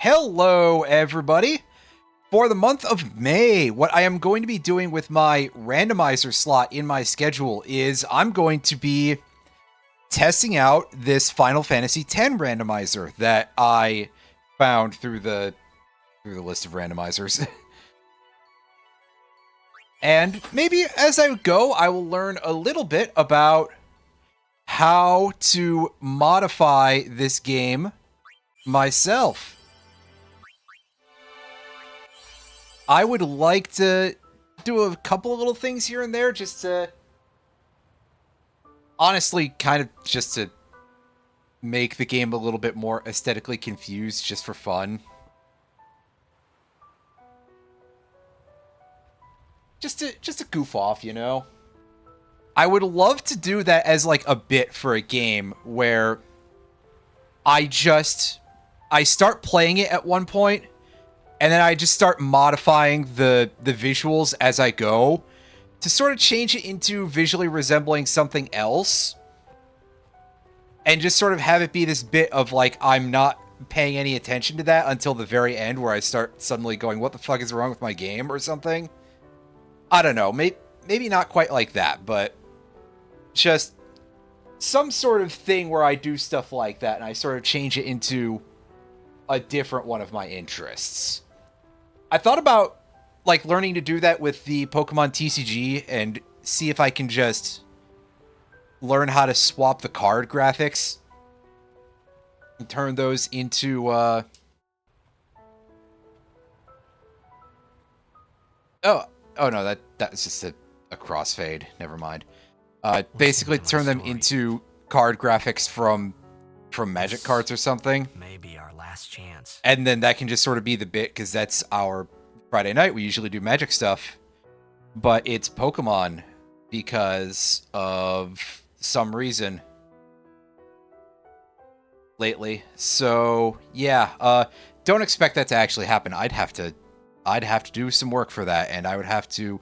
Hello, everybody. For the month of May, what I am going to be doing with my randomizer slot in my schedule is I'm going to be testing out this Final Fantasy X randomizer that I found through the list of randomizers. And maybe as I go, I will learn a little bit about how to modify this game myself. I would like to do a couple of little things here and there just to, honestly, kind of just to make the game a little bit more aesthetically confused just for fun. Just to goof off, you know? I would love to do that as like a bit for a game where I start playing it at one point and then I just start modifying the visuals as I go to sort of change it into visually resembling something else. And just sort of have it be this bit of like, I'm not paying any attention to that until the very end where I start suddenly going, what the fuck is wrong with my game or something? I don't know, maybe not quite like that, but just some sort of thing where I do stuff like that and I sort of change it into a different one of my interests. I thought about like learning to do that with the Pokemon TCG and see if I can just learn how to swap the card graphics and turn those into oh no, that's just a crossfade. Never mind. Basically turn them into card graphics from Magic cards or something. Maybe our last chance. And then that can just sort of be the bit, because that's our Friday night. We usually do Magic stuff. But it's Pokemon because of some reason lately. So, yeah. Don't expect that to actually happen. I'd have to do some work for that, and I would have to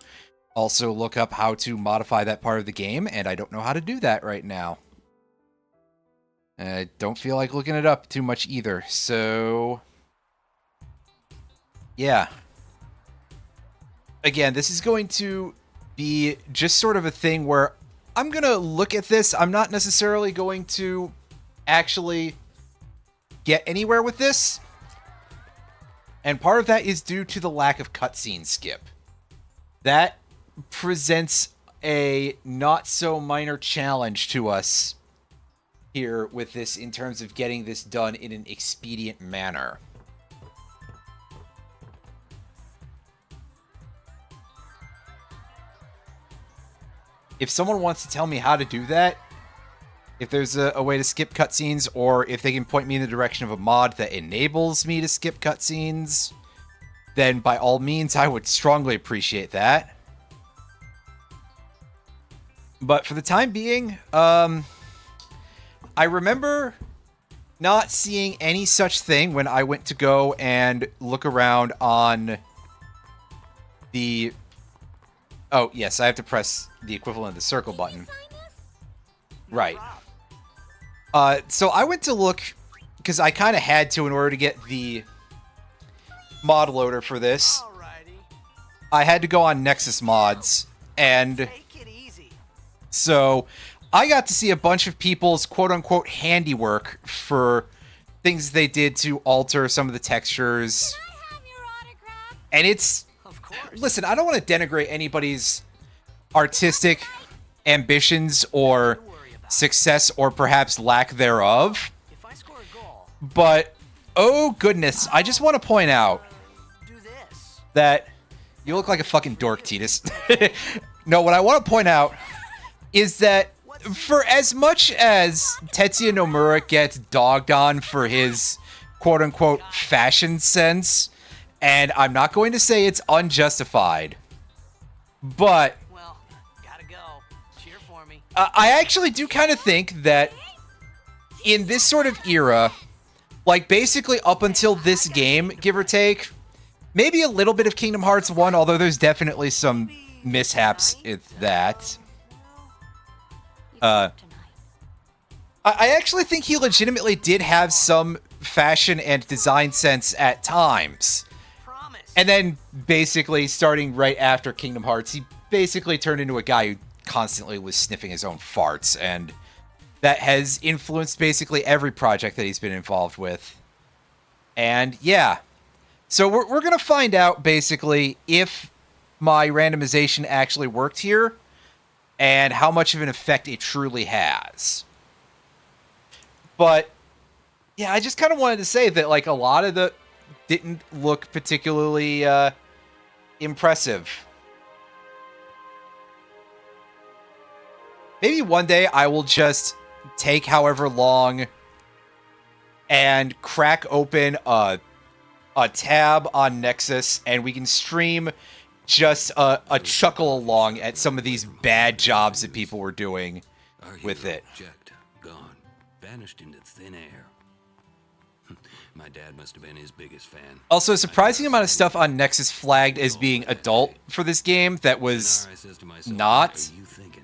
also look up how to modify that part of the game, and I don't know how to do that right now. I don't feel like looking it up too much either, so yeah. Again, this is going to be just sort of a thing where I'm going to look at this. I'm not necessarily going to actually get anywhere with this. And part of that is due to the lack of cutscene skip. That presents a not so minor challenge to us here with this in terms of getting this done in an expedient manner. If someone wants to tell me how to do that, if there's a way to skip cutscenes, or if they can point me in the direction of a mod that enables me to skip cutscenes, then by all means, I would strongly appreciate that. But for the time being, I remember not seeing any such thing when I went to go and look around on the... Oh, yes, I have to press the equivalent of the circle button. Right. So I went to look, because I kind of had to in order to get the mod loader for this. I had to go on Nexus Mods, and so I got to see a bunch of people's quote-unquote handiwork for things they did to alter some of the textures. Can I have your autograph? And it's... Of course. Listen, I don't want to denigrate anybody's artistic ambitions or success or perhaps lack thereof. If I score a goal, But, oh goodness, I just want to point out do this. that you look like a fucking dork, Titus. No, what I want to point out is that for as much as Tetsuya Nomura gets dogged on for his quote-unquote fashion sense, and I'm not going to say it's unjustified, but Well, gotta go. Cheer for me. I actually do kind of think that in this sort of era, like basically up until this game, give or take, maybe a little bit of Kingdom Hearts 1, although there's definitely some mishaps with that. I actually think he legitimately did have some fashion and design sense at times. Promise. And then basically starting right after Kingdom Hearts, he basically turned into a guy who constantly was sniffing his own farts, and that has influenced basically every project that he's been involved with. And yeah, so we're going to find out basically if my randomization actually worked here and how much of an effect it truly has. But yeah, I just kind of wanted to say that like a lot of the didn't look particularly impressive. Maybe one day I will just take however long and crack open a tab on Nexus, and we can stream just a chuckle along at some of these bad jobs that people were doing with it. Object, gone, vanished into thin air. My dad must have been his biggest fan. Also, a surprising amount of stuff on Nexus flagged as being adult for this game that was not. What are you thinking?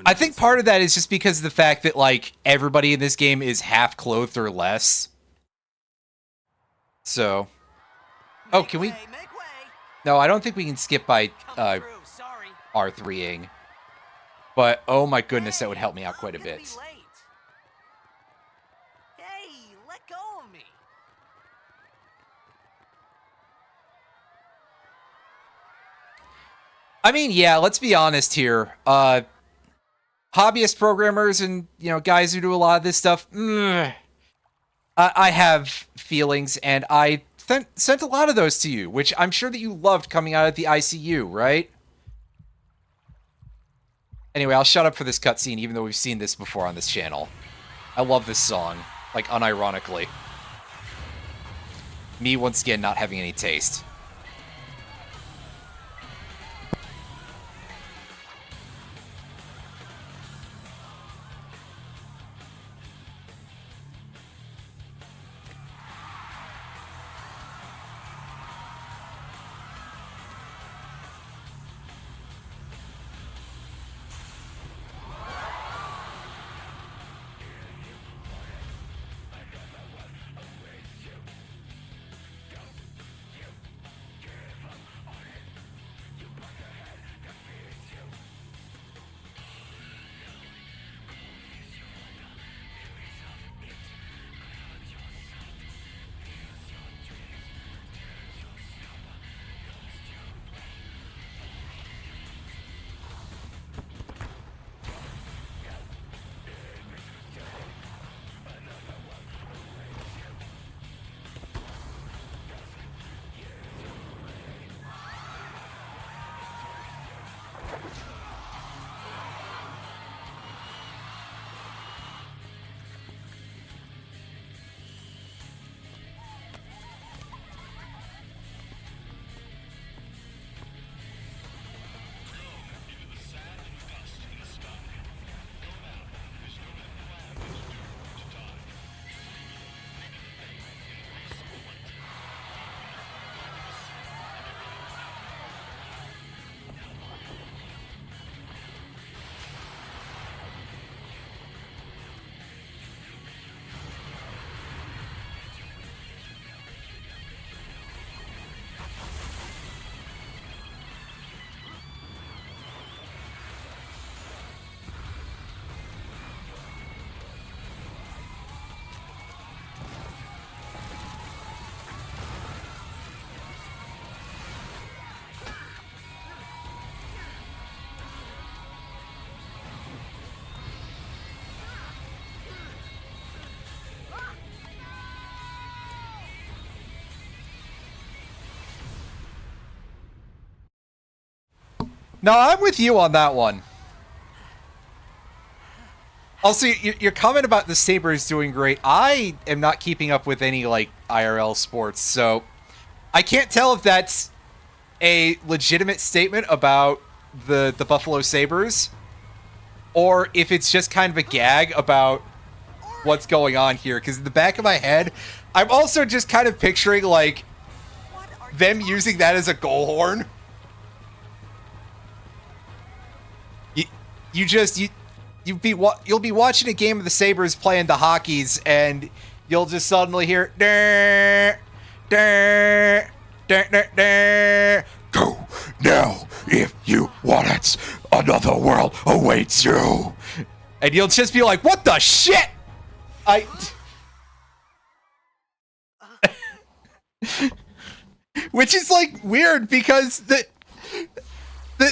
I think part of that is just because of the fact that, like, everybody in this game is half clothed or less. So. Oh, can we? Make way. No, I don't think we can skip by Coming through. Sorry. R3ing. But, oh my goodness, that would help me out quite a I'm gonna bit. be late. Hey, let go of me. I mean, yeah, let's be honest here. Hobbyist programmers and, you know, guys who do a lot of this stuff, I have feelings, and I sent a lot of those to you, which I'm sure that you loved coming out of the ICU, right? Anyway, I'll shut up for this cutscene, even though we've seen this before on this channel. I love this song, like, unironically. Me, once again, not having any taste. No, I'm with you on that one. Also, your comment about the Sabres doing great, I am not keeping up with any, like, IRL sports, so I can't tell if that's a legitimate statement about the Buffalo Sabres, or if it's just kind of a gag about what's going on here, because in the back of my head, I'm also just kind of picturing, like, them using that as a goal horn. You'll be watching a game of the Sabres playing the Hockeys, and you'll just suddenly hear "Dur, dur, dur, dur, dur. Go now if you want it. Another world awaits you." And you'll just be like, "What the shit?" Which is like weird because the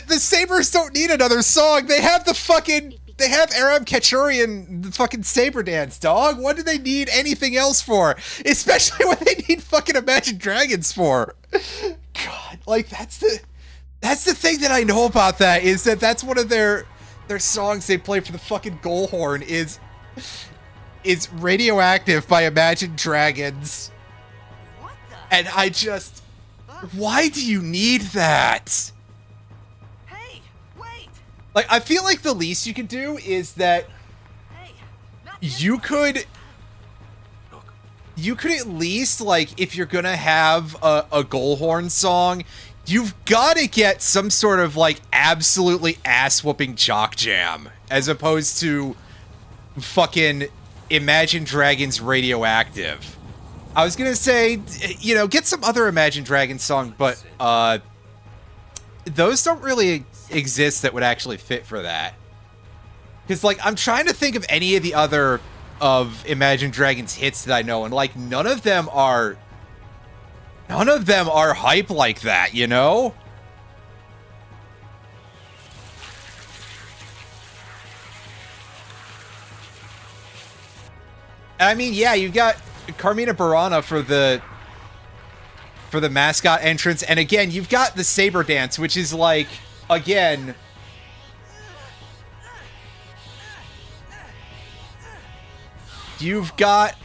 Sabers don't need another song. They have Aram Kachurian, the fucking Saber Dance, dog. What do they need anything else for? Especially what they need fucking Imagine Dragons for. God, like that's the thing that I know about that is that that's one of their songs they play for the fucking goal horn is Radioactive by Imagine Dragons. What the? And I just, why do you need that? Hey, wait. Like, I feel like the least you could do is that Hey, not this you one. could at least, like, if you're gonna have a goal horn song, you've got to get some sort of, like, absolutely ass-whooping jock jam, as opposed to fucking Imagine Dragons Radioactive. I was gonna say, you know, get some other Imagine Dragons song, but, those don't really exist that would actually fit for that. Because, like, I'm trying to think of any of the other of Imagine Dragons hits that I know, and, like, none of them are hype like that, you know? I mean, yeah, you've got Carmina Burana for the mascot entrance, and again, you've got the Saber Dance, which is like, again, you've got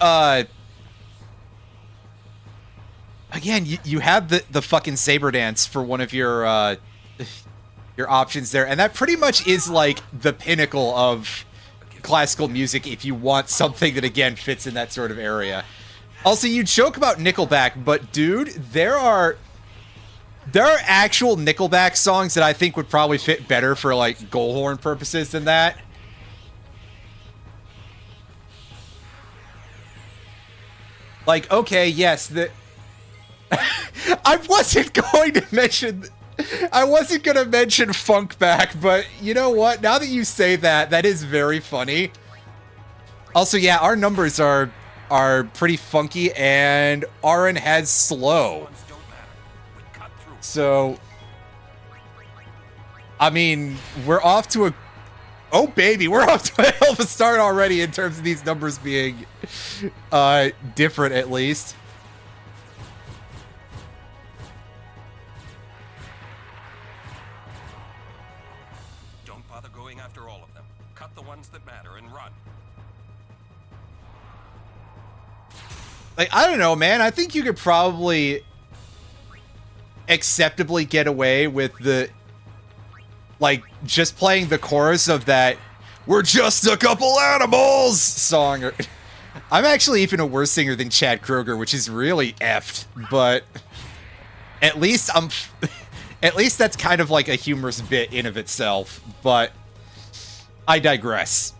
again, you have the fucking Saber Dance for one of your options there, and that pretty much is like the pinnacle of classical music if you want something that again fits in that sort of area. Also, you joke about Nickelback, but dude, there are actual Nickelback songs that I think would probably fit better for like goal horn purposes than that. Like, okay, yes, I wasn't going to mention Funkback, but you know what? Now that you say that, that is very funny. Also, yeah, our numbers are pretty funky, and Aaron has slow. So, I mean, we're off to a... Oh, baby, we're off to a hell of a start already in terms of these numbers being different, at least. Don't bother going after all of them. Cut the ones that matter and run. Like, I don't know, man. I think you could probably acceptably get away with the... like, just playing the chorus of that "We're just a couple animals" song. I'm actually even a worse singer than Chad Kroeger, which is really effed, but at least at least that's kind of like a humorous bit in of itself, but I digress.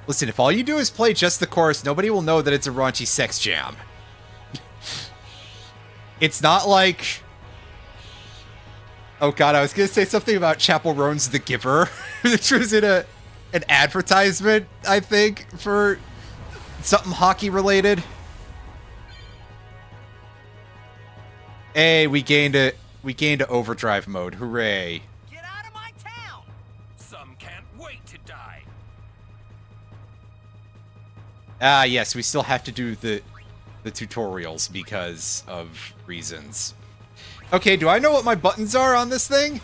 Listen, if all you do is play just the chorus, nobody will know that it's a raunchy sex jam. It's not like... Oh god, I was gonna say something about Chapel Roan's The Giver, which was in an advertisement, I think, for something hockey related. Hey, we gained a overdrive mode. Hooray. Get out of my town! Some can't wait to die. Ah, yes, we still have to do the tutorials because of reasons. Okay, do I know what my buttons are on this thing?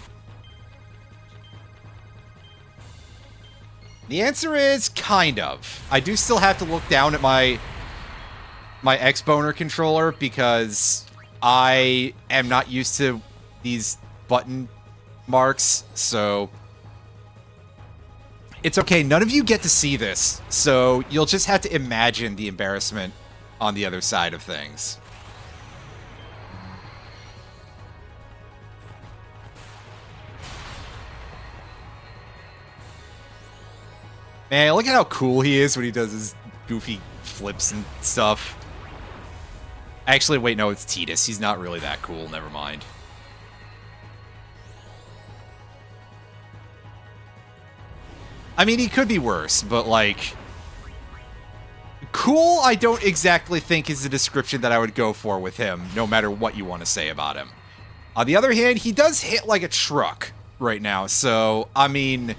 The answer is kind of. I do still have to look down at my Xboner controller because I am not used to these button marks, so it's okay. None of you get to see this, so you'll just have to imagine the embarrassment on the other side of things. Man, look at how cool he is when he does his goofy flips and stuff. Actually, wait, no, it's Tidus. He's not really that cool. Never mind. I mean, he could be worse, but, like... Cool, I don't exactly think is the description that I would go for with him, no matter what you want to say about him. On the other hand, he does hit like a truck right now, so, I mean...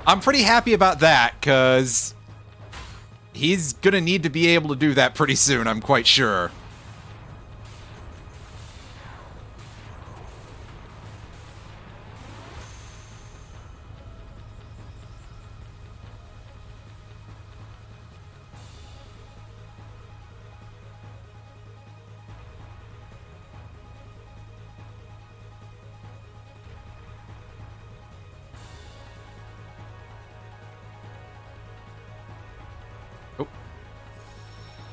I'm pretty happy about that, because... he's gonna need to be able to do that pretty soon, I'm quite sure.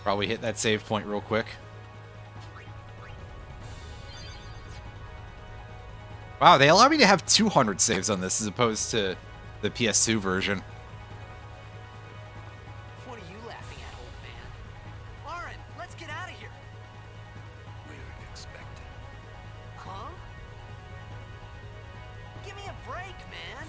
Probably hit that save point real quick. Wow, they allow me to have 200 saves on this as opposed to the PS2 version. What are you laughing at, old man? Lauren, let's get out of here. We're expected. Huh? Give me a break, man.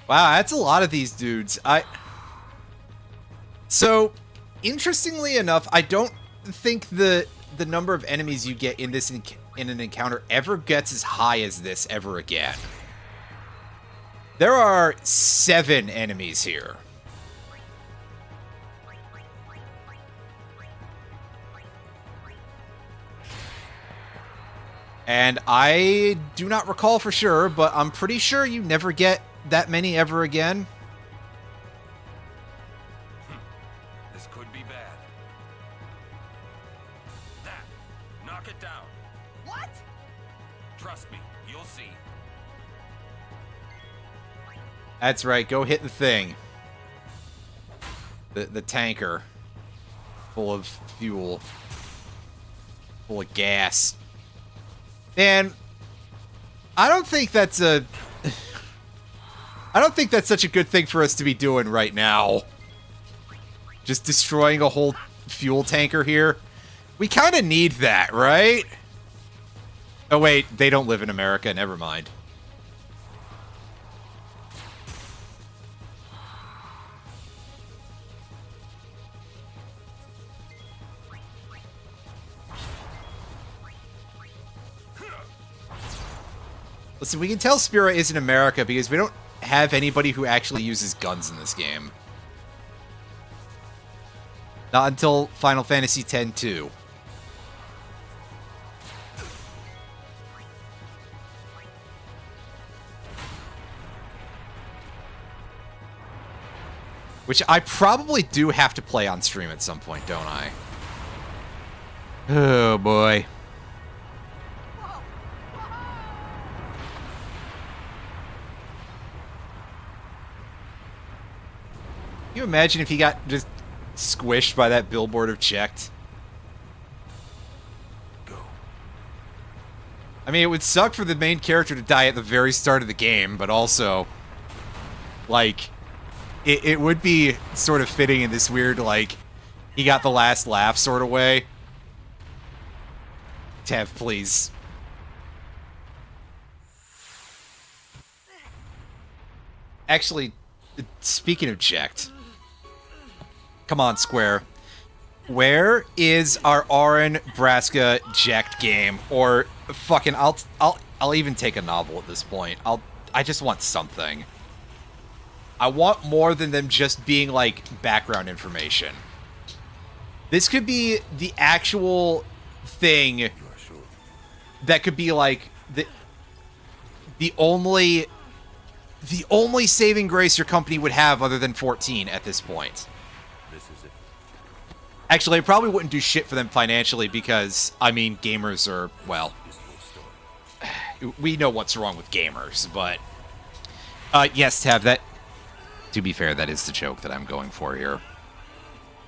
Wow, that's a lot of these dudes. So, interestingly enough, I don't think the number of enemies you get in this in an encounter ever gets as high as this ever again. There are 7 enemies here. And I do not recall for sure, but I'm pretty sure you never get that many ever again. This could be bad. That. Knock it down. What? Trust me, you'll see. That's right, go hit the thing. The tanker. Full of fuel. Full of gas. Man, I don't think that's a... I don't think that's such a good thing for us to be doing right now. Just destroying a whole fuel tanker here. We kind of need that, right? Oh wait, they don't live in America, never mind. Listen, we can tell Spira isn't America because we don't have anybody who actually uses guns in this game. Not until Final Fantasy X-2. Which I probably do have to play on stream at some point, don't I? Oh boy. Can you imagine if he got just squished by that billboard of checked? Go. I mean, it would suck for the main character to die at the very start of the game, but also, like, it would be sort of fitting in this weird, like, he got the last laugh sort of way. Tev, please. Actually, speaking of checked, come on, Square. Where is our Auron Braska jacked game? Or fucking, I'll even take a novel at this point. I just want something. I want more than them just being like background information. This could be the actual thing that could be like the only saving grace your company would have other than 14 at this point. This is it. Actually, I probably wouldn't do shit for them financially because, I mean, gamers are, well, This whole story. we know what's wrong with gamers, but yes, Tab, that, to be fair, that is the joke that I'm going for here.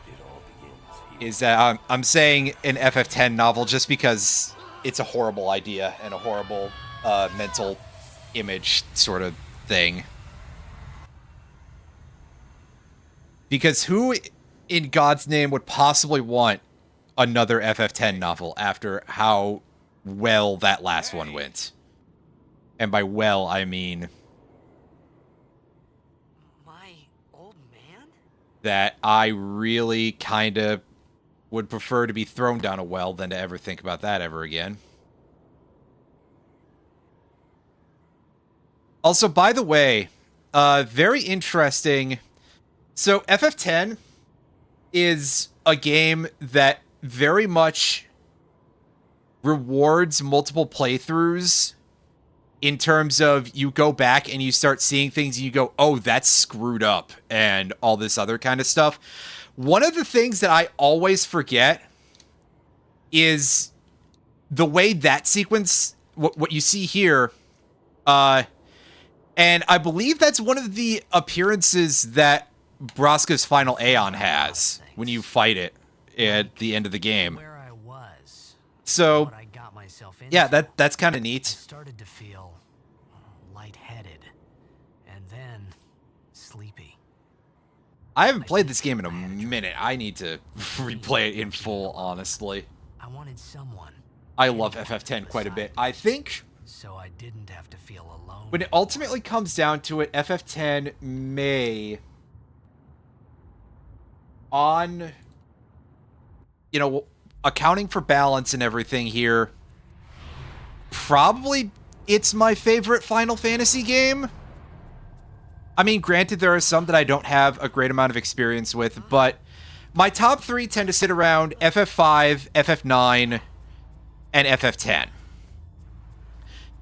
It all begins here. Is that I'm saying an FF10 novel just because it's a horrible idea and a horrible mental image sort of thing. Because who in God's name would possibly want another FF10 novel after how well that last one went? And by well, I mean My old man? that I really kind of would prefer to be thrown down a well than to ever think about that ever again. Also, by the way, very interesting. So, FF10 is a game that very much rewards multiple playthroughs in terms of you go back and you start seeing things and you go, oh, that's screwed up, and all this other kind of stuff. One of the things that I always forget is the way that sequence, what you see here, and I believe that's one of the appearances that Braska's final Aeon has when you fight it at the end of the game. Where I was. So, What I got myself into. yeah, that's kind of I neat. started to feel lightheaded. And then sleepy. I haven't played this game in a minute. I need to replay it in full, honestly. I wanted someone. I love FF10 quite a bit. I think So I didn't have to feel alone. when it ultimately comes down to it, FF10 may, on, you know, accounting for balance and everything here, probably it's my favorite Final Fantasy game. I mean, granted, there are some that I don't have a great amount of experience with, but my top three tend to sit around FF5, FF9, and FF10.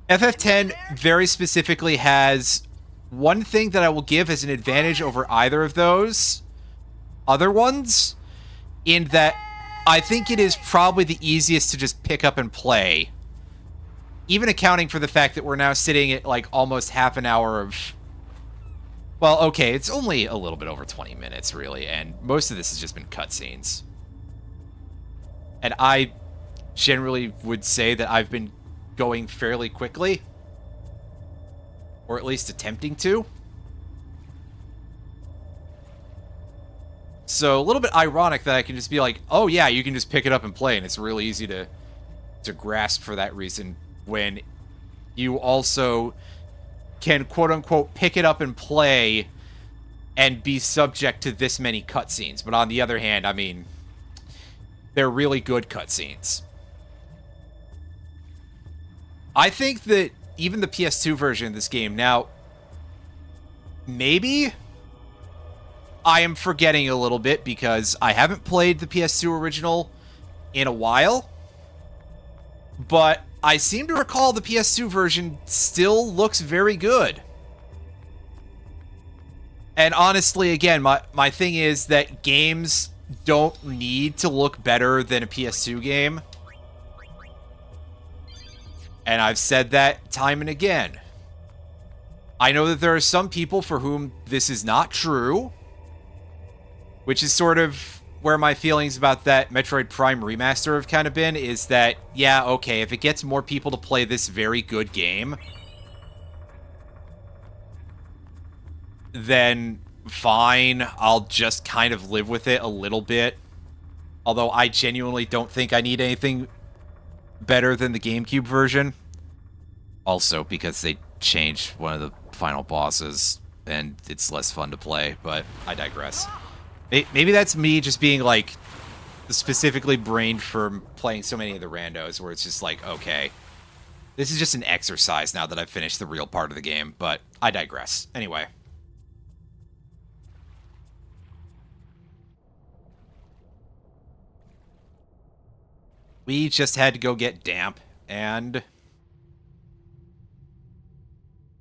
FF10 very specifically has one thing that I will give as an advantage over either of those other ones, in that I think it is probably the easiest to just pick up and play. Even accounting for the fact that we're now sitting at like almost half an hour of... Well, okay, it's only a little bit over 20 minutes, really, and most of this has just been cutscenes. And I generally would say that I've been going fairly quickly. Or at least attempting to. So, a little bit ironic that I can just be like, oh yeah, you can just pick it up and play, and it's really easy to grasp for that reason, when you also can quote-unquote pick it up and play and be subject to this many cutscenes. But on the other hand, I mean, they're really good cutscenes. I think that even the PS2 version of this game, now, maybe I am forgetting a little bit because I haven't played the PS2 original in a while, but I seem to recall the PS2 version still looks very good. And honestly, again, my thing is that games don't need to look better than a PS2 game. And I've said that time and again. I know that there are some people for whom this is not true, which is sort of where my feelings about that Metroid Prime remaster have kind of been, is that, yeah, okay, if it gets more people to play this very good game, then fine, I'll just kind of live with it a little bit. Although I genuinely don't think I need anything better than the GameCube version. Also, because they changed one of the final bosses, and it's less fun to play, but I digress. Maybe that's me just being, like, specifically brained for playing so many of the randos, where it's just like, okay, this is just an exercise now that I've finished the real part of the game, but I digress. Anyway. We just had to go get Damp, and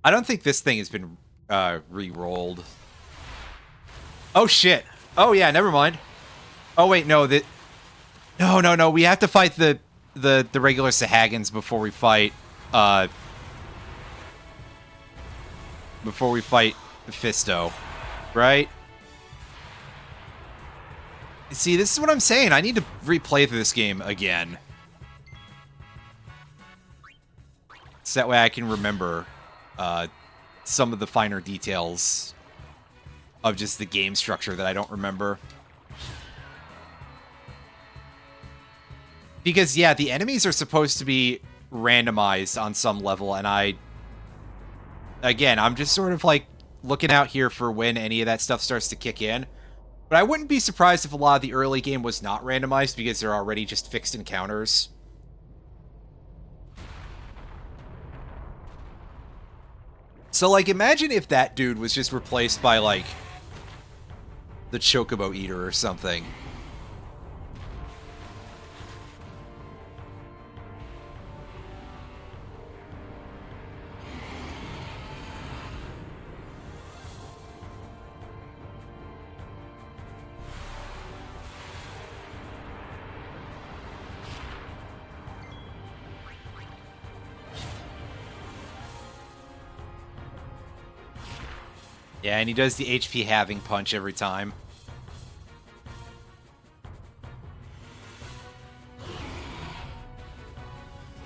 I don't think this thing has been re-rolled. Oh shit. Oh yeah, never mind. Oh wait, no, no. We have to fight the regular Sahagins before we fight Fisto, right? See, this is what I'm saying. I need to replay through this game again. So that way I can remember some of the finer details of just the game structure that I don't remember. Because, yeah, the enemies are supposed to be randomized on some level, and again, I'm just sort of, like, looking out here for when any of that stuff starts to kick in. But I wouldn't be surprised if a lot of the early game was not randomized, because they're already just fixed encounters. So, like, imagine if that dude was just replaced by, like, the Chocobo Eater or something. Yeah, and he does the HP halving punch every time.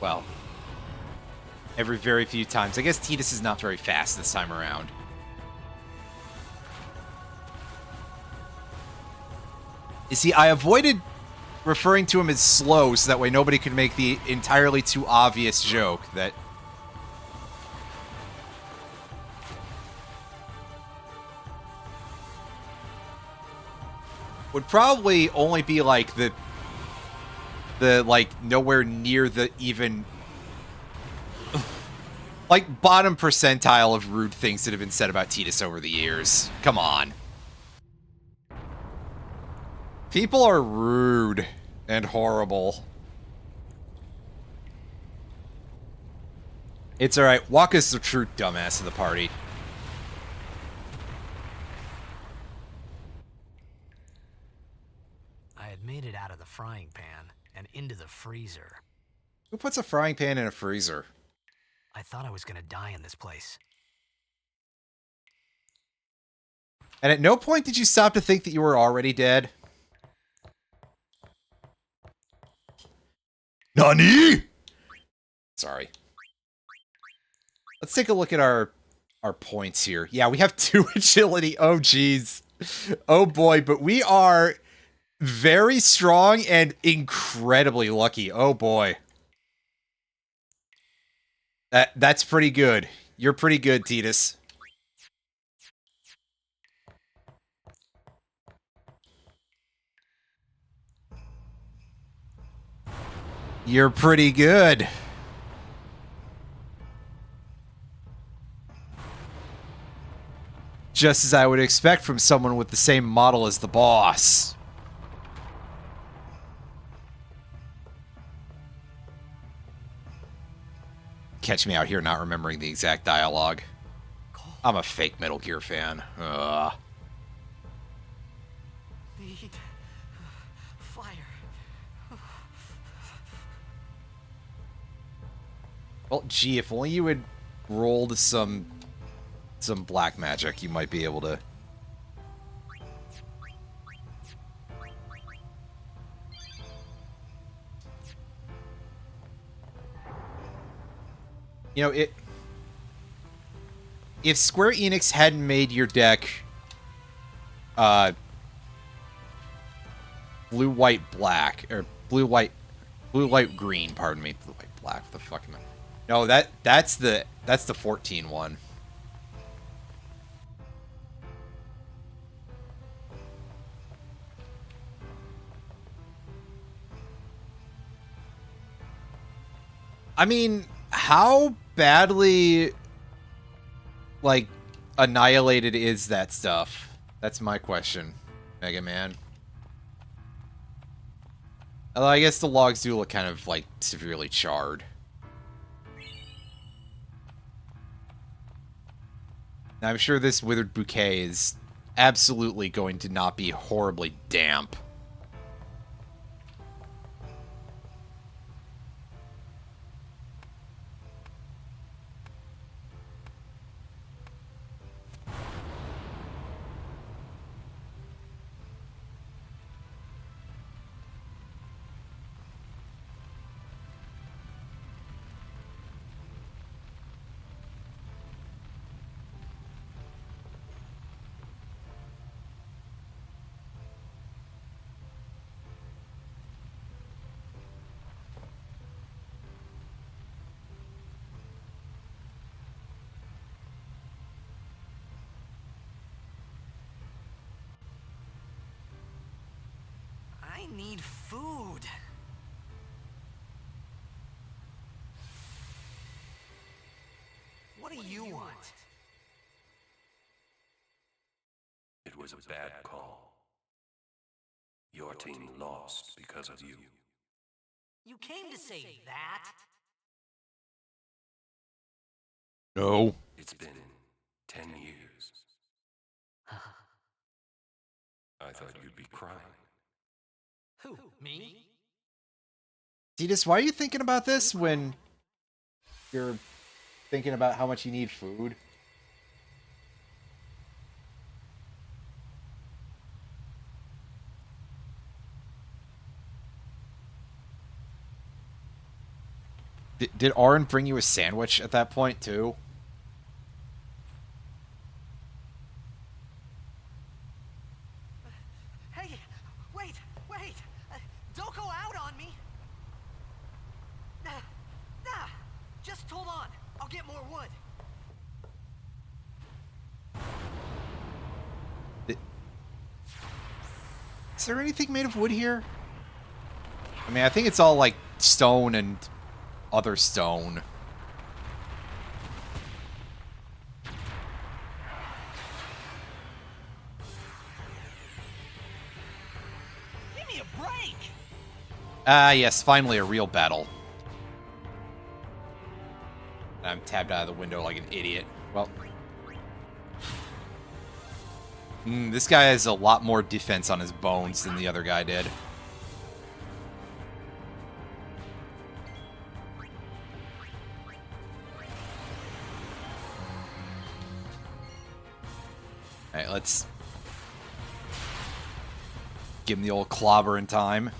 Well, every very few times. I guess Tidus is not very fast this time around. You see, I avoided referring to him as slow so that way nobody could make the entirely too obvious joke that... would probably only be like the like nowhere near the even like bottom percentile of rude things that have been said about Tidus over the years. Come on. People are rude and horrible. It's alright. Waka's the true dumbass of the party. I had made it out of the frying pan and into the freezer. Who puts a frying pan in a freezer? I thought I was gonna die in this place. And at no point did you stop to think that you were already dead? Nani? Sorry. Let's take a look at our points here. Yeah, we have 2 agility. Oh, geez. Oh, boy. But we are very strong and incredibly lucky. Oh, boy. That's pretty good. You're pretty good, Tidus. You're pretty good. Just as I would expect from someone with the same model as the boss. Catch me out here not remembering the exact dialogue. I'm a fake Metal Gear fan. Need fire. Well, gee, if only you had rolled some black magic, you might be able to. You know, if Square Enix hadn't made your deck blue, white, black, or blue, white, green, pardon me, blue, white, black, what the fuck am I? No, that's the 14 one. I mean, how badly, like, annihilated is that stuff? That's my question, Mega Man. Although I guess the logs do look kind of, like, severely charred. I'm sure this withered bouquet is absolutely going to not be horribly damp. I need food. What do you want? It was a bad call. Your team lost because of you. You came to say that? No. It's been 10 years. I thought you'd be crying. Who, me? Titus, why are you thinking about this when you're thinking about how much you need food? Did Aaron bring you a sandwich at that point, too? Hey, wait! Don't go out on me! Just hold on. I'll get more wood. Is there anything made of wood here? I mean, I think it's all, like, stone and other stone. Give me a break! Ah, yes, finally a real battle. I'm tabbed out of the window like an idiot. Well. This guy has a lot more defense on his bones than the other guy did. Alright, let's give him the old clobber in time.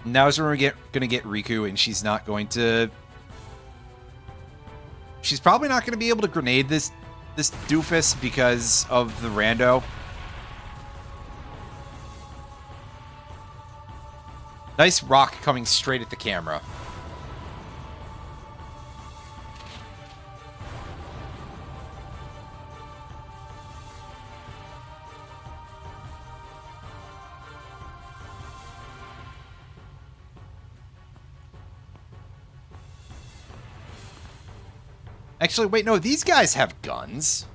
Now is when we're gonna get Riku, and she's not going to... She's probably not going to be able to grenade this doofus because of the rando. Nice rock coming straight at the camera. Actually, wait, no, these guys have guns.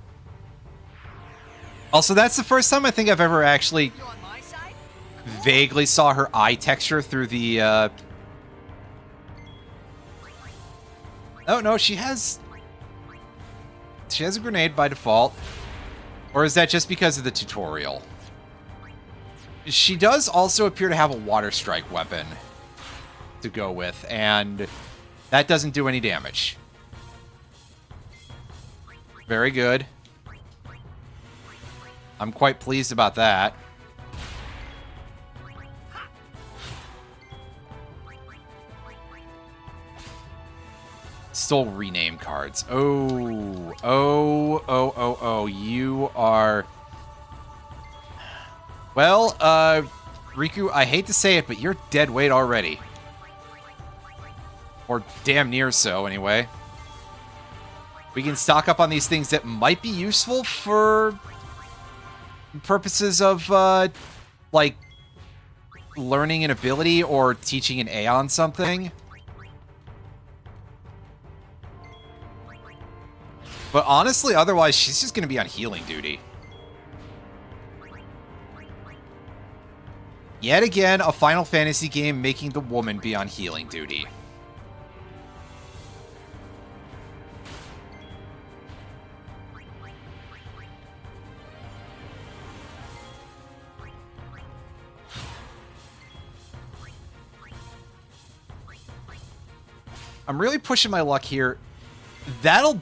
Also, that's the first time I think I've ever actually You on my side? vaguely saw her eye texture through the, Oh, no, she has a grenade by default. Or is that just because of the tutorial? She does also appear to have a water strike weapon to go with, and that doesn't do any damage. Very good. I'm quite pleased about that. Stole rename cards. Oh. You are... Well, Riku, I hate to say it, but you're dead weight already. Or damn near so, anyway. We can stock up on these things that might be useful for purposes of, like, learning an ability or teaching an Aeon something. But honestly, otherwise, she's just going to be on healing duty. Yet again, a Final Fantasy game making the woman be on healing duty. I'm really pushing my luck here. That'll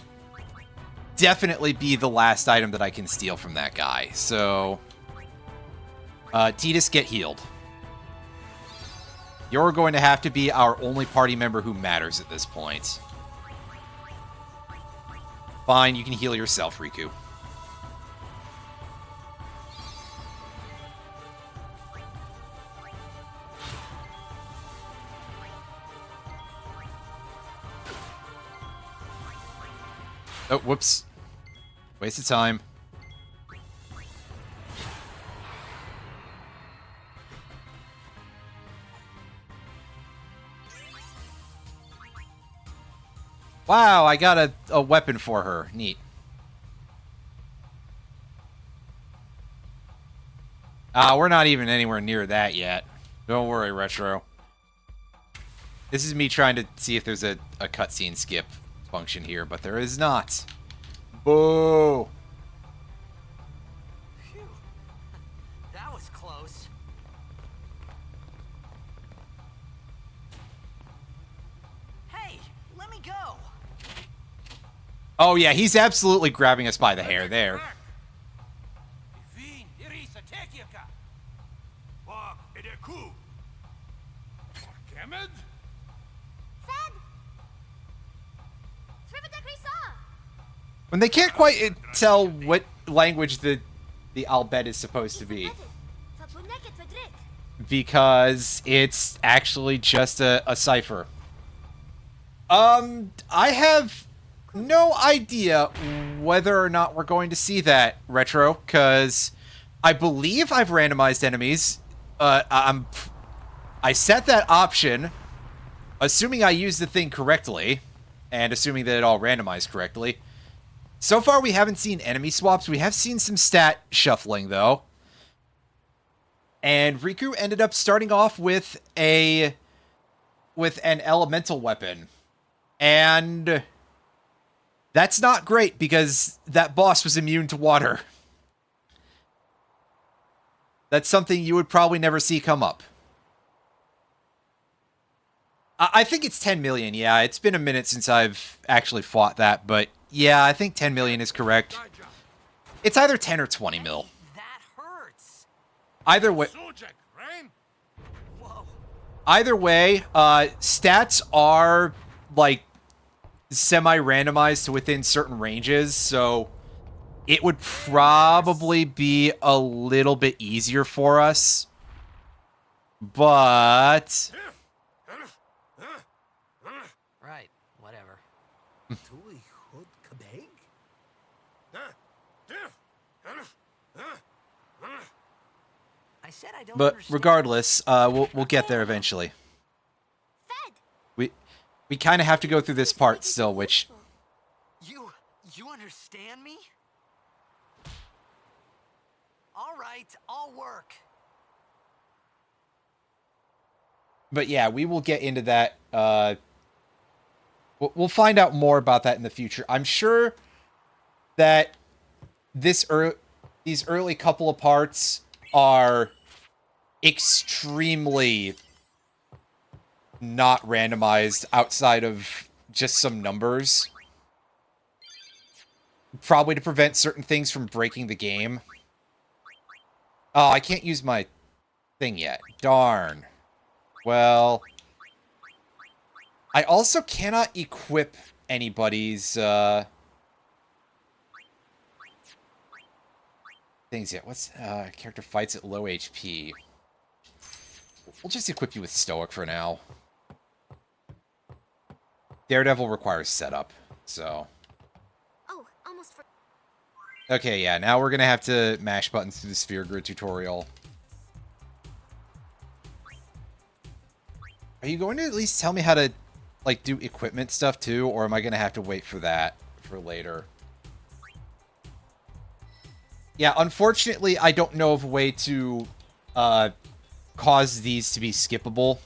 definitely be the last item that I can steal from that guy. So, Tidus, get healed. You're going to have to be our only party member who matters at this point. Fine, you can heal yourself, Riku. Oh, whoops. Waste of time. Wow, I got a weapon for her. Neat. We're not even anywhere near that yet. Don't worry, Retro. This is me trying to see if there's a cutscene skip function here, but there is not. Boo! Phew. That was close. Hey, let me go. Oh yeah, he's absolutely grabbing us by the hair there. When they can't quite tell what language the Albed is supposed to be. Because it's actually just a cipher. I have no idea whether or not we're going to see that, Retro, because I believe I've randomized enemies. I set that option, assuming I used the thing correctly, and assuming that it all randomized correctly. So far, we haven't seen enemy swaps. We have seen some stat shuffling, though. And Riku ended up starting off with an elemental weapon. And that's not great, because that boss was immune to water. That's something you would probably never see come up. I think it's 10 million, yeah. It's been a minute since I've actually fought that, but yeah, I think 10 million is correct. It's either 10 or 20 mil. That hurts. Either way... Whoa. Either way, stats are, like, semi-randomized to within certain ranges, so it would probably be a little bit easier for us. But... Right, whatever. I said I don't But understand. regardless, we'll get there eventually. We kind of have to go through this part still, which... You understand me? All right, I'll work. But yeah, we will get into that. We'll find out more about that in the future. I'm sure that these early couple of parts are extremely not randomized outside of just some numbers. Probably to prevent certain things from breaking the game. Oh, I can't use my thing yet. Darn. Well, I also cannot equip anybody's things yet. What's character fights at low HP? We'll just equip you with Stoic for now. Daredevil requires setup, so. Oh, almost for Okay, yeah, now we're gonna have to mash buttons through the Sphere Grid tutorial. Are you going to at least tell me how to, like, do equipment stuff too, or am I gonna have to wait for that for later? Yeah, unfortunately, I don't know of a way to cause these to be skippable.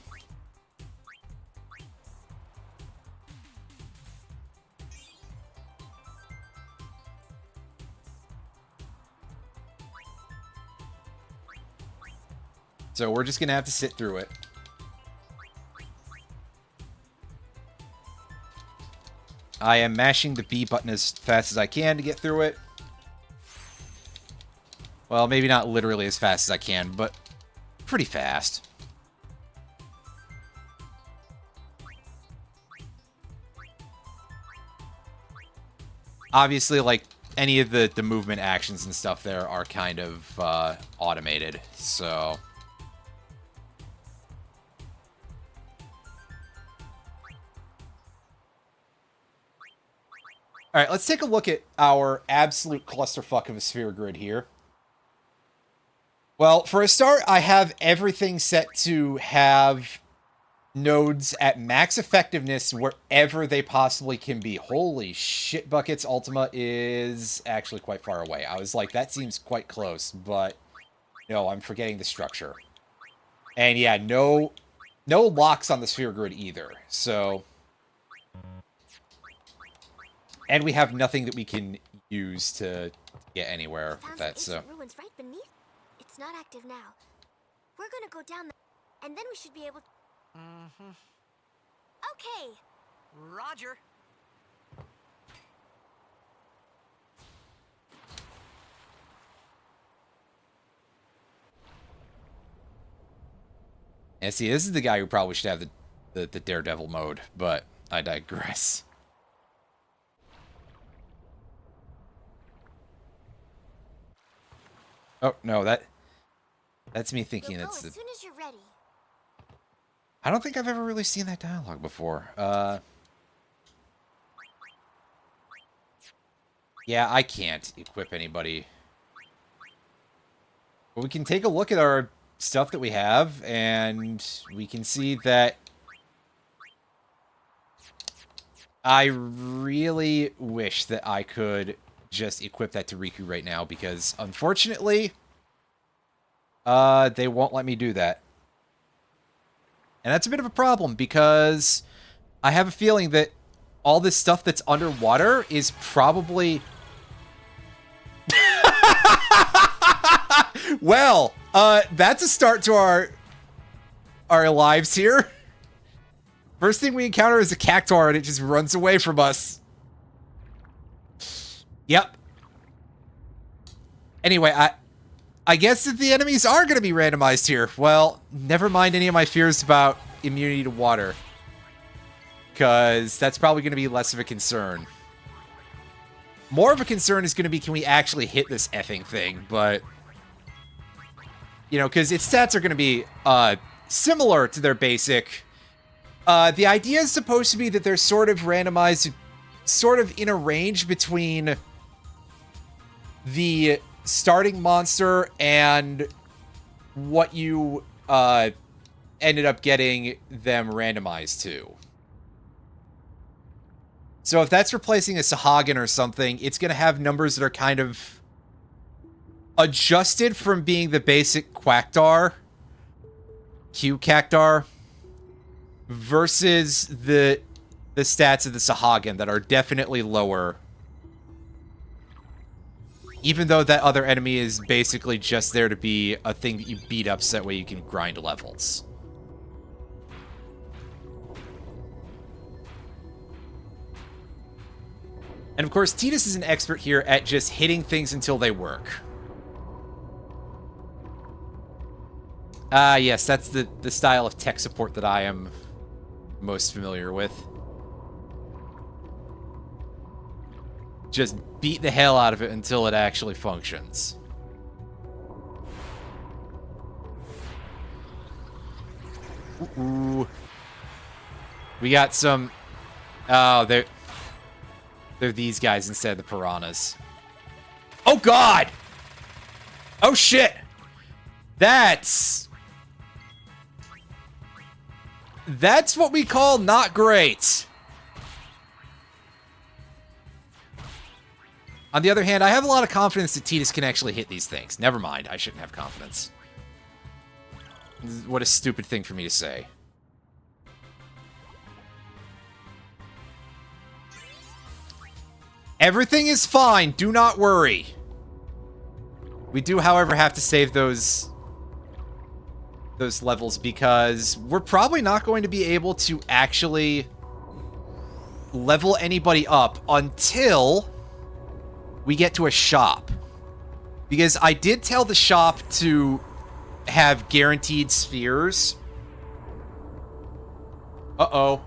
So we're just gonna have to sit through it. I am mashing the B button as fast as I can to get through it. Well, maybe not literally as fast as I can, but pretty fast. Obviously, like, any of the movement actions and stuff there are kind of automated, so... Alright, let's take a look at our absolute clusterfuck of a sphere grid here. Well, for a start, I have everything set to have nodes at max effectiveness wherever they possibly can be. Holy shit buckets, Ultima is actually quite far away. I was like, that seems quite close, but no, I'm forgetting the structure. And yeah, no locks on the sphere grid either, so... And we have nothing that we can use to get anywhere with that, so... Ruins right beneath. It's not active now. We're gonna go down and then we should be able... Mm-hmm. Okay. Roger. And see, this is the guy who probably should have the Daredevil mode, but I digress. Oh, no, that's me thinking We'll it's go the... as soon as you're ready. I don't think I've ever really seen that dialogue before. Yeah, I can't equip anybody. But we can take a look at our stuff that we have, and we can see that I really wish that I could just equip that to Riku right now, because unfortunately, they won't let me do that. And that's a bit of a problem, because I have a feeling that all this stuff that's underwater is probably... Well, that's a start to our lives here. First thing we encounter is a cactuar, and it just runs away from us. Yep. Anyway, I guess that the enemies are going to be randomized here. Well, never mind any of my fears about immunity to water, because that's probably going to be less of a concern. More of a concern is going to be, can we actually hit this effing thing? But, you know, because its stats are going to be similar to their basic. The idea is supposed to be that they're sort of randomized, sort of in a range between the starting monster and what you ended up getting them randomized to. So if that's replacing a Sahagin or something, it's going to have numbers that are kind of adjusted from being the basic Quackdar, Q-Cactar, versus the stats of the Sahagin that are definitely lower. Even though that other enemy is basically just there to be a thing that you beat up so that way you can grind levels. And of course, Tidus is an expert here at just hitting things until they work. Yes, that's the style of tech support that I am most familiar with. Just beat the hell out of it until it actually functions. Ooh. We got some... Oh, they're these guys instead of the piranhas. Oh, God! Oh, shit! That's what we call not great. On the other hand, I have a lot of confidence that Tidus can actually hit these things. Never mind, I shouldn't have confidence. What a stupid thing for me to say. Everything is fine, do not worry. We do, however, have to save those levels because we're probably not going to be able to actually level anybody up until we get to a shop. Because I did tell the shop to have guaranteed spheres. Uh-oh.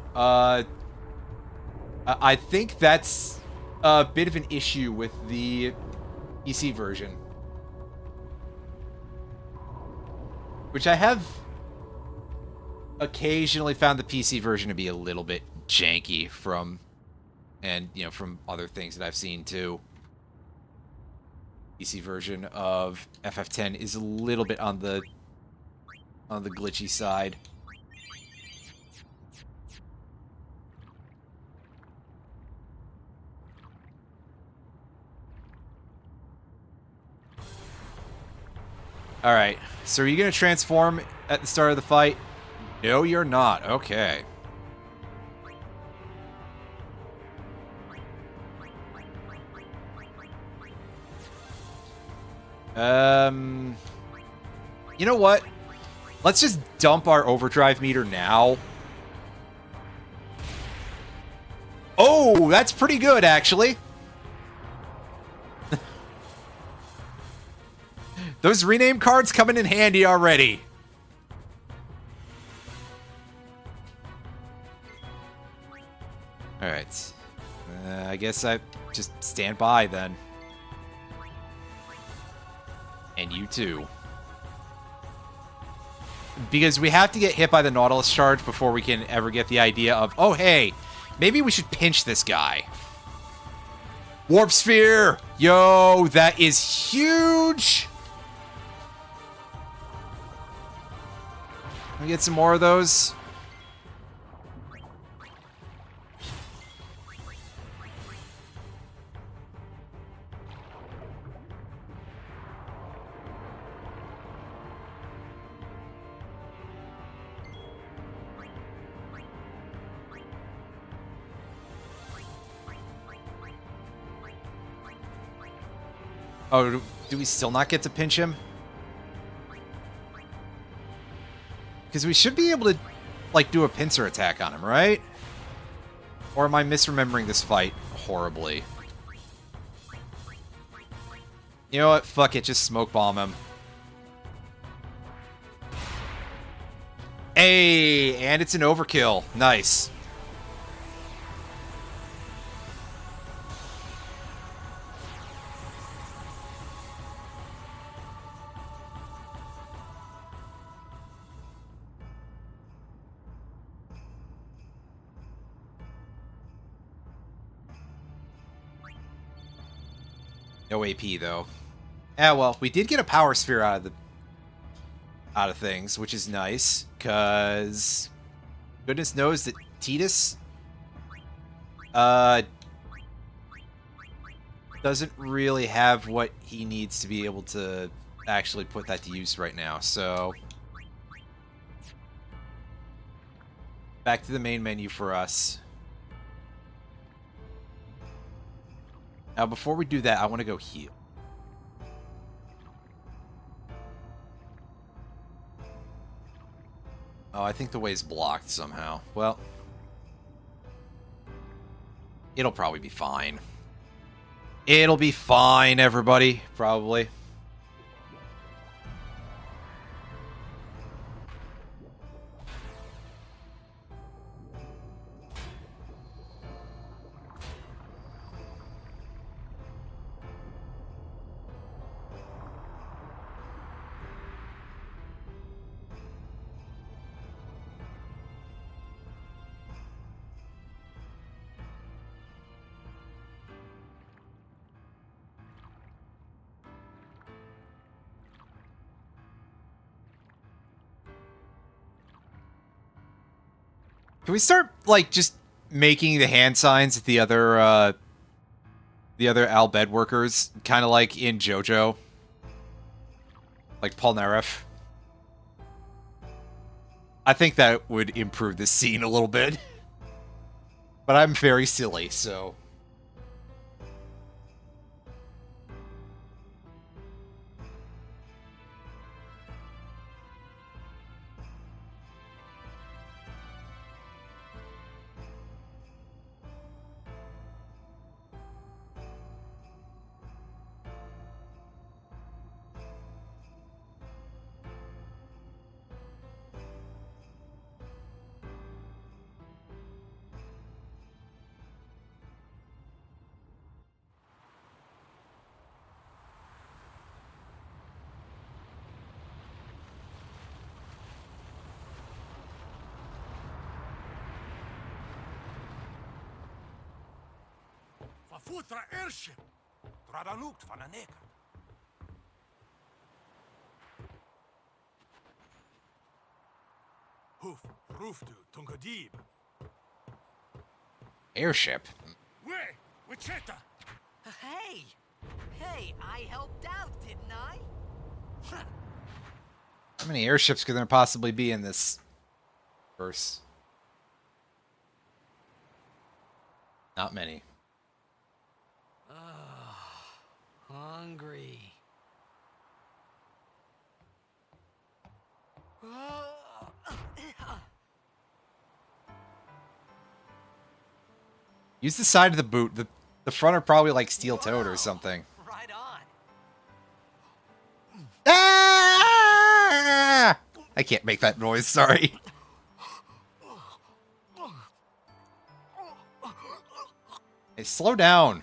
I think that's a bit of an issue with the PC version. Which I have occasionally found the PC version to be a little bit janky from, and, you know, from other things that I've seen too. PC version of FF10 is a little bit on the glitchy side. Alright, so are you going to transform at the start of the fight? No, you're not. Okay. You know what? Let's just dump our overdrive meter now. Oh, that's pretty good, actually. Those rename cards coming in handy already. Alright. I guess I just stand by then. And you too. Because we have to get hit by the Nautilus charge before we can ever get the idea of, oh hey, maybe we should pinch this guy. Warp Sphere! Yo, that is huge! Can we get some more of those? Oh, do we still not get to pinch him? Because we should be able to, like, do a pincer attack on him, right? Or am I misremembering this fight horribly? You know what? Fuck it. Just smoke bomb him. Hey, and it's an overkill. Nice. No AP though. Yeah, well, we did get a power sphere out of things, which is nice, cause goodness knows that Tidus doesn't really have what he needs to be able to actually put that to use right now. So back to the main menu for us. Now, before we do that, I want to go heal. Oh, I think the way's blocked somehow. Well, it'll probably be fine. It'll be fine, everybody. Probably. Can we start, like, just making the hand signs at the other Al Bed workers, kind of like in JoJo? Like Polnareff? I think that would improve the scene a little bit. But I'm very silly, so... Futra airship. Tradanukt fananeka. Hoof, roofdu, tungadib. Airship. We, wicheta. Hey! Hey, I helped out, didn't I? How many airships could there possibly be in this verse? Not many. Hungry. Use the side of the boot. The front are probably like steel-toed or something. Right on. Ah! I can't make that noise, sorry. Hey, slow down.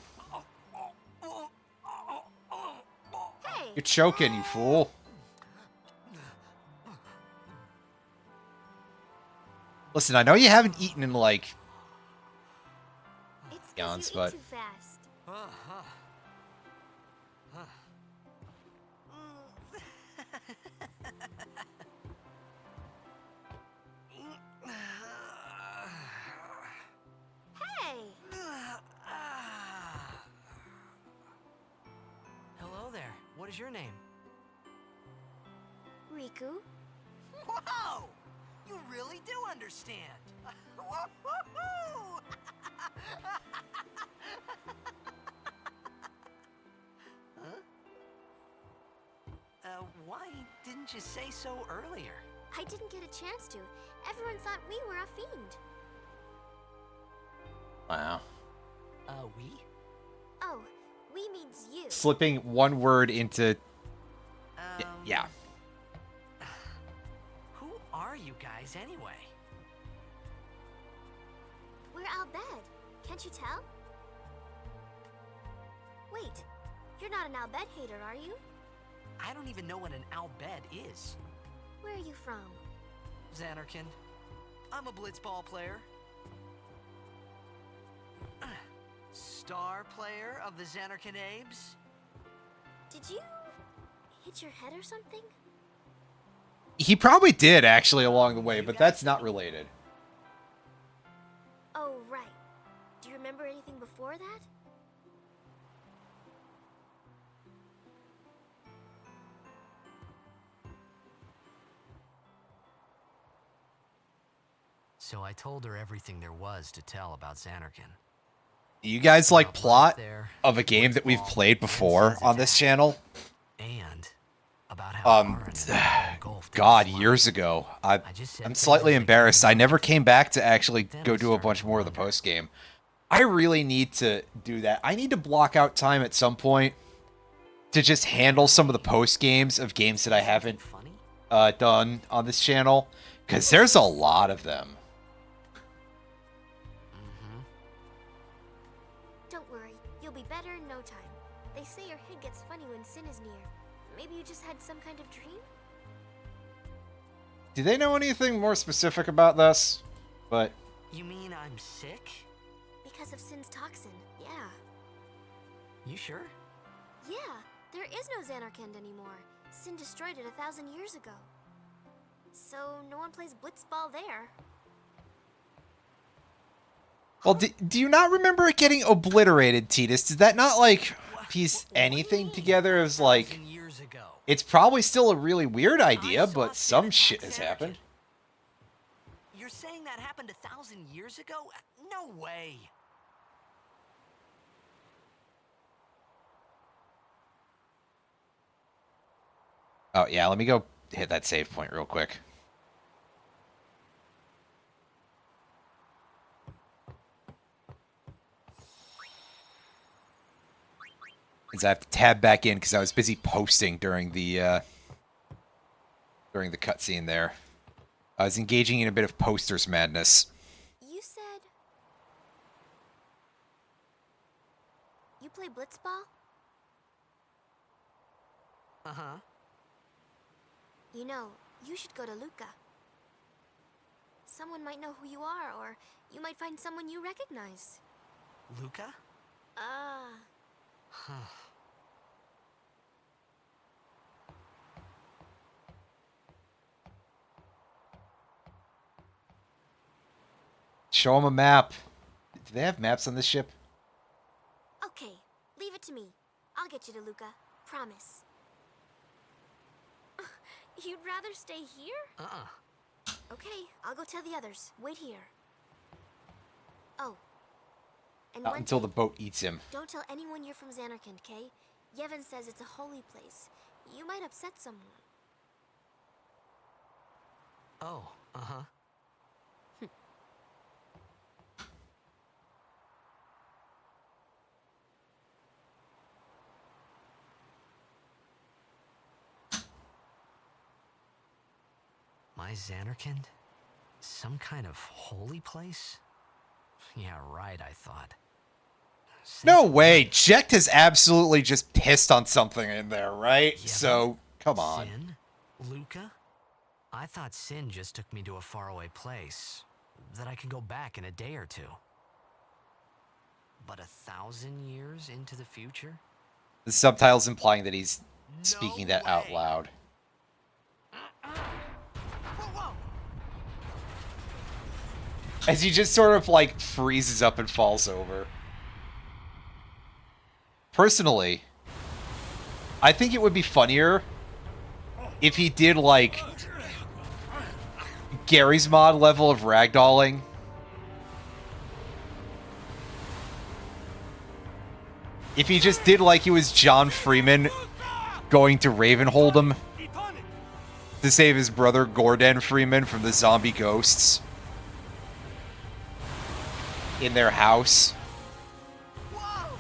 Hey! You're choking, you fool. Listen, I know you haven't eaten in like It's 'cause Yawns, you but- eat too fast. Hey! Hello there. What is your name? Riku? Whoa! You really do understand. Woo-hoo-hoo! Why didn't you say so earlier? I didn't get a chance to. Everyone thought we were a fiend. wow. We? Oh, we means you. Slipping one word into yeah. Who are you guys anyway? We're Al Bhed. Can't you tell? Wait, you're not an Al Bhed hater, are you? I don't even know what an Al Bhed is. Where are you from? Xanarkin. I'm a blitzball player. Star player of the Xanarkin Abes. Did you hit your head or something? He probably did actually along the way, but that's not related. Oh, right. Do you remember anything before that? So I told her everything there was to tell about Xanarkin. Do you guys like About plot life there, of a game that we've blitzball, played and before Sin's on this attack, channel? And about how Aaron and I engulfed in God, the slime. years ago. I just said I'm things slightly as they embarrassed. came I to never me. came back to actually Then go I do a started bunch to more of the wonder. post game. I really need to do that. I need to block out time at some point to just handle some of the post games of games that I haven't Funny? done on this channel, because there's a lot of them. Don't worry, you'll be better in no time. They say your head gets funny when Sin is near. Maybe you just had some kind of dream? Do they know anything more specific about this? But You mean I'm sick? Because of Sin's toxin, yeah. You sure? Yeah, there is no Xanarkand anymore. Sin destroyed it 1,000 years ago. So no one plays blitzball there. well, do you not remember it getting obliterated, Titus? Did that not like piece What do you anything mean, together? It was like 1,000 years ago. it's probably still a really weird idea, I saw but Sin some attack shit has Xanarkand. happened. You're saying that happened 1,000 years ago? No way. Oh yeah, let me go hit that save point real quick. Because I have to tab back in because I was busy posting during the cutscene there. I was engaging in a bit of posters madness. You said... You play blitzball? Uh-huh. You know, you should go to Luca. Someone might know who you are, or you might find someone you recognize. Luca? Show him a map. Do they have maps on this ship? Okay, leave it to me. I'll get you to Luca. Promise. You'd rather stay here? Okay, I'll go tell the others. Wait here. Oh. And Not one until the thing, boat eats him. don't tell anyone you're from Xanarkand, okay? Yevon says it's a holy place. You might upset someone. Oh, uh-huh. My Xanarkand? Some kind of holy place? Yeah, right, I thought. No way. Jecht has absolutely just pissed on something in there, right? Yeah, So, come on. Sin? Luca? I thought Sin just took me to a faraway place that I could go back in a day or two. But 1,000 years into the future? The subtitle's implying that he's speaking No that out way. loud. Whoa! As he just sort of, like, freezes up and falls over. Personally, I think it would be funnier if he did, like, Gary's Mod level of ragdolling. If he just did like he was John Freeman going to Ravenholm to save his brother Gordon Freeman from the zombie ghosts in their house. Whoa!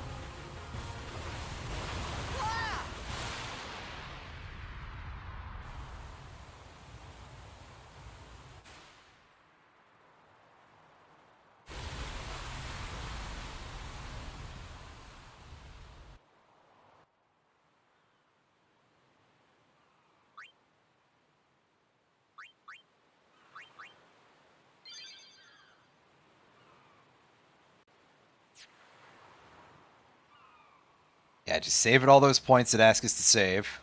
Yeah, just saving all those points that ask us to save.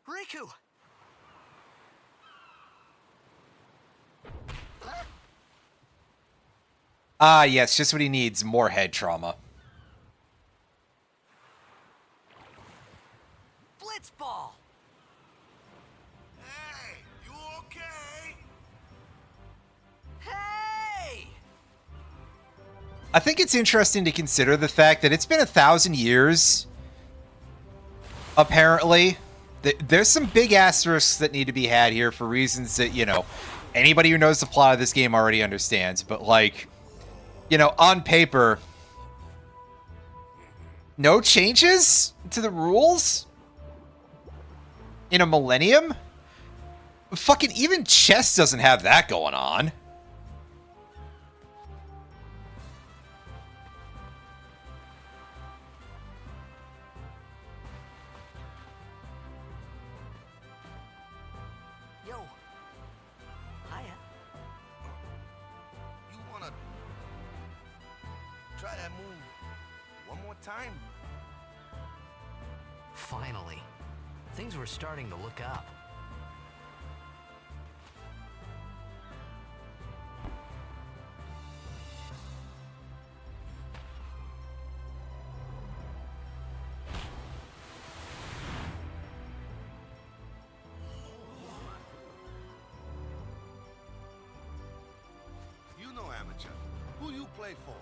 Riku! Ah, yes, just what he needs, more head trauma. Blitzball! Hey, you okay? Hey! I think it's interesting to consider the fact that it's been 1,000 years, apparently. There's some big asterisks that need to be had here for reasons that, you know, anybody who knows the plot of this game already understands. But, like, you know, on paper, no changes to the rules in a millennium? Fucking even chess doesn't have that going on. Yo. Hiya. You wanna try that move one more time? Finally. Things were starting to look up. You know amateur. Who you play for?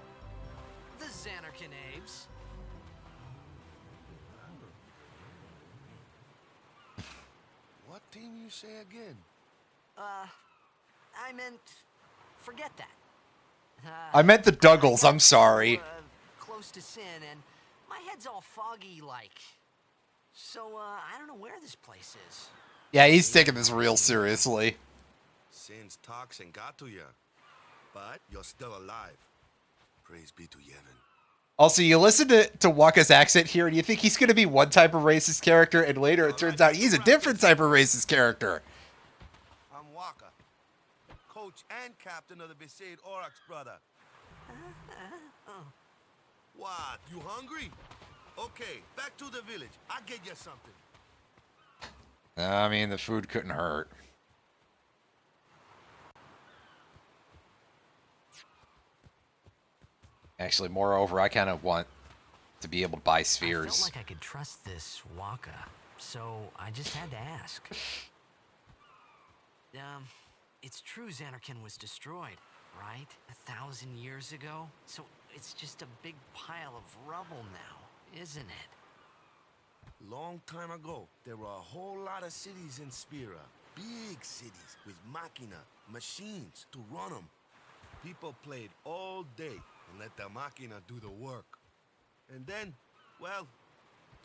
The Xanarkand Abes. What team you say again? I meant... forget that. I meant the Dougals, I'm sorry. Close to Sin, and my head's all foggy like. So, I don't know where this place is. Yeah, he's taking this real seriously. Sin's toxin got to you, but you're still alive. Praise be to Yevon. Also, you listen to Waka's accent here, and you think he's going to be one type of racist character, and later it turns out he's a different type of racist character. I'm Waka, coach and captain of the Besaid Aurochs, brother. What? You hungry? Okay, back to the village. I'll get you something. I mean, the food couldn't hurt. Actually, moreover, I kind of want to be able to buy I spheres. felt like I could trust this Waka, so I just had to ask. It's true Xanarkand was destroyed, right? 1,000 years ago? So it's just a big pile of rubble now, isn't it? Long time ago, there were a whole lot of cities in Spira. Big cities with machina, machines to run them. People played all day and let the machina do the work. And then, well,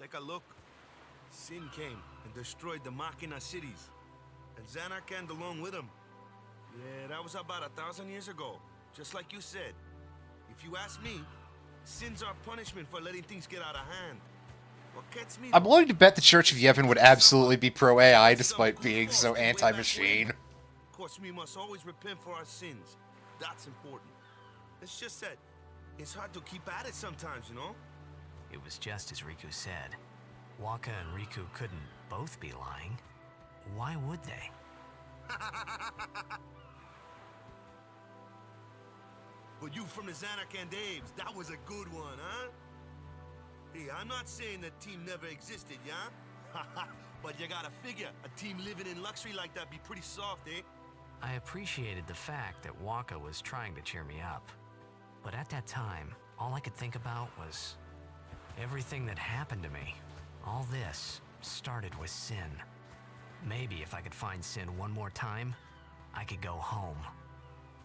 take a look. Sin came and destroyed the machina cities. And Xanarkand along with him. Yeah, that was about 1,000 years ago. Just like you said. If you ask me, sin's our punishment for letting things get out of hand. What gets me... I'm willing to bet the Church of Yevon would absolutely be pro-AI despite being so anti-machine. Of course, we must always repent for our sins. That's important. It's just that it's hard to keep at it sometimes, you know? It was just as Riku said. Waka and Riku couldn't both be lying. Why would they? But you from the Xanarkand Daves, that was a good one, huh? Hey, I'm not saying that team never existed, yeah? But you gotta figure, a team living in luxury like that be pretty soft, eh? I appreciated the fact that Waka was trying to cheer me up. But at that time, all I could think about was everything that happened to me. All this started with Sin. Maybe if I could find Sin one more time, I could go home.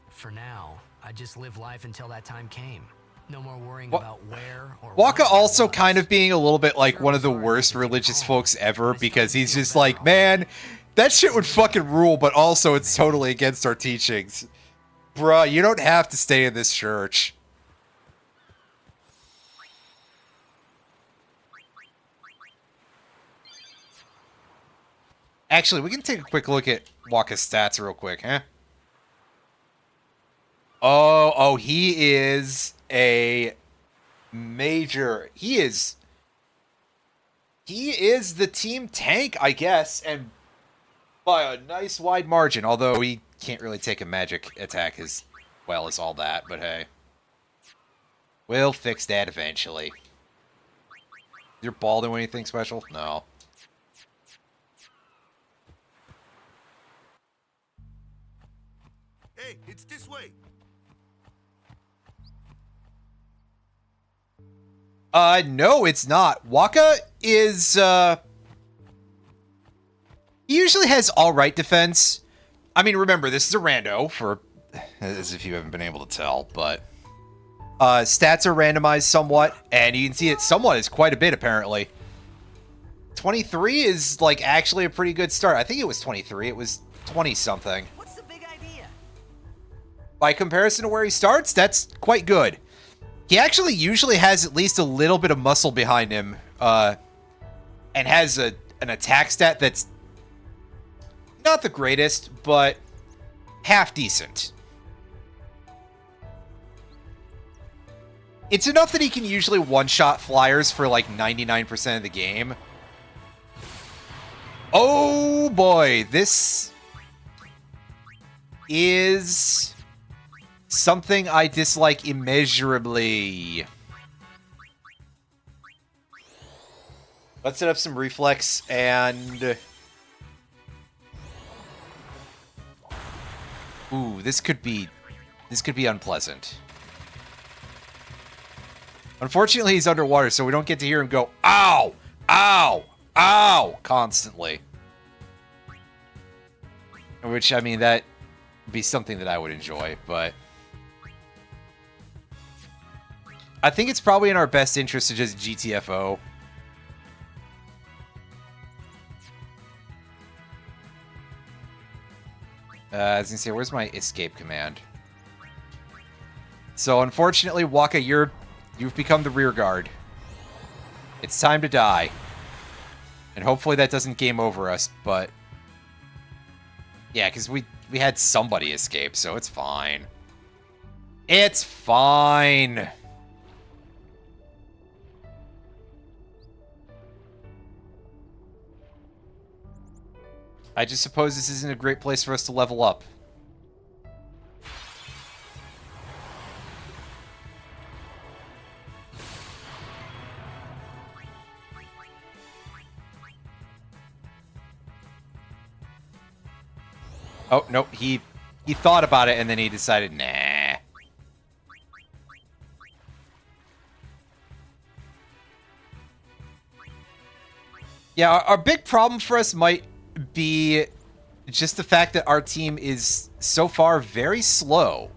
For now, I just live life until that time came. No more worrying about where or Waka when I also was. kind of being a little bit like one of the worst religious folks ever, because he's just like, man, that shit would fucking rule, but also it's totally against our teachings. Bruh, you don't have to stay in this church. Actually, we can take a quick look at Waka's stats real quick, huh? Oh, he is a major... He is the team tank, I guess, and by a nice wide margin, although he can't really take a magic attack as well as all that, but hey. We'll fix that eventually. Your ball do anything special? No. Hey, it's this way. No, it's not. Waka is, he usually has alright defense. I mean, remember, this is a rando, for, as if you haven't been able to tell, but, stats are randomized somewhat, and you can see it somewhat is quite a bit, apparently. 23 is, like, actually a pretty good start. I think it was 23. It was 20-something. What's the big idea? By comparison to where he starts, that's quite good. He actually usually has at least a little bit of muscle behind him, and has an attack stat that's not the greatest, but half decent. It's enough that he can usually one-shot flyers for like 99% of the game. Oh boy, this is something I dislike immeasurably. Let's set up some reflex and... Ooh, this could be unpleasant. Unfortunately, he's underwater, so we don't get to hear him go, ow, ow, ow, constantly. Which, I mean, that would be something that I would enjoy, but... I think it's probably in our best interest to just GTFO. I was gonna say, where's my escape command? So, unfortunately, Waka, you're You've become the rear guard. It's time to die. And hopefully that doesn't game over us, but... Yeah, because we had somebody escape, so it's fine. It's fine! I just suppose this isn't a great place for us to level up. Oh, no, he thought about it and then he decided, nah. Yeah, our big problem for us might be just the fact that our team is so far very slow.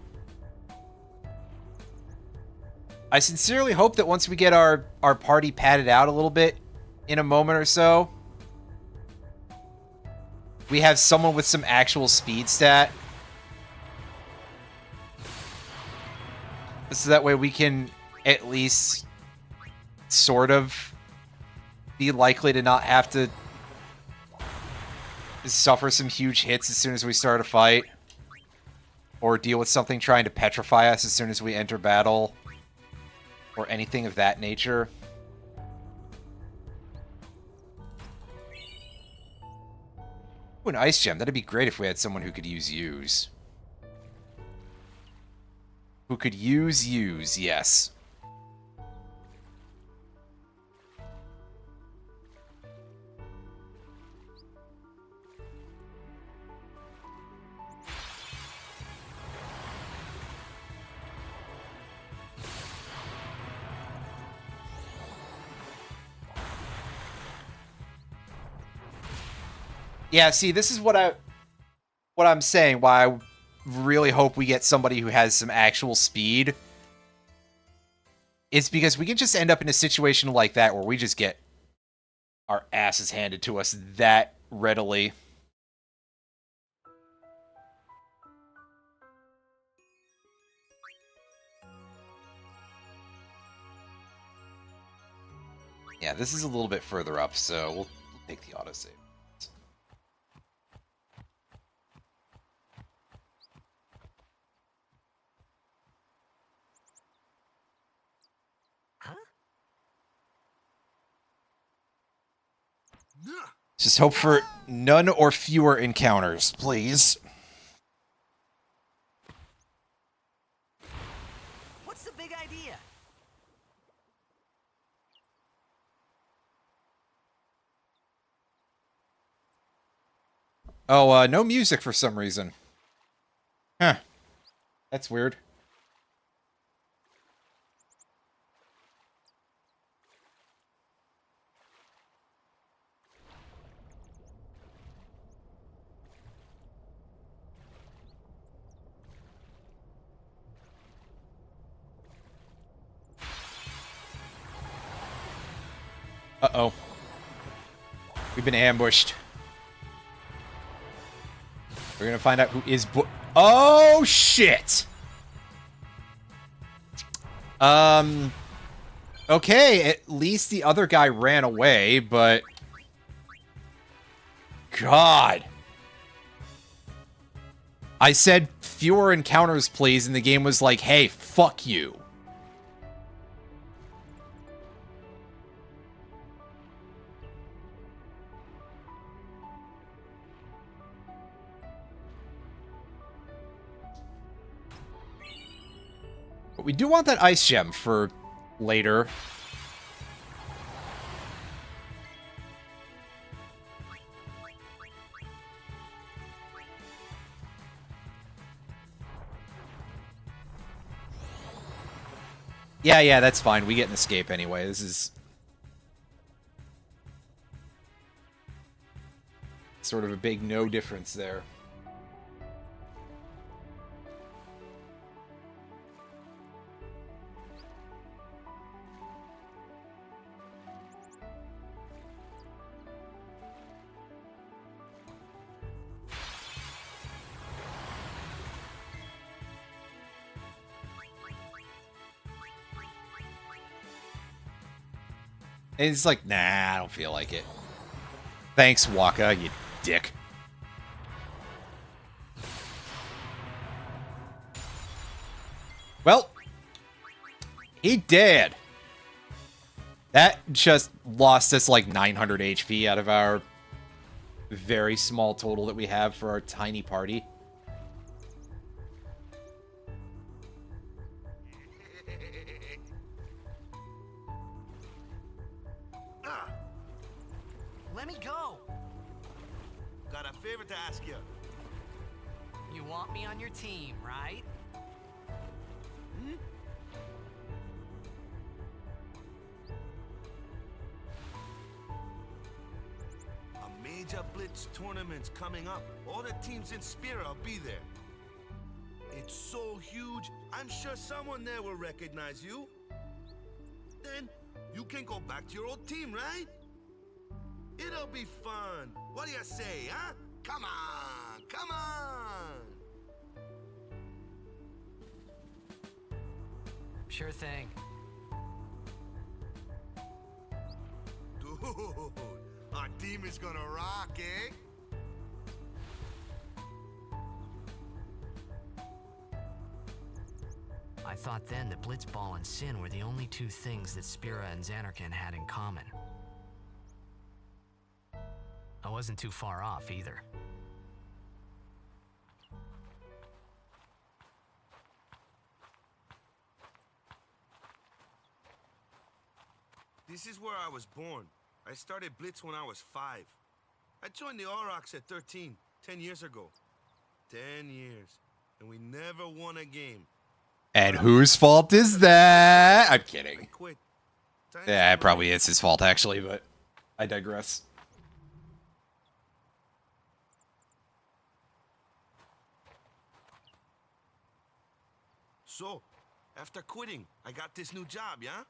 I sincerely hope that once we get our party padded out a little bit in a moment or so, we have someone with some actual speed stat. So that way we can at least sort of be likely to not have to suffer some huge hits as soon as we start a fight. Or deal with something trying to petrify us as soon as we enter battle. Or anything of that nature. Ooh, an ice gem. That'd be great if we had someone who could use. Who could use, yes. Yeah, see, this is what I'm saying, why I really hope we get somebody who has some actual speed. It's because we can just end up in a situation like that where we just get our asses handed to us that readily. Yeah, this is a little bit further up, so we'll take the autosave. Just hope for none or fewer encounters, please. What's the big idea? Oh, no music for some reason. Huh. That's weird. Uh-oh. We've been ambushed. We're gonna find out who is oh, shit! Okay, at least the other guy ran away, but... God. I said fewer encounters, please, and the game was like, hey, fuck you. But we do want that ice gem for later. Yeah, that's fine. We get an escape anyway. This is sort of a big no difference there. And it's like, nah, I don't feel like it. Thanks, Waka, you dick. Well, he did. That just lost us like 900 HP out of our very small total that we have for our tiny party. Let me go. Got a favor to ask you. You want me on your team, right? A major blitz tournament's coming up. All the teams in Spira will be there. It's so huge, I'm sure someone there will recognize you. Then you can go back to your old team, right? It'll be fun. What do you say, huh? Come on, come on. Sure thing. Dude, our team is gonna rock, eh? I thought then that Blitzball and Sin were the only two things that Spira and Xanarkand had in common. I wasn't too far off either. This is where I was born. I started Blitz when I was 5. I joined the Aurochs at 13, 10 years ago. 10 years, and we never won a game. And whose fault is that? I'm I kidding. quit. Time Yeah, it to probably learn. is his fault, actually, but I digress. So, after quitting, I got this new job, yeah?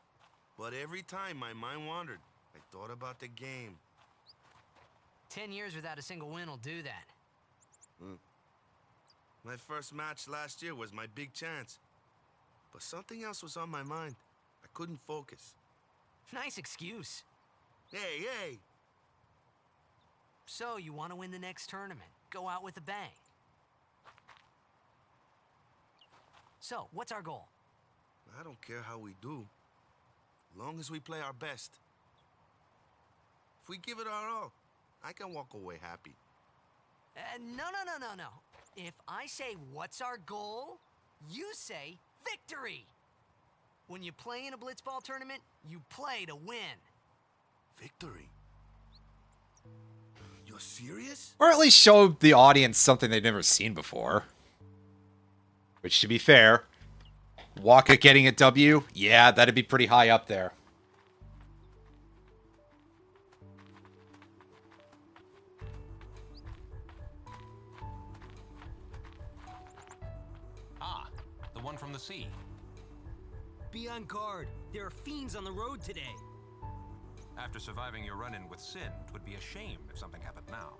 But every time my mind wandered, I thought about the game. 10 years without a single win will do that. My first match last year was my big chance. But something else was on my mind. I couldn't focus. Nice excuse. Hey, hey! So, you want to win the next tournament? Go out with a bang. So, what's our goal? I don't care how we do. Long as we play our best. If we give it our all, I can walk away happy. No. If I say, what's our goal? You say, victory! When you play in a Blitzball tournament, you play to win. Victory? You're serious? Or at least show the audience something they've never seen before. Which, to be fair, Waka getting a W, yeah, that'd be pretty high up there. Ah, the one from the sea. Be on guard. There are fiends on the road today. After surviving your run-in with Sin, it would be a shame if something happened now.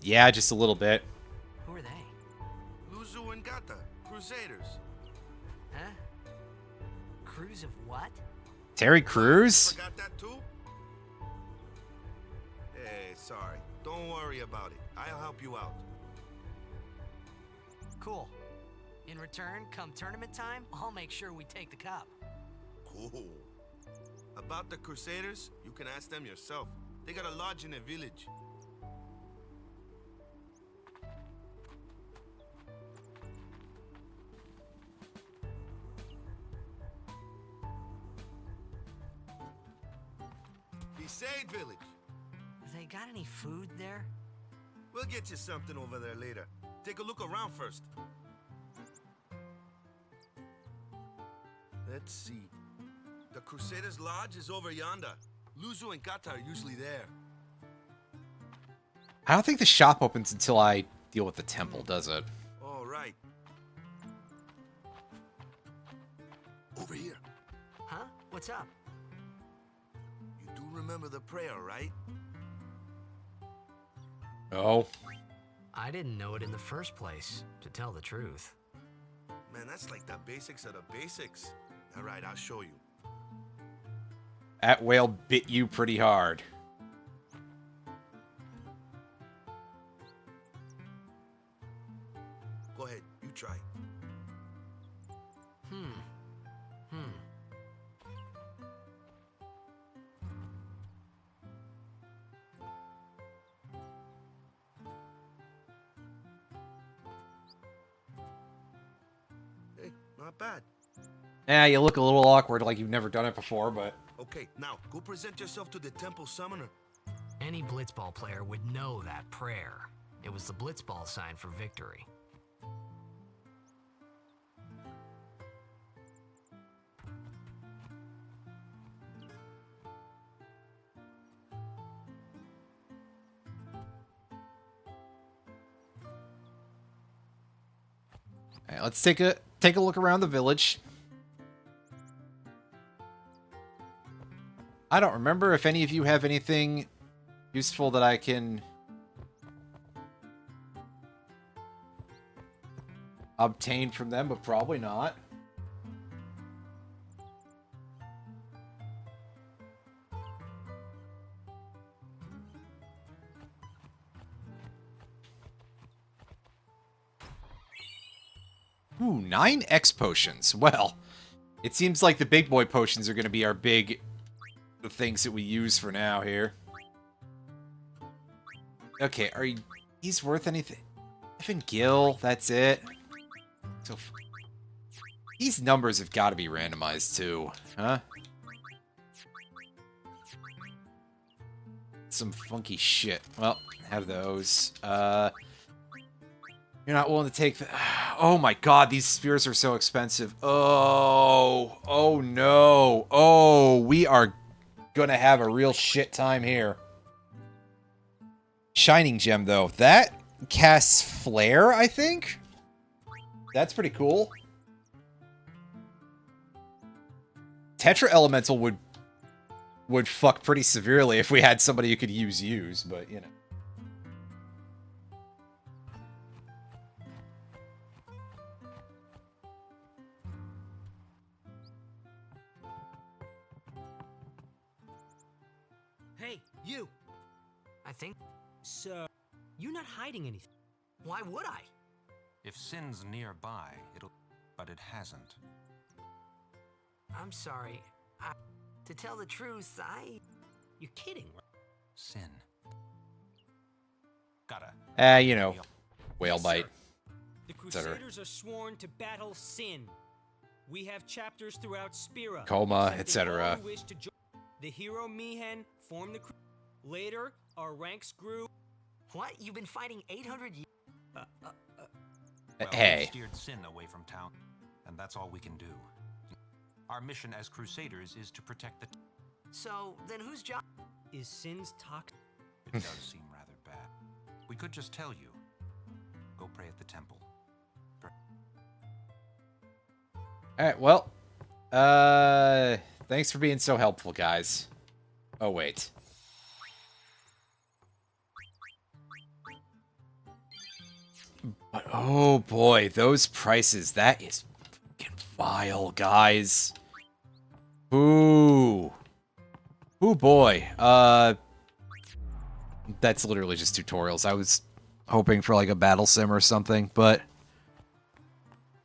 Yeah, just a little bit. Who are they? Luzu and Gata, Crusaders. Huh? Crews of what? Terry Crews? Forgot that too? Hey, sorry. Don't worry about it. I'll help you out. Cool. In return, come tournament time, I'll make sure we take the cup. Cool. About the Crusaders, you can ask them yourself. They got a lodge in a village. Besaid village. They got any food there? We'll get you something over there later. Take a look around first. Let's see. The Crusaders' Lodge is over yonder. Luzu and Gata are usually there. I don't think the shop opens until I deal with the temple, does it? All right. Over here. Huh? What's up? You do remember the prayer, right? Oh. I didn't know it in the first place, to tell the truth. Man, that's like the basics of the basics. All right, I'll show you. That whale bit you pretty hard. Go ahead, you try. Hey, not bad. Yeah, you look a little awkward like you've never done it before, but... Okay, now go present yourself to the temple summoner. Any blitzball player would know that prayer. It was the blitzball sign for victory. All right, let's take a look around the village. I don't remember if any of you have anything useful that I can obtain from them, but probably not. Ooh, 9 X potions. Well, it seems like the big boy potions are going to be our big things that we use for now here. Okay, are these worth anything? Even Gil, that's it. So these numbers have got to be randomized too, huh? Some funky shit. Well, have those. You're not willing to take the... Oh my god, these spheres are so expensive. Oh no. Oh, we are gonna have a real shit time here. Shining gem, though. That casts flare, I think? That's pretty cool. Tetra Elemental would fuck pretty severely if we had somebody who could use, but, you know. Hey, you! I think. So, you're not hiding anything. Why would I? If Sin's nearby, it'll... But it hasn't. I'm sorry. To tell the truth, You're kidding, right? Sin. Gotta. You know, whale bite. The Etc. Crusaders are sworn to battle Sin. We have chapters throughout Spira. Coma, accepting etc. all who wish to join. The hero Mihen formed the crew. Later, our ranks grew. What? You've been fighting 800 years? Well, Hey. we've steered Sin away from town, and that's all we can do. Our mission as Crusaders is to protect the... So, then whose job? Is Sin's toxic? It does seem rather bad. We could just tell you. Go pray at the temple. Alright, well. Thanks for being so helpful, guys. Oh, wait. But, oh boy, those prices, that is fucking vile, guys. Ooh. Ooh, boy. That's literally just tutorials. I was hoping for, like, a battle sim or something, but...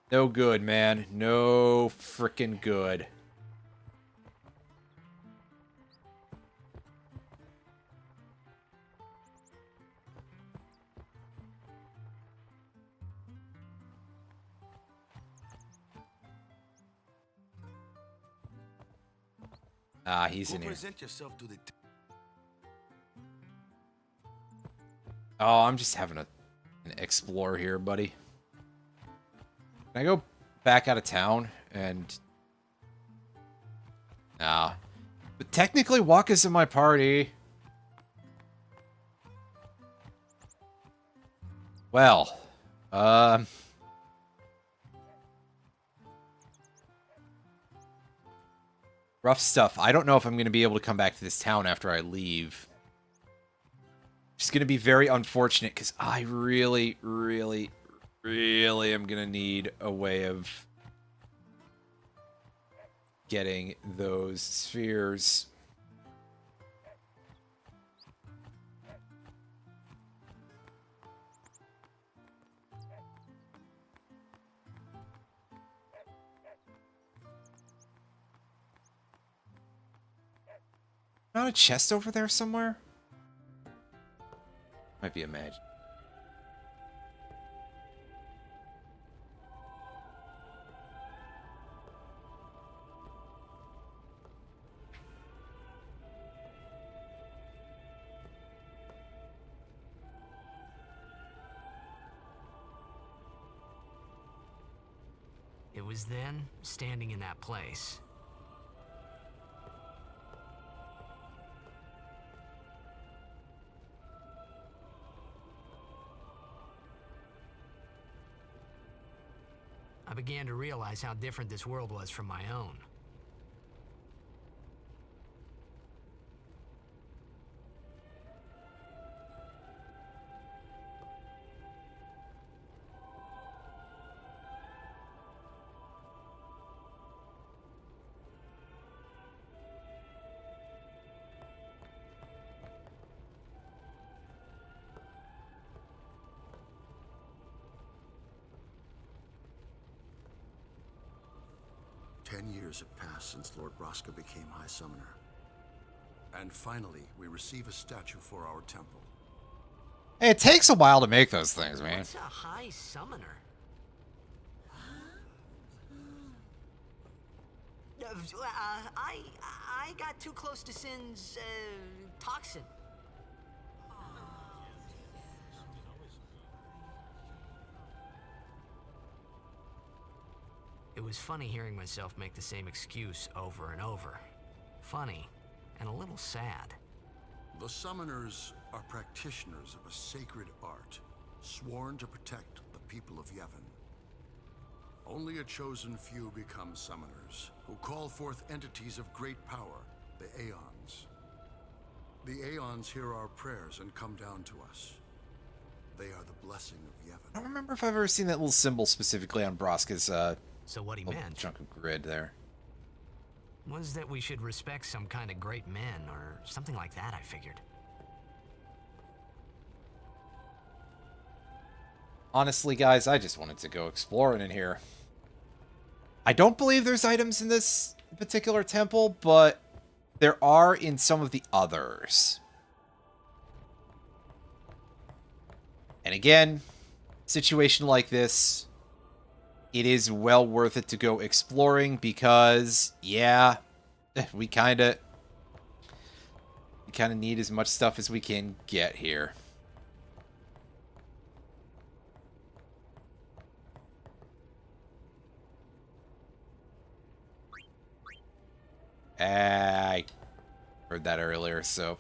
No good, man. No frickin' good. Ah, he's Go in here. present yourself to the Oh, I'm just having an explore here, buddy. Can I go back out of town and... Nah. But technically, Waka's in my party. Well, rough stuff. I don't know if I'm going to be able to come back to this town after I leave. It's going to be very unfortunate because I really, really, really am going to need a way of getting those spheres. Not a chest over there somewhere? Might be a magic. It was then, standing in that place, I began to realize how different this world was from my own. Ten years have passed since Lord Braska became High Summoner. And finally, we receive a statue for our temple. Hey, it takes a while to make those things, man. What's a High Summoner? I got too close to Sin's toxin. It was funny hearing myself make the same excuse over and over. Funny and a little sad. The Summoners are practitioners of a sacred art, sworn to protect the people of Yevon. Only a chosen few become Summoners, who call forth entities of great power, the Aeons. The Aeons hear our prayers and come down to us. They are the blessing of Yevon. I don't remember if I've ever seen that little symbol specifically on Braska's So what he little meant chunk of grid there. was that we should respect some kind of great men or something like that, I figured. Honestly, guys, I just wanted to go exploring in here. I don't believe there's items in this particular temple, but there are in some of the others. And again, situation like this, it is well worth it to go exploring because, yeah, we kind of need as much stuff as we can get here. I heard that earlier, so.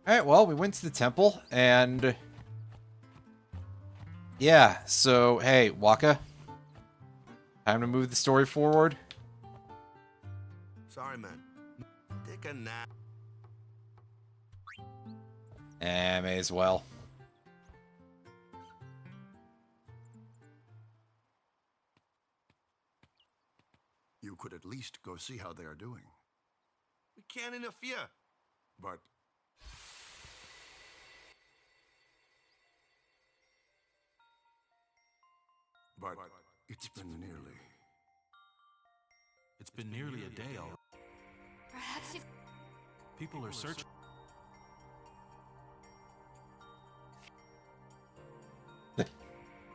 Alright, well, we went to the temple, and... yeah, so, hey, Waka. Time to move the story forward. Sorry, man. Take a nap. May as well. You could at least go see how they are doing. We can't interfere. But it's been nearly a day already. Perhaps if People are searching.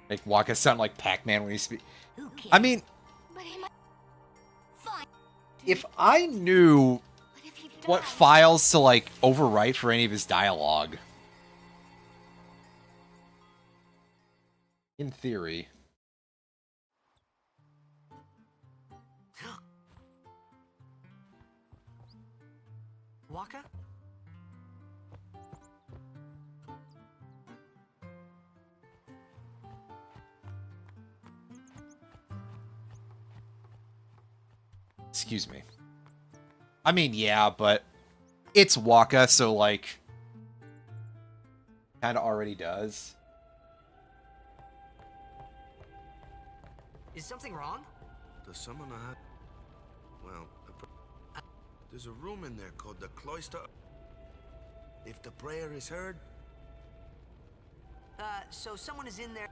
Make Waka sound like Pac-Man when he speaks. who cares? I mean, But he might. Fine. if I knew But if he what dies- files to, like, overwrite for any of his dialogue. In theory. Waka? Excuse me. I mean, yeah, but it's Waka, so, like, kind of already does. Is something wrong? The summoner had... There's a room in there called the Cloister. If the prayer is heard, So someone is in there.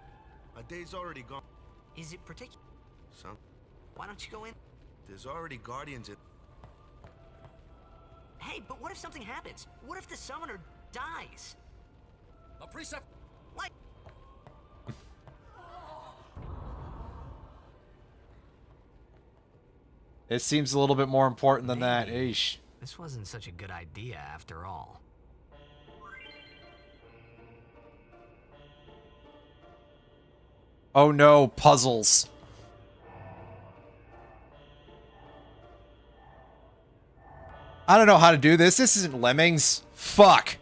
a day's already gone. Is it particular? Some, Why don't you go in? there's already guardians in. Hey, but what if something happens? What if the summoner dies? A precept. Like, It seems a little bit more important than that. Maybe. Eesh. this wasn't such a good idea after all. Oh no, puzzles. I don't know how to do this. This isn't Lemmings. Fuck.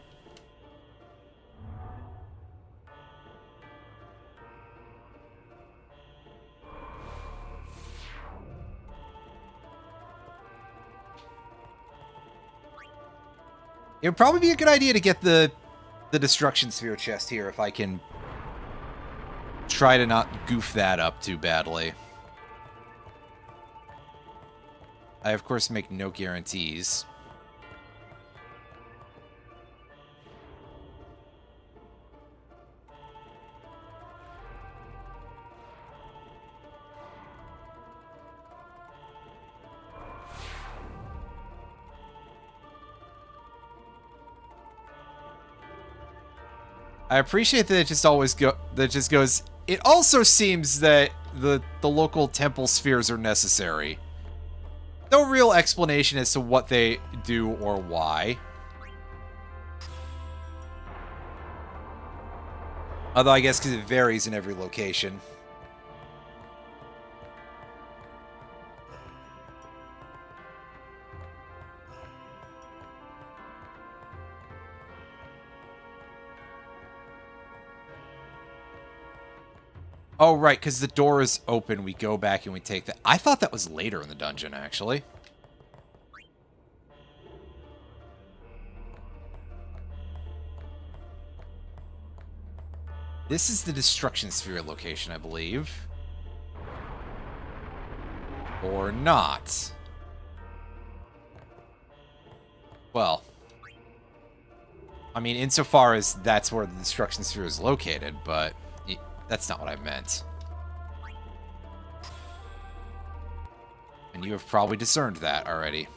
It would probably be a good idea to get the Destruction Sphere chest here if I can try to not goof that up too badly. I, of course, make no guarantees. I appreciate that it just always goes. It also seems that the local temple spheres are necessary. No real explanation as to what they do or why. Although I guess because it varies in every location. Oh, right, because the door is open. We go back and we take that. I thought that was later in the dungeon, actually. This is the Destruction Sphere location, I believe. Or not. Well, I mean, insofar as that's where the Destruction Sphere is located, but that's not what I meant. And you have probably discerned that already.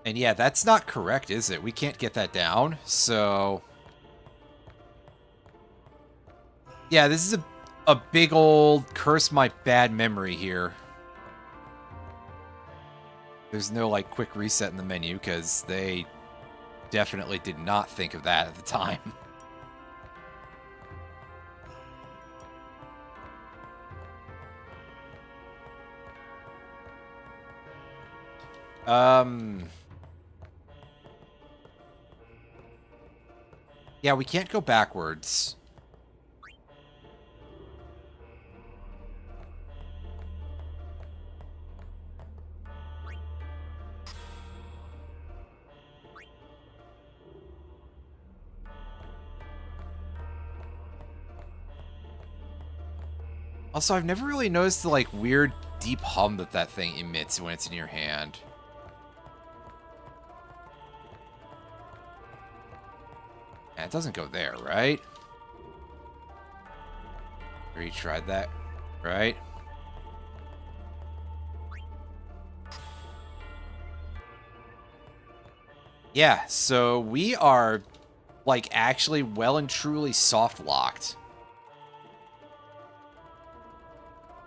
And yeah, that's not correct, is it? We can't get that down, so... Yeah, this is a big old curse my bad memory here. There's no, like, quick reset in the menu, because they definitely did not think of that at the time. Yeah, we can't go backwards. Also, I've never really noticed the, like, weird deep hum that that thing emits when it's in your hand. Yeah, it doesn't go there, right? Or you tried that, right? Yeah, so we are, like, actually well and truly soft-locked.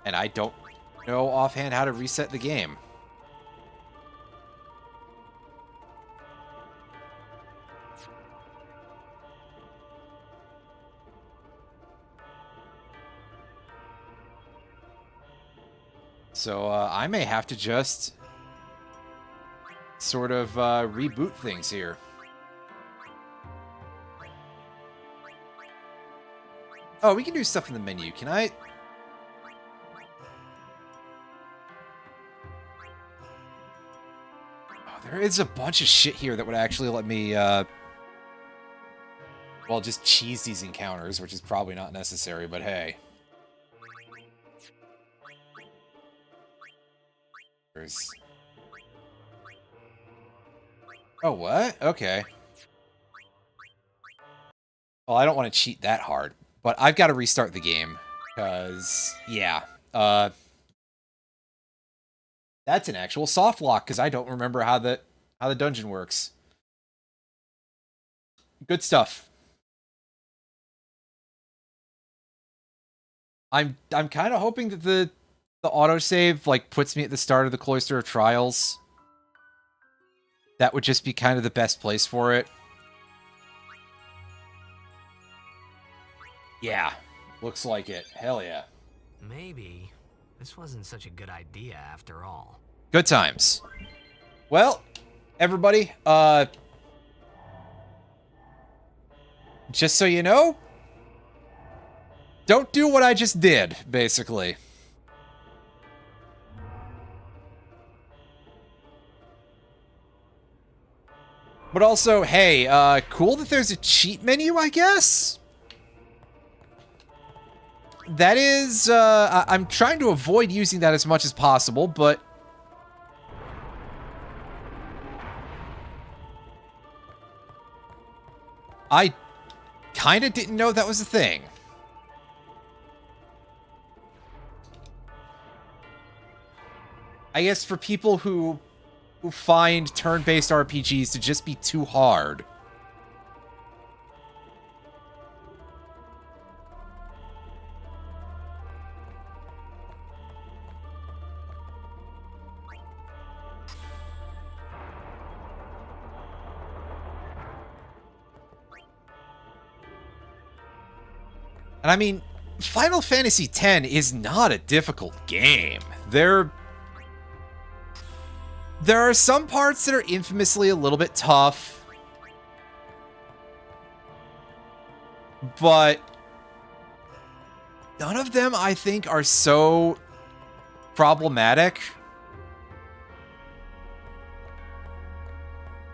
And I don't know offhand how to reset the game. So I may have to just sort of reboot things here. Oh, we can do stuff in the menu. Can I? Oh, there is a bunch of shit here that would actually let me, well, just cheese these encounters, which is probably not necessary, but hey. There's... Oh, what? Okay. Well, I don't want to cheat that hard, but I've got to restart the game, because, yeah. That's an actual soft lock, because I don't remember how the dungeon works. Good stuff. I'm kind of hoping that the autosave, like, puts me at the start of the Cloister of Trials. That would just be kind of the best place for it. Yeah, looks like it. Hell yeah. Maybe this wasn't such a good idea after all. Good times. Well, everybody, just so you know, don't do what I just did, basically. But also, hey, cool that there's a cheat menu, I guess? That is, I'm trying to avoid using that as much as possible, but... I kind of didn't know that was a thing. I guess for people who find turn-based RPGs to just be too hard. And I mean, Final Fantasy X is not a difficult game. There are some parts that are infamously a little bit tough. But none of them, I think, are so problematic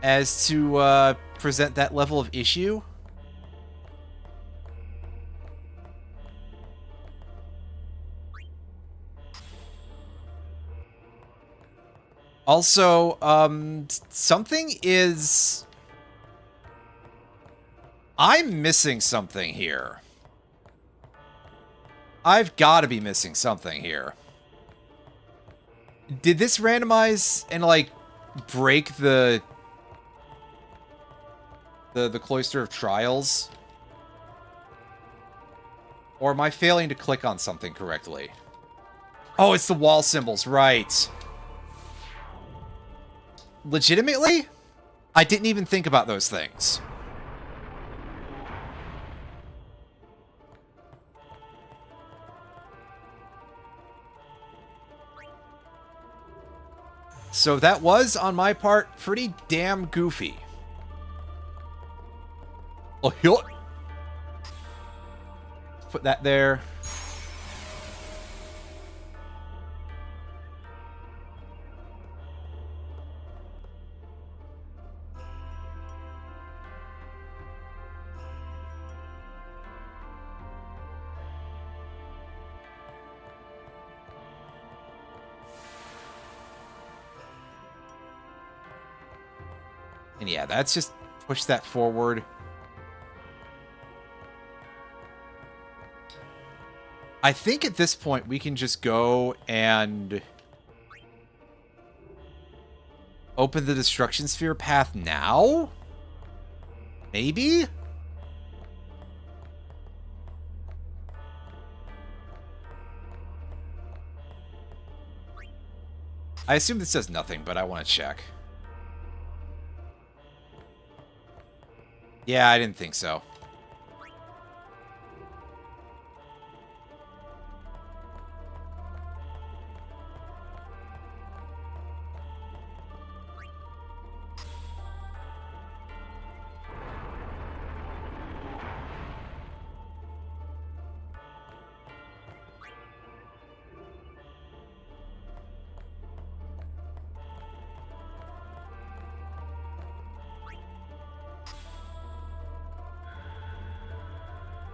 as to present that level of issue. Also, something is... I'm missing something here. I've got to be missing something here. Did this randomize and, like, break the Cloister of Trials? Or am I failing to click on something correctly? Oh, it's the wall symbols, right. Legitimately? I didn't even think about those things. So that was, on my part, pretty damn goofy. Oh, put that there. And yeah, that's just push that forward. I think at this point we can just go and open the Destruction Sphere path now? Maybe? I assume this says nothing, but I want to check. Yeah, I didn't think so.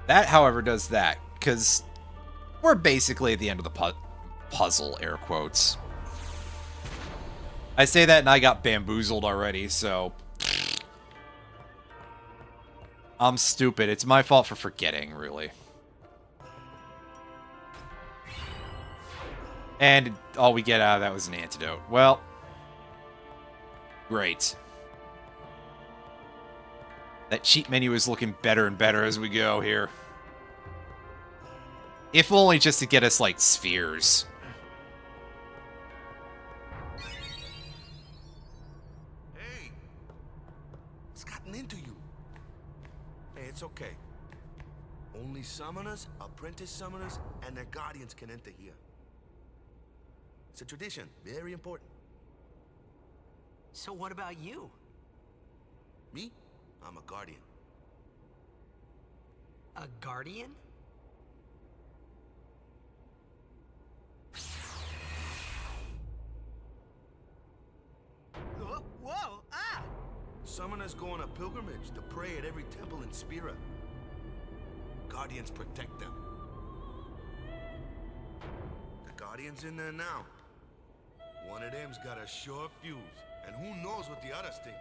That, however, does that, because we're basically at the end of the puzzle, air quotes. I say that and I got bamboozled already, so... I'm stupid. It's my fault for forgetting, really. And all we get out of that was an antidote. Well, great. That cheat menu is looking better and better as we go here. If only just to get us, like, spheres. Hey! What's gotten into you? Hey, it's okay. Only summoners, apprentice summoners, and their guardians can enter here. It's a tradition, very important. So what about you? Me? I'm a guardian. A guardian? Whoa! Ah! Summoners go on a pilgrimage to pray at every temple in Spira. Guardians protect them. The Guardian's in there now. One of them's got a short fuse, and who knows what the other's thinking.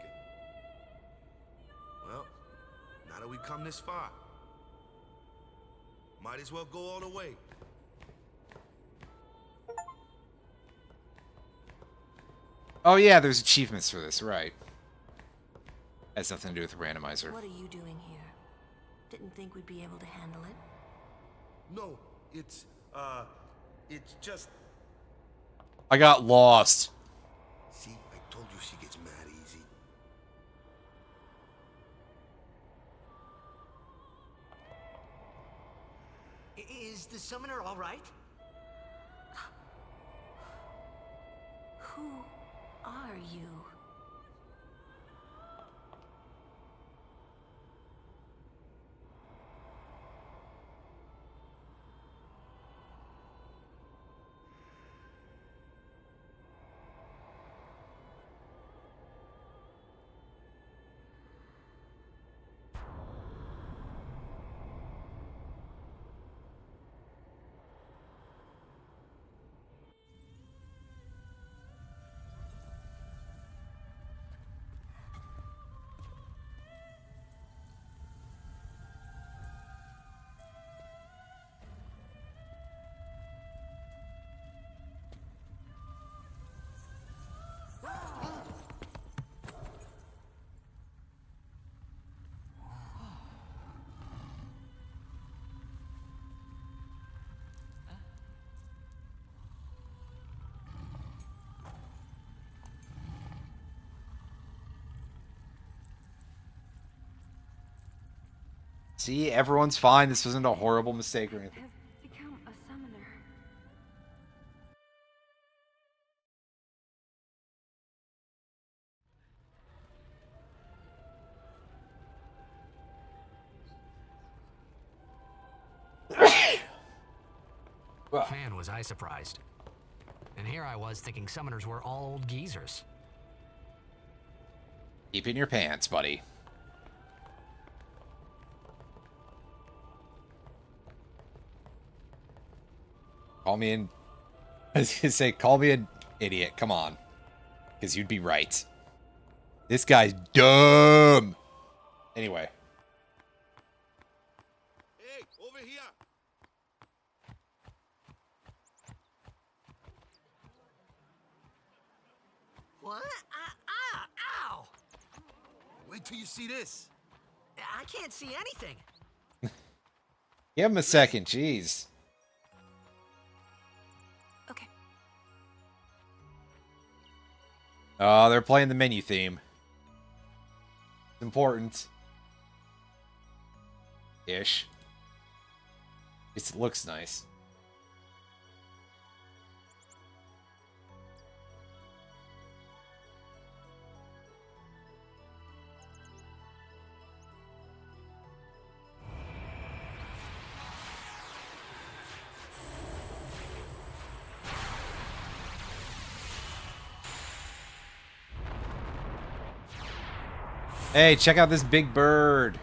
Well, now that we come this far, might as well go all the way. Oh yeah, there's achievements for this, right. Has nothing to do with the randomizer. What are you doing here? Didn't think we'd be able to handle it. No, it's just... I got lost. See, I told you she gets mad easy. Is the summoner all right? Who are you? See, everyone's fine. This wasn't a horrible mistake or anything. Has become a summoner. Man, was I surprised. And here I was thinking summoners were all old geezers. Keep in your pants, buddy. Call me an... I was gonna say, call me an idiot. Come on. Because you'd be right. This guy's dumb. Anyway. Hey, over here! What? Ow! Wait till you see this. I can't see anything. Give him a second, jeez. Okay. Oh, they're playing the menu theme. It's important. Ish. It looks nice. Hey, check out this big bird.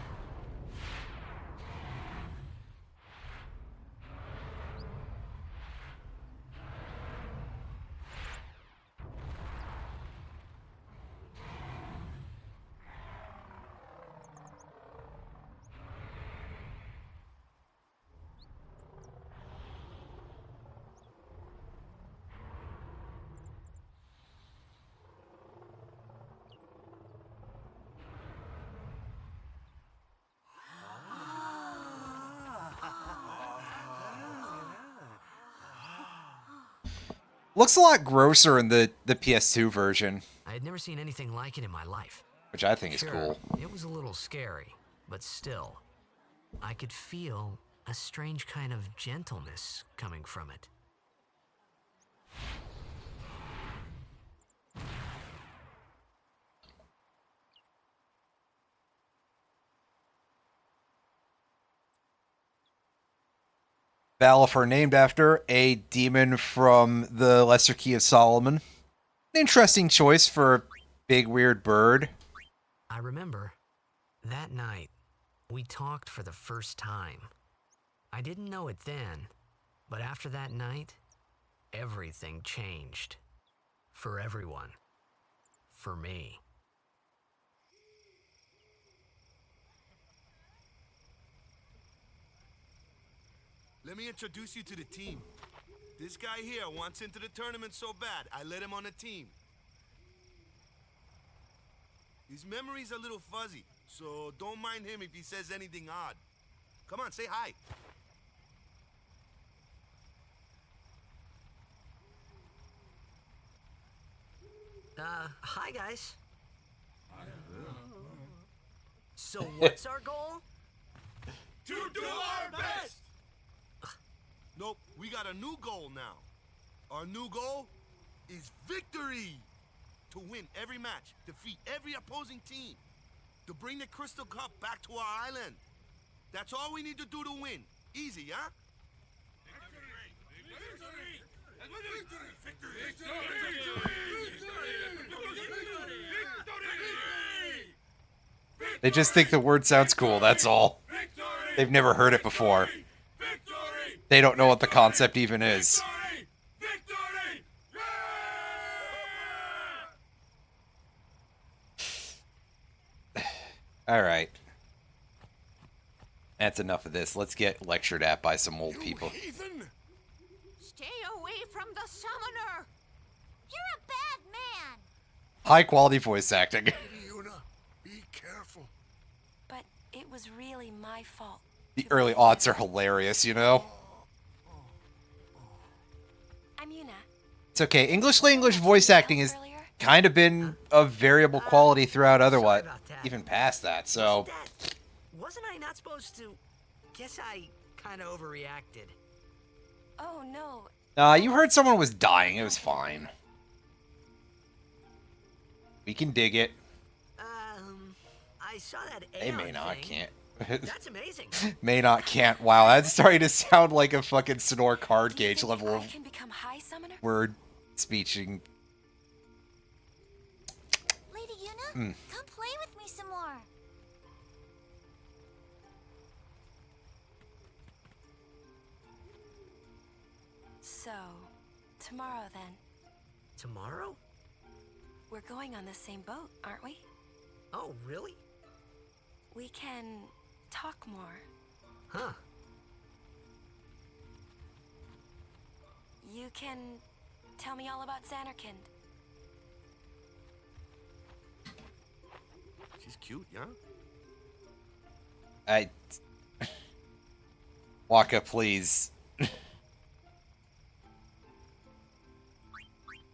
Looks a lot grosser in the PS2 version, I had never seen anything like it in my life. which I think is Sure, cool. it was a little scary, but still, I could feel a strange kind of gentleness coming from it. Valifer named after a demon from the Lesser Key of Solomon. An interesting choice for a big weird bird. I remember that night we talked for the first time. I didn't know it then, but after that night, everything changed. For everyone. For me. Let me introduce you to the team. This guy here wants into the tournament so bad, I let him on the team. His memory's a little fuzzy, so don't mind him if he says anything odd. Come on, say hi. Hi guys. So what's our goal? To do our best! Nope, we got a new goal now. Our new goal is victory! To win every match, defeat every opposing team, to bring the Crystal Cup back to our island. That's all we need to do to win. Easy, huh? They just think the word sounds cool, that's all. They've never heard it before. They don't know what the concept even is. Alright. That's enough of this. Let's get lectured at by some old people. Stay away from the summoner! You're a bad man! High quality voice acting. Yuna, be careful. But it was really my fault. The early aughts are hilarious, you know? I'm Yuna. It's okay. English language voice acting has kind of been of variable quality throughout otherwise, even past that, so... Wasn't I not supposed to... Guess I kind of overreacted. Oh, no. You heard someone was dying. It was fine. We can dig it. I saw that They AR may not, thing. can't. That's amazing. May not, can't. Wow, that's starting to sound like a fucking Sonor card Do you gauge think level I of can become High Summoner? word speeching. Lady Yuna, come play with me some more. So, tomorrow then. Tomorrow? We're going on the same boat, aren't we? Oh, really? We can talk more. Huh. You can tell me all about Xanarkand. She's cute, yeah? Waka, please.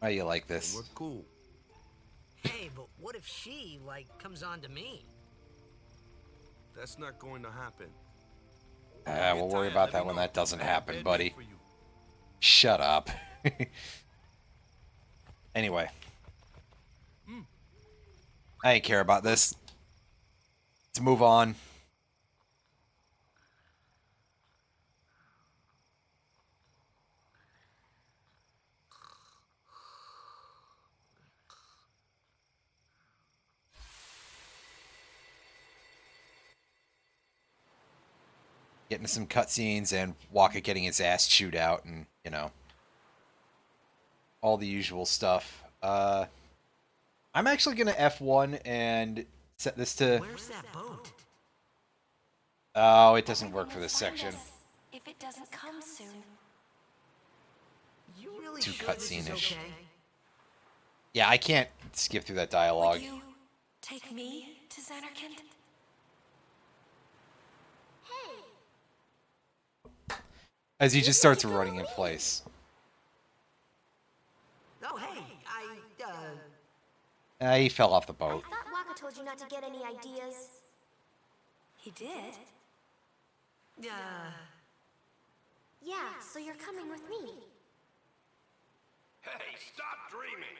How you like this? We're cool. Hey, but what if she, like, comes on to me? That's not going to happen. We'll worry about that when that doesn't happen, buddy. Shut up. Anyway. I ain't care about this. Let's move on. Getting some cutscenes and Waka getting his ass chewed out and, you know, all the usual stuff. I'm actually going to F1 and set this to... Where's that boat? Oh, it doesn't work for Everything will this find section. us if it doesn't come soon. You really Too sure this is cutscene-ish. okay? Yeah, I can't skip through that dialogue. Would you take me to Xanarkand? As he just starts running in place. He fell off the I boat. thought Waka told you not to get any ideas. He did? Yeah. Yeah, so you're coming with me. Hey, stop dreaming!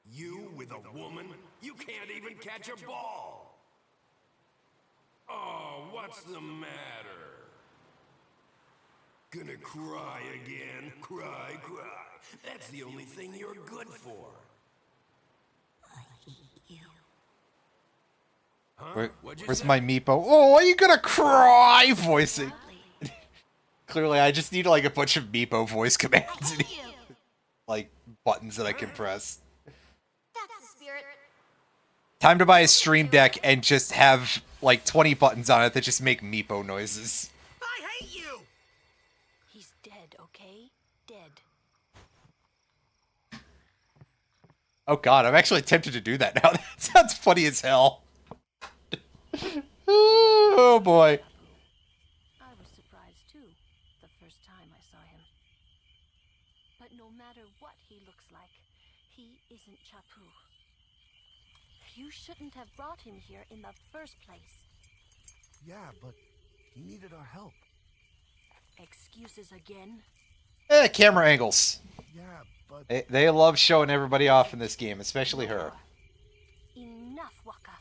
You with a woman? You can't even catch a ball! Oh, what's the matter? Gonna cry again? Cry, cry. That's the only thing you're good for. Huh? Where's my Meepo? Oh, are you gonna cry? Voicing. Clearly, I just need like a bunch of Meepo voice commands, like buttons that I can press. That's the spirit. Time to buy a stream deck and just have like 20 buttons on it that just make Meepo noises. I hate you! He's dead, okay? Dead. Oh god, I'm actually tempted to do that now. That sounds funny as hell. Oh boy. I was surprised too, the first time I saw him. But no matter what he looks like, he isn't Chapu. You shouldn't have brought him here in the first place. Yeah, but he needed our help. Excuses again? Camera angles. Yeah, but... They love showing everybody off in this game, especially her. Enough, Waka.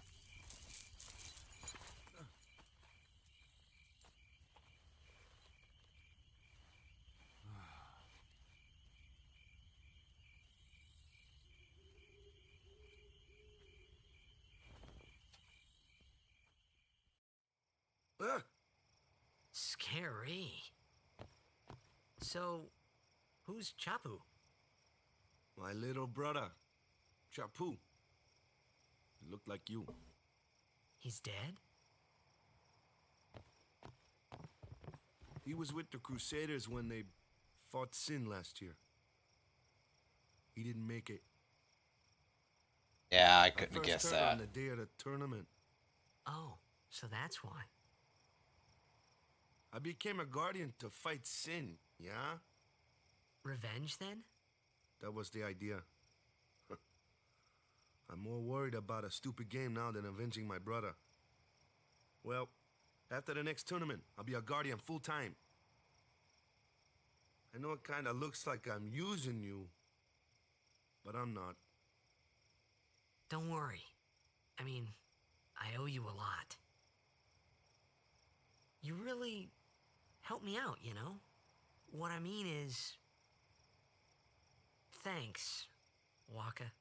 Scary. So, who's Chapu? My little brother, Chapu. He looked like you. He's dead? He was with the Crusaders when they fought Sin last year. He didn't make it. Yeah, I couldn't have first guessed heard that. on the day of the tournament. Oh, so that's why. I became a guardian to fight Sin, yeah? Revenge, then? That was the idea. I'm more worried about a stupid game now than avenging my brother. Well, after the next tournament, I'll be a guardian full-time. I know it kinda looks like I'm using you, but I'm not. Don't worry. I mean, I owe you a lot. You really helped me out, you know? What I mean is... Thanks, Waka.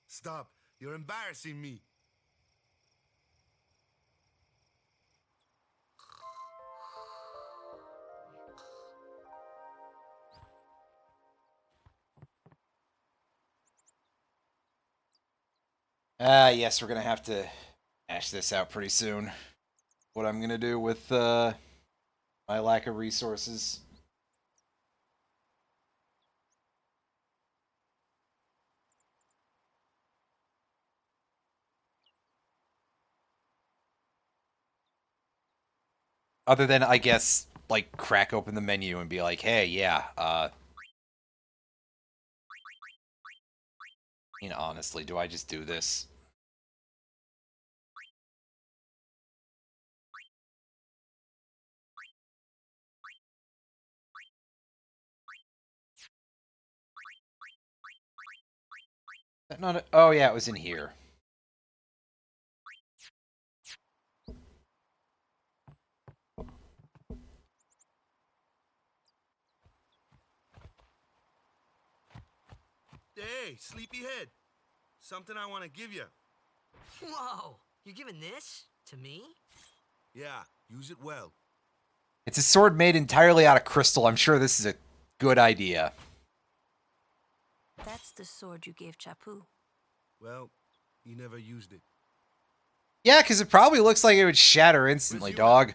Stop. You're embarrassing me. Yes, we're gonna have to hash this out pretty soon. What I'm gonna do with my lack of resources. Other than, I guess, like, crack open the menu and be like, hey, yeah, you know, honestly, do I just do this? That not a, oh, yeah, it was in here. Hey, sleepyhead. Something I want to give you. Whoa! You're giving this to me? Yeah, use it well. It's a sword made entirely out of crystal. I'm sure this is a good idea. That's the sword you gave Chapu. Well, he never used it. Yeah, because it probably looks like it would shatter instantly, Yuna? dog.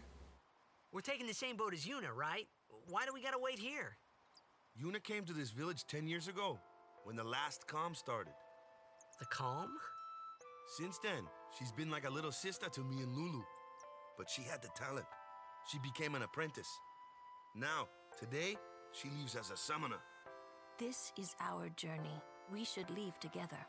We're taking the same boat as Yuna, right? Why do we gotta wait here? Yuna came to this village 10 years ago, when the last calm started. The calm? Since then, she's been like a little sister to me and Lulu. But she had the talent. She became an apprentice. Now, today, she leaves as a summoner. This is our journey. We should leave together.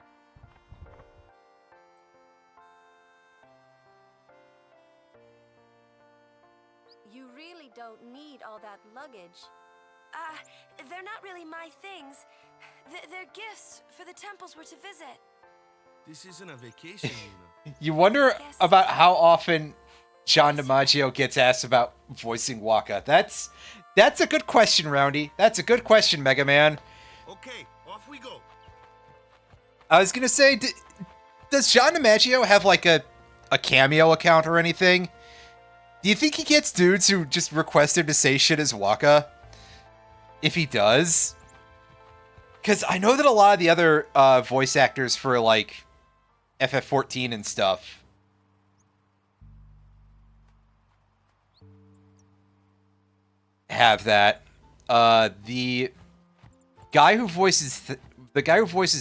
You really don't need all that luggage. They're not really my things. They're gifts for the temples we're to visit. This isn't a vacation, Yuna. You wonder about how often John DiMaggio gets asked about voicing Waka. That's a good question, Roundy. That's a good question, Mega Man. Okay, off we go. I was gonna say, does John DiMaggio have like a cameo account or anything? Do you think he gets dudes who just request him to say shit as Waka? If he does? Because I know that a lot of the other voice actors for, like, FF14 and stuff have that. The guy who voices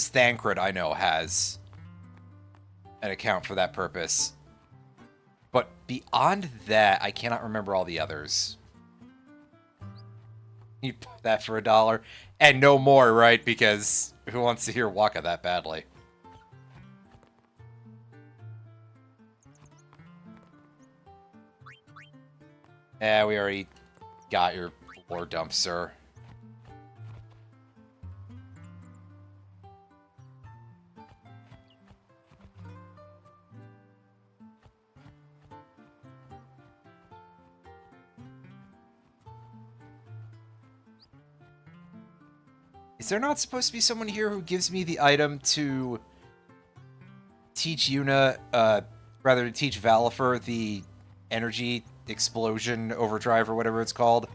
Thancred, I know, has an account for that purpose. But beyond that, I cannot remember all the others. You put that for $1 and no more, right? Because who wants to hear Waka that badly? Yeah, we already got your lore dump, sir. Is there not supposed to be someone here who gives me the item to teach Yuna, rather to teach Valifer the energy explosion overdrive or whatever it's called?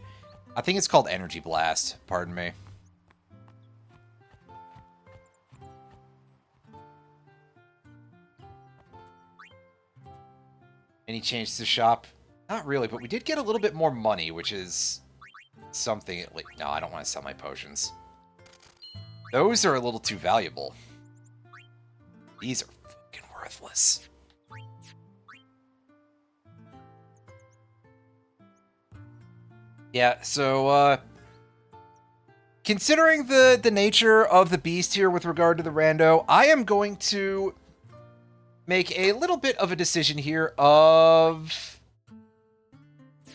I think it's called Energy Blast, pardon me. Any change to the shop? Not really, but we did get a little bit more money, which is something at least. No, I don't want to sell my potions. Those are a little too valuable. These are fucking worthless. Yeah, so, considering the nature of the beast here with regard to the rando, I am going to make a little bit of a decision here of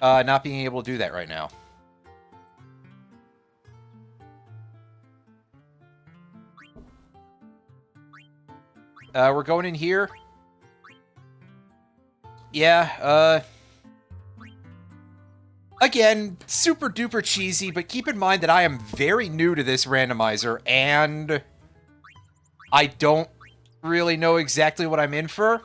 not being able to do that right now. We're going in here. Yeah, again, super duper cheesy, but keep in mind that I am very new to this randomizer, and I don't really know exactly what I'm in for.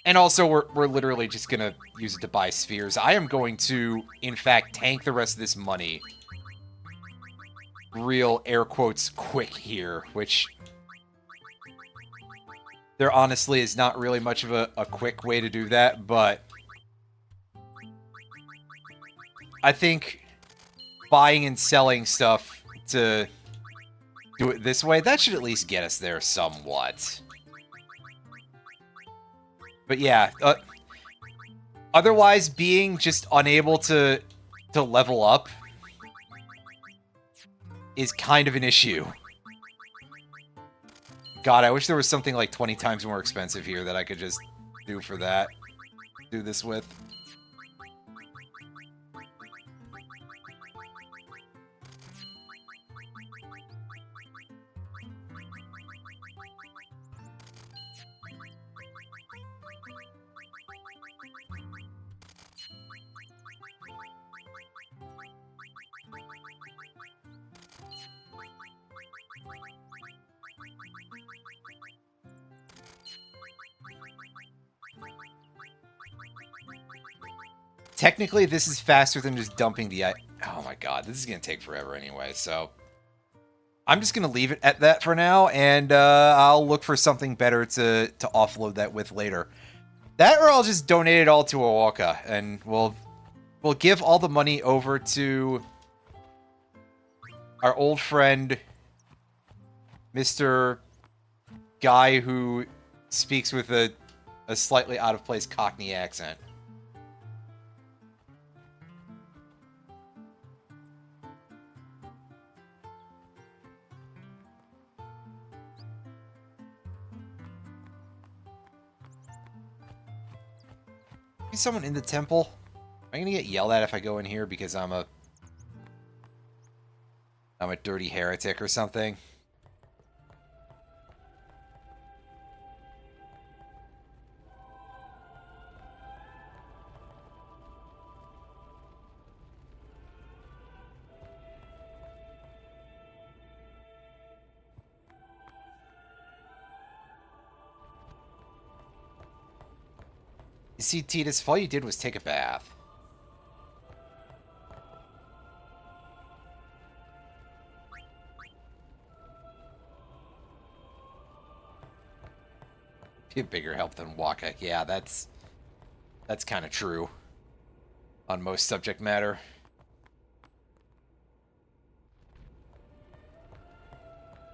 And also, we're literally just gonna use it to buy spheres. I am going to, in fact, tank the rest of this money. Real air quotes quick here, which there honestly is not really much of a quick way to do that, but I think buying and selling stuff to do it this way, that should at least get us there somewhat. But yeah, otherwise being just unable to level up is kind of an issue. God, I wish there was something like 20 times more expensive here that I could just do for that. Do this with. Technically, this is faster than just dumping the... Oh my god, this is going to take forever anyway, so... I'm just going to leave it at that for now, and I'll look for something better to offload that with later. That, or I'll just donate it all to Owaka, and we'll give all the money over to our old friend, Mr. Guy who speaks with a slightly out-of-place Cockney accent. Is someone in the temple? Am I gonna get yelled at if I go in here because I'm a dirty heretic or something? You see, Titus, if all you did was take a bath. Be a bigger help than Waka. Yeah, that's kind of true on most subject matter.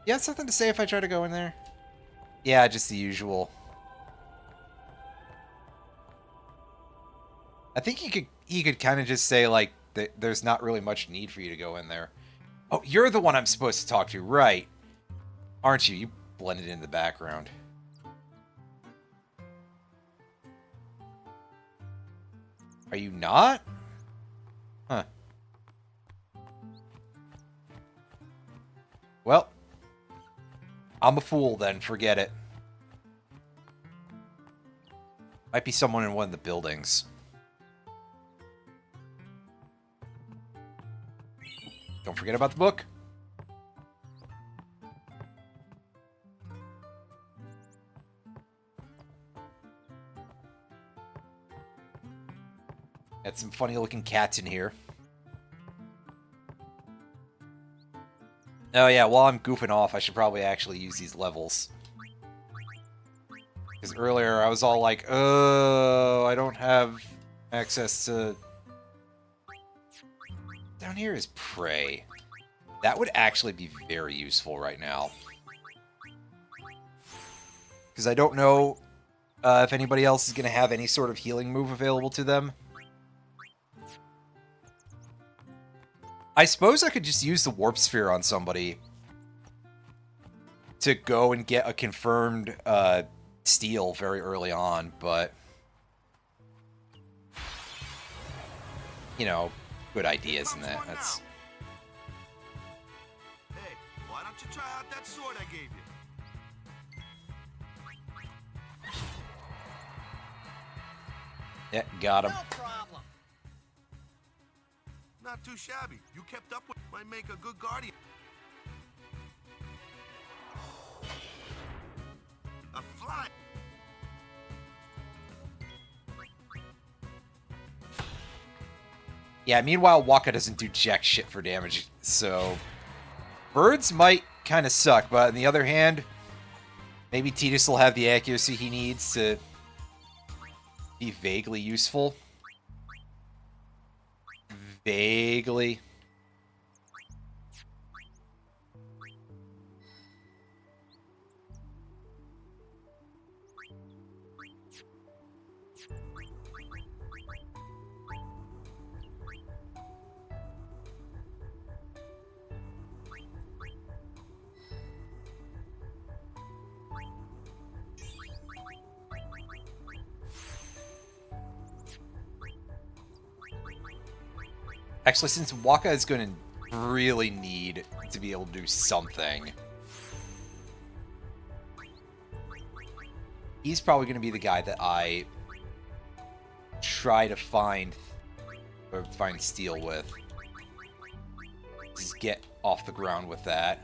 You have something to say if I try to go in there? Yeah, just the usual. I think he could kind of just say, like, there's not really much need for you to go in there. Oh, you're the one I'm supposed to talk to, right? Aren't you? You blended in the background. Are you not? Huh. Well, I'm a fool then. Forget it. Might be someone in one of the buildings. Don't forget about the book. Got some funny looking cats in here. Oh yeah, while I'm goofing off, I should probably actually use these levels. Because earlier I was all like, oh, I don't have access to... Down here is prey. That would actually be very useful right now. Because I don't know if anybody else is going to have any sort of healing move available to them. I suppose I could just use the Warp Sphere on somebody to go and get a confirmed steal very early on, but... You know, good ideas in that. That's... Hey, why don't you try out that sword I gave you? Yeah, got him. No problem. Not too shabby. You kept up with... Might make a good guardian. A fly. Yeah, meanwhile, Waka doesn't do jack shit for damage, so... Birds might kind of suck, but on the other hand, maybe Tidus will have the accuracy he needs to be vaguely useful. Vaguely. Actually, since Waka is going to really need to be able to do something, he's probably going to be the guy that I try to find steel with. Just get off the ground with that.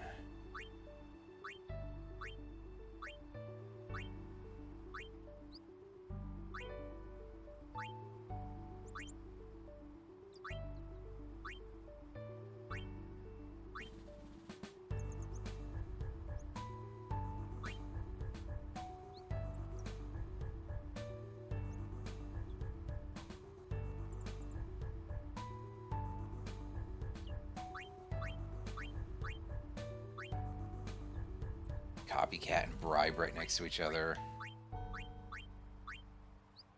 Copycat and Bribe right next to each other.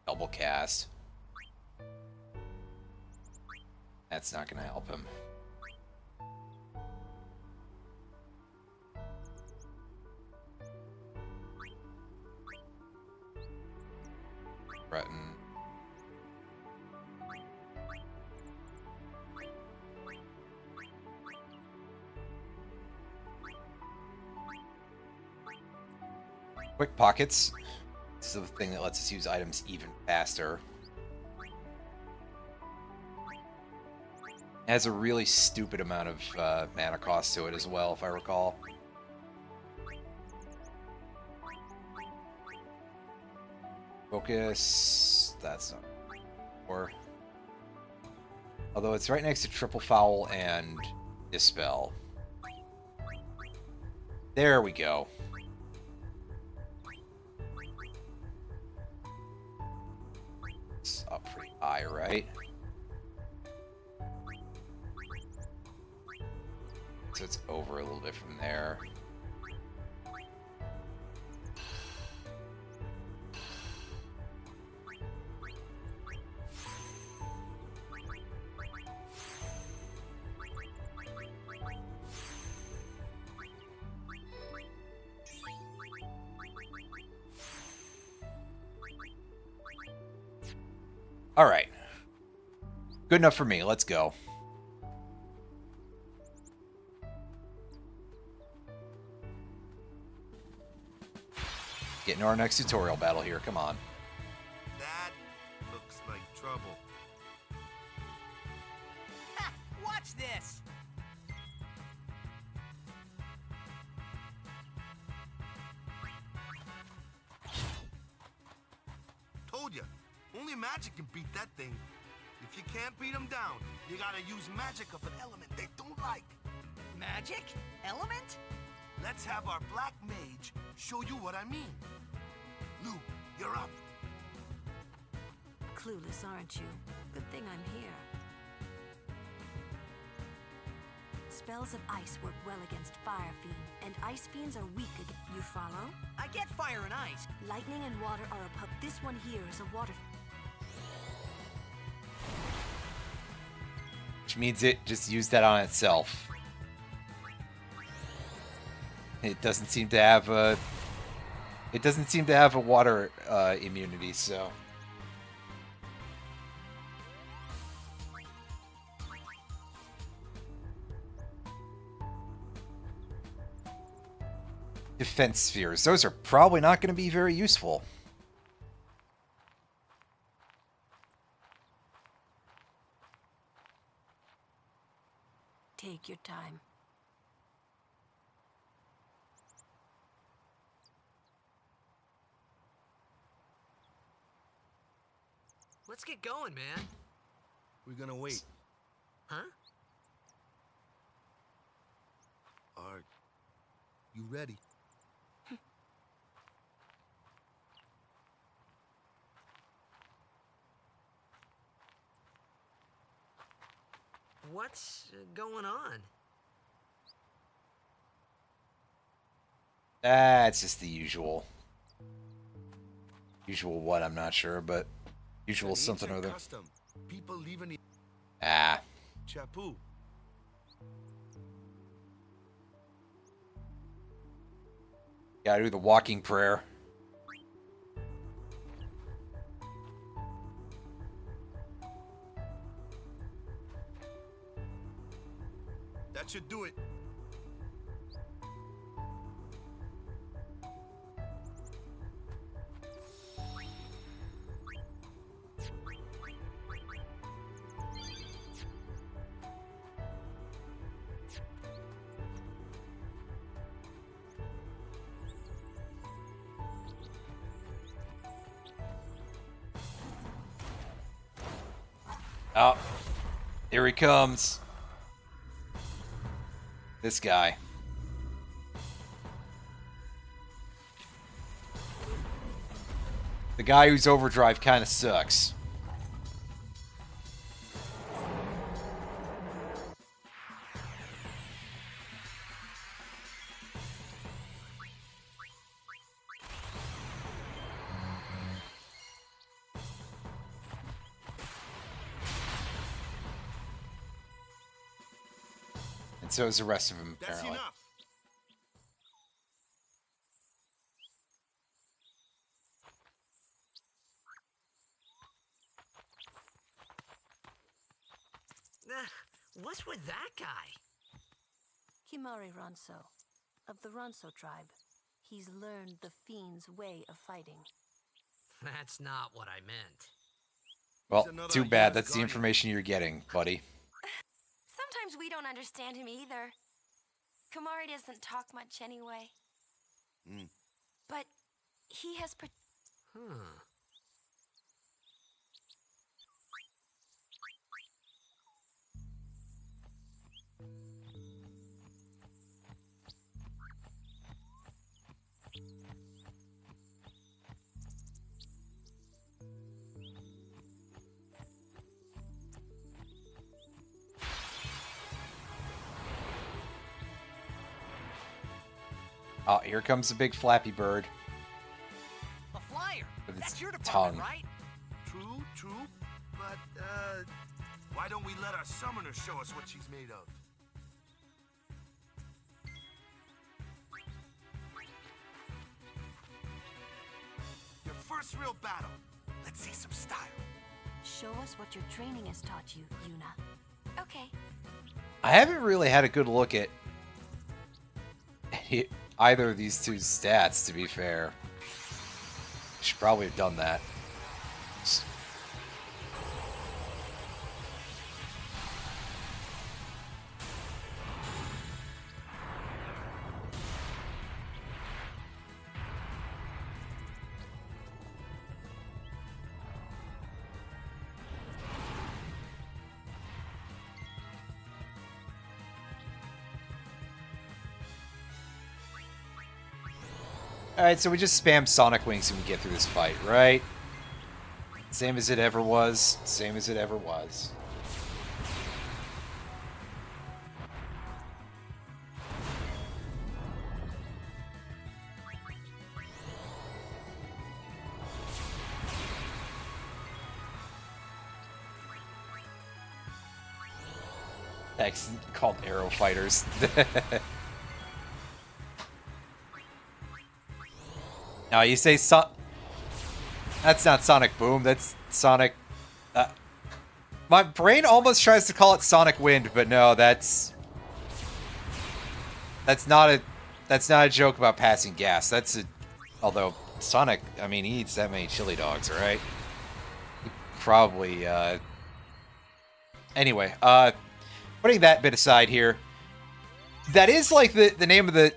Double cast. That's not going to help him. Threaten. Quick pockets. This is the thing that lets us use items even faster. It has a really stupid amount of mana cost to it as well, if I recall. Focus. That's not. Or. Although it's right next to Triple Foul and Dispel. There we go. It's up pretty high, right? So it's over a little bit from there. All right. Good enough for me. Let's go. Get into our next tutorial battle here. Come on. That looks like trouble. Ha! Watch this! Told ya, only magic can beat that thing. If you can't beat them down, you gotta use magic of an element they don't like. Magic? Element? Let's have our black mage show you what I mean. Lou, you're up. Clueless, aren't you? Good thing I'm here. Spells of ice work well against Fire Fiend, and Ice Fiends are weak against... You follow? I get fire and ice. Lightning and water are a pup. This one here is a water... Which means it just used that on itself. It doesn't seem to have a... It doesn't seem to have a water immunity, so... Defense spheres. Those are probably not going to be very useful. Take your time. Let's get going, man. We're gonna wait. Huh? Are you ready? What's going on? That's just the usual. Usual what, I'm not sure, but usual something or other. Custom. People leaving the Ah. Chapu. Gotta do the walking prayer. That should do it. Oh, here he comes. This guy. The guy whose overdrive kind of sucks. And so is the rest of them, That's apparently. enough. What's with that guy? Himari Ronso, of the Ronso tribe. He's learned the fiend's way of fighting. That's not what I meant. Well, too bad. That's the information you're getting, buddy. Sometimes we don't understand him either. Kamari doesn't talk much anyway. But he has... Oh, here comes the big flappy bird. A flyer. With its That's your tongue. department, right? True. But, why don't we let our summoner show us what she's made of? Your first real battle. Let's see some style. Show us what your training has taught you, Yuna. Okay. I haven't really had a good look at either of these two stats, to be fair. Should probably have done that. Alright, so we just spam Sonic Wings and we get through this fight, right? Same as it ever was. Same as it ever was. That's called Arrow Fighters. No, you say that's not Sonic Boom, that's Sonic... my brain almost tries to call it Sonic Wind, but no, that's not a joke about passing gas. That's a... Although, Sonic, I mean, he eats that many chili dogs, alright? Probably, Anyway, putting that bit aside here, that is like the name of the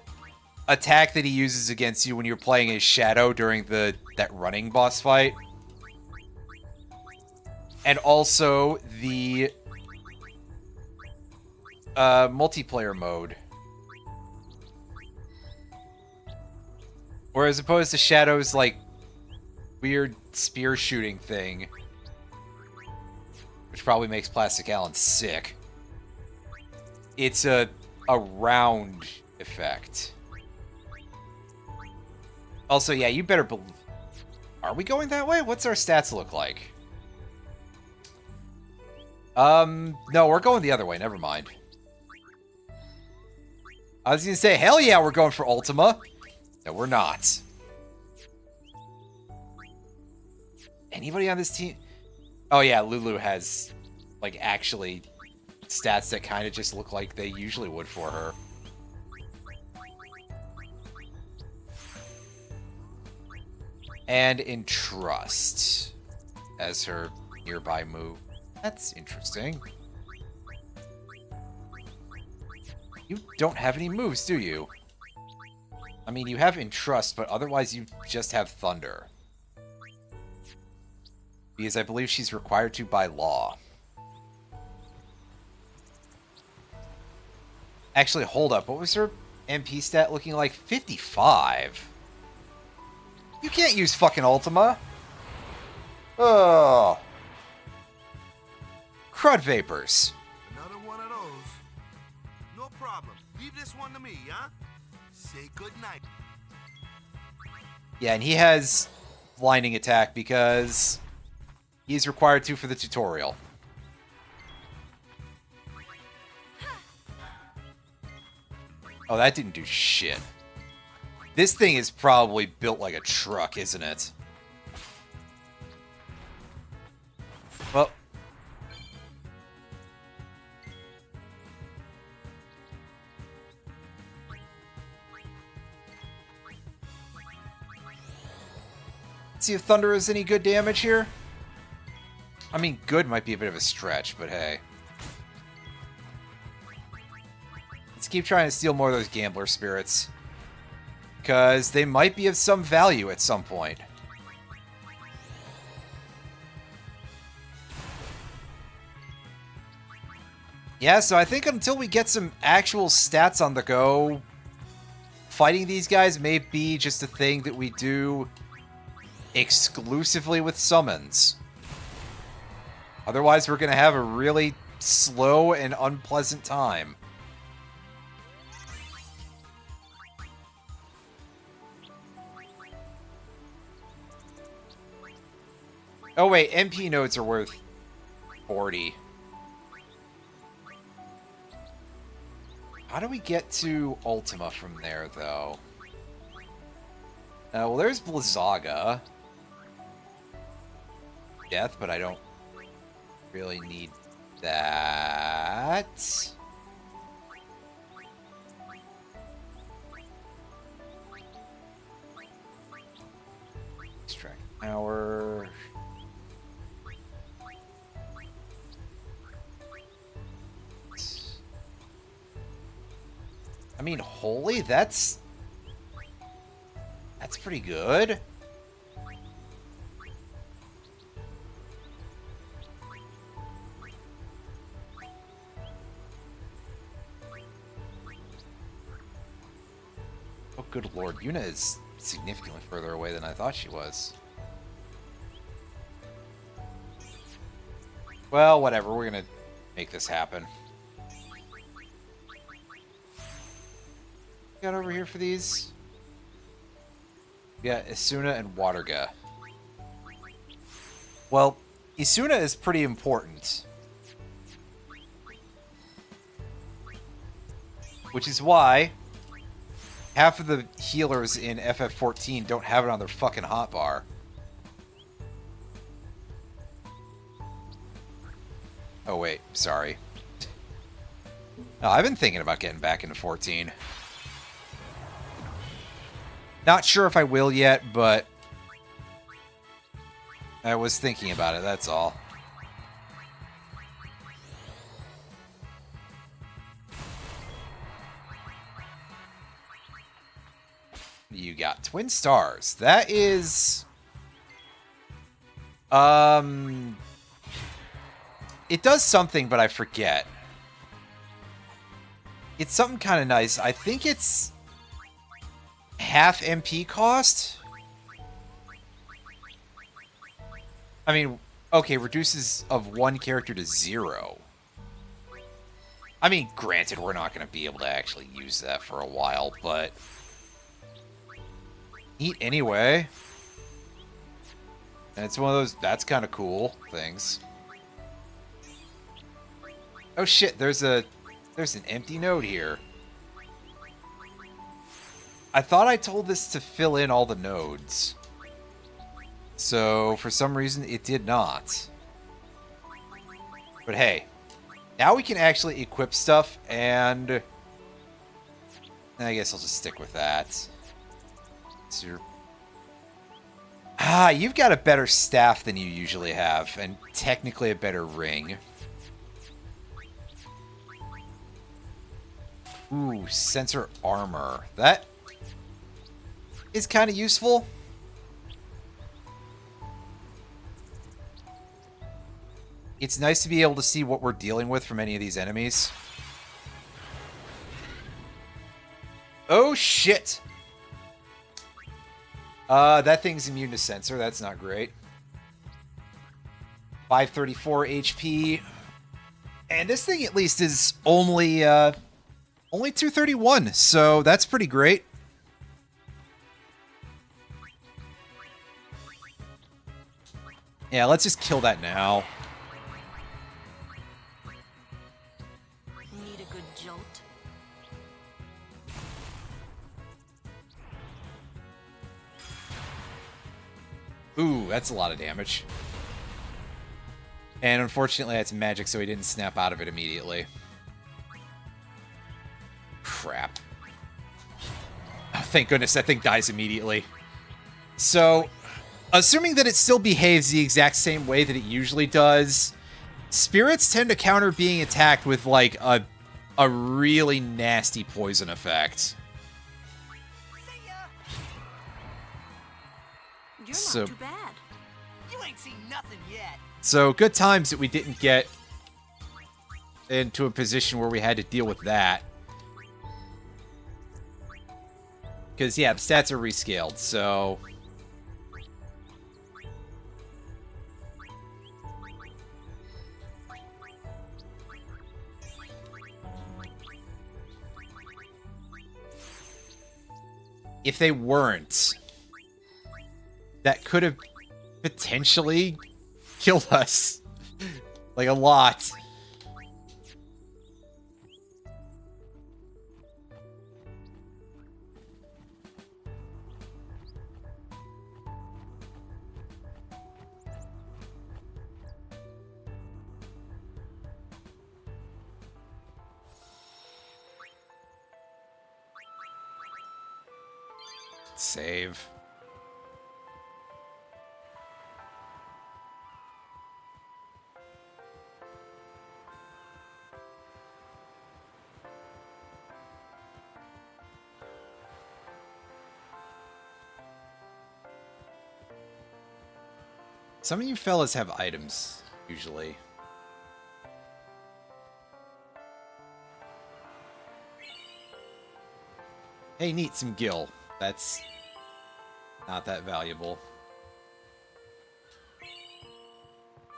attack that he uses against you when you're playing as Shadow during that running boss fight. And also the multiplayer mode. Or as opposed to Shadow's like weird spear shooting thing, which probably makes Plastic Alan sick. It's a round effect. Also, yeah, you better believe... Are we going that way? What's our stats look like? No, we're going the other way. Never mind. I was gonna say, hell yeah, we're going for Ultima. No, we're not. Anybody on this team? Oh yeah, Lulu has, like, actually stats that kind of just look like they usually would for her. And Entrust as her nearby move. That's interesting. You don't have any moves, do you? I mean, you have Entrust, but otherwise you just have Thunder. Because I believe she's required to by law. Actually, hold up. What was her MP stat looking like? 55. You can't use fucking Ultima. Oh. Crud Vapors. Another one of those. No problem. Leave this one to me, huh? Say goodnight. Yeah, and he has blinding attack because he's required to for the tutorial. Oh, that didn't do shit. This thing is probably built like a truck, isn't it? Well... See if Thunder is any good damage here. I mean, good might be a bit of a stretch, but hey. Let's keep trying to steal more of those Gambler Spirits. Because they might be of some value at some point. Yeah, so I think until we get some actual stats on the go, fighting these guys may be just a thing that we do exclusively with summons. Otherwise, we're going to have a really slow and unpleasant time. Oh wait, MP nodes are worth 40. How do we get to Ultima from there, though? Well, there's Blizzaga. Death, but I don't really need that. Extract power. I mean, holy, that's pretty good. Oh, good lord, Yuna is significantly further away than I thought she was. Well, whatever, we're gonna make this happen. Got over here for these? Yeah, Isuna and Waterga. Well, Isuna is pretty important. Which is why half of the healers in FF14 don't have it on their fucking hotbar. Oh wait, sorry. No, I've been thinking about getting back into 14. Not sure if I will yet, but I was thinking about it, that's all. You got Twin Stars. That is... It does something, but I forget. It's something kind of nice. I think it's half MP cost? I mean, okay, reduces of one character to 0. I mean, granted, we're not going to be able to actually use that for a while, but... neat anyway. And it's one of those, that's kind of cool things. Oh shit, there's an empty node here. I thought I told this to fill in all the nodes. So, for some reason, it did not. But hey, now we can actually equip stuff, and I guess I'll just stick with that. So you've got a better staff than you usually have, and technically a better ring. Ooh, sensor armor. That is kind of useful. It's nice to be able to see what we're dealing with from any of these enemies. Oh, shit! That thing's immune to sensor. That's not great. 534 HP. And this thing, at least, is only 231, so that's pretty great. Yeah, let's just kill that now. Need a good jolt. Ooh, that's a lot of damage. And unfortunately, that's magic, so he didn't snap out of it immediately. Crap. Oh, thank goodness that thing dies immediately. So, Assuming that it still behaves the exact same way that it usually does, spirits tend to counter being attacked with, like, a really nasty poison effect. You're So- not too bad. You ain't seen nothing yet. So, good times that we didn't get into a position where we had to deal with that. Because, yeah, the stats are rescaled, so... If they weren't, that could have potentially killed us. Like, a lot. Save. Some of you fellas have items, usually. Hey, neat, some gil. That's not that valuable.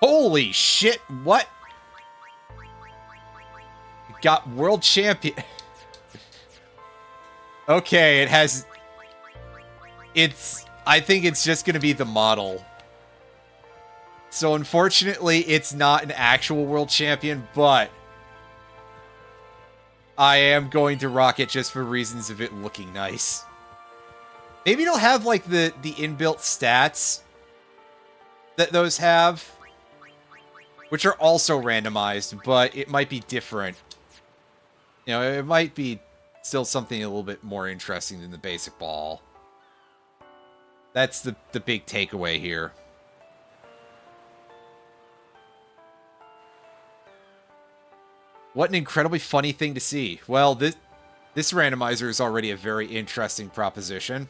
Holy shit, what? You got world champion. Okay, it has... I think it's just gonna be the model. So unfortunately, it's not an actual world champion, but I am going to rock it just for reasons of it looking nice. Maybe it'll have, like, the inbuilt stats that those have, which are also randomized, but it might be different. You know, it might be still something a little bit more interesting than the basic ball. That's the big takeaway here. What an incredibly funny thing to see. Well, this randomizer is already a very interesting proposition.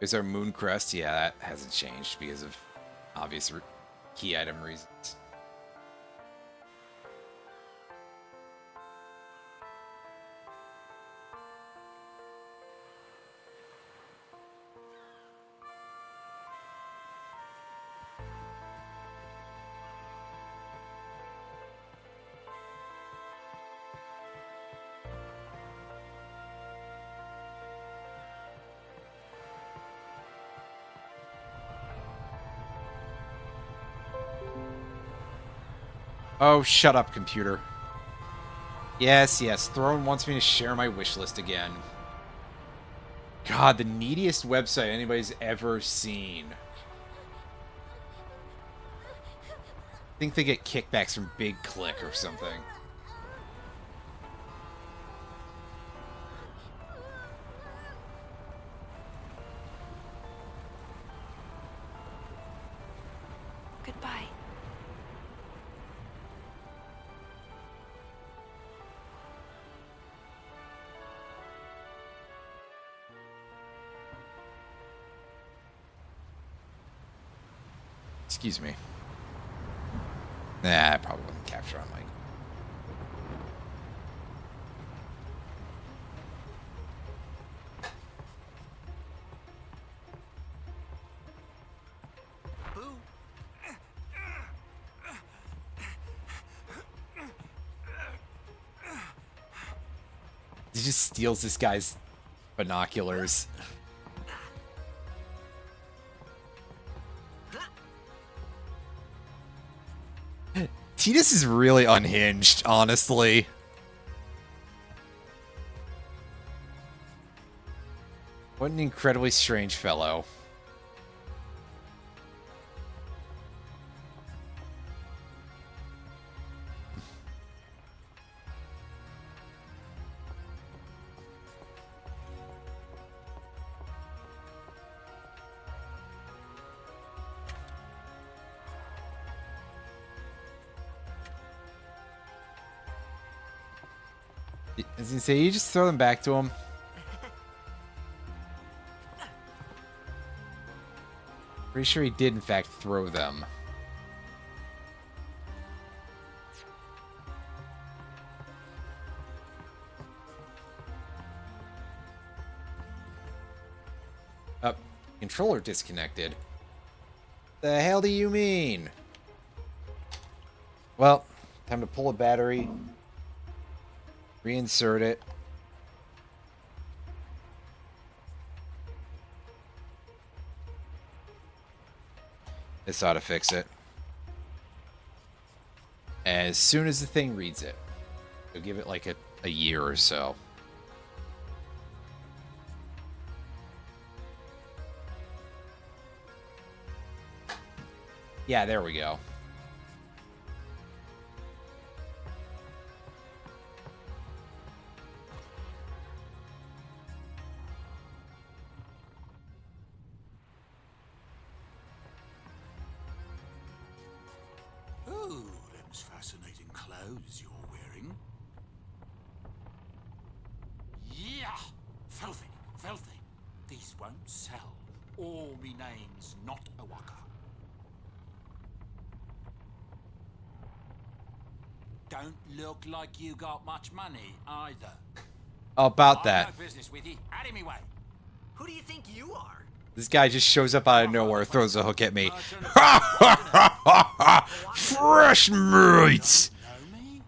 Is our moon crest? Yeah, that hasn't changed because of obvious key item reasons. Oh, shut up, computer. Yes, yes, Throne wants me to share my wish list again. God, the neediest website anybody's ever seen. I think they get kickbacks from Big Click or something. Goodbye. Excuse me. Nah, I probably wouldn't capture on mic. He just steals this guy's binoculars. Tidus is really unhinged, honestly. What an incredibly strange fellow. As you say, you just throw them back to him. Pretty sure he did, in fact, throw them. Up. Controller disconnected. The hell do you mean? Well, time to pull a battery. Reinsert it. This ought to fix it. As soon as the thing reads it. You'll give it like a year or so. Yeah, there we go. Oh, them's fascinating clothes you're wearing. Yeah! Filthy, filthy. These won't sell. All me name's not a waka. Don't look like you got much money either. About I've that. no business with you. Out of me way. Who do you think you are? This guy just shows up out of nowhere, throws a hook at me. Fresh meat! Know me?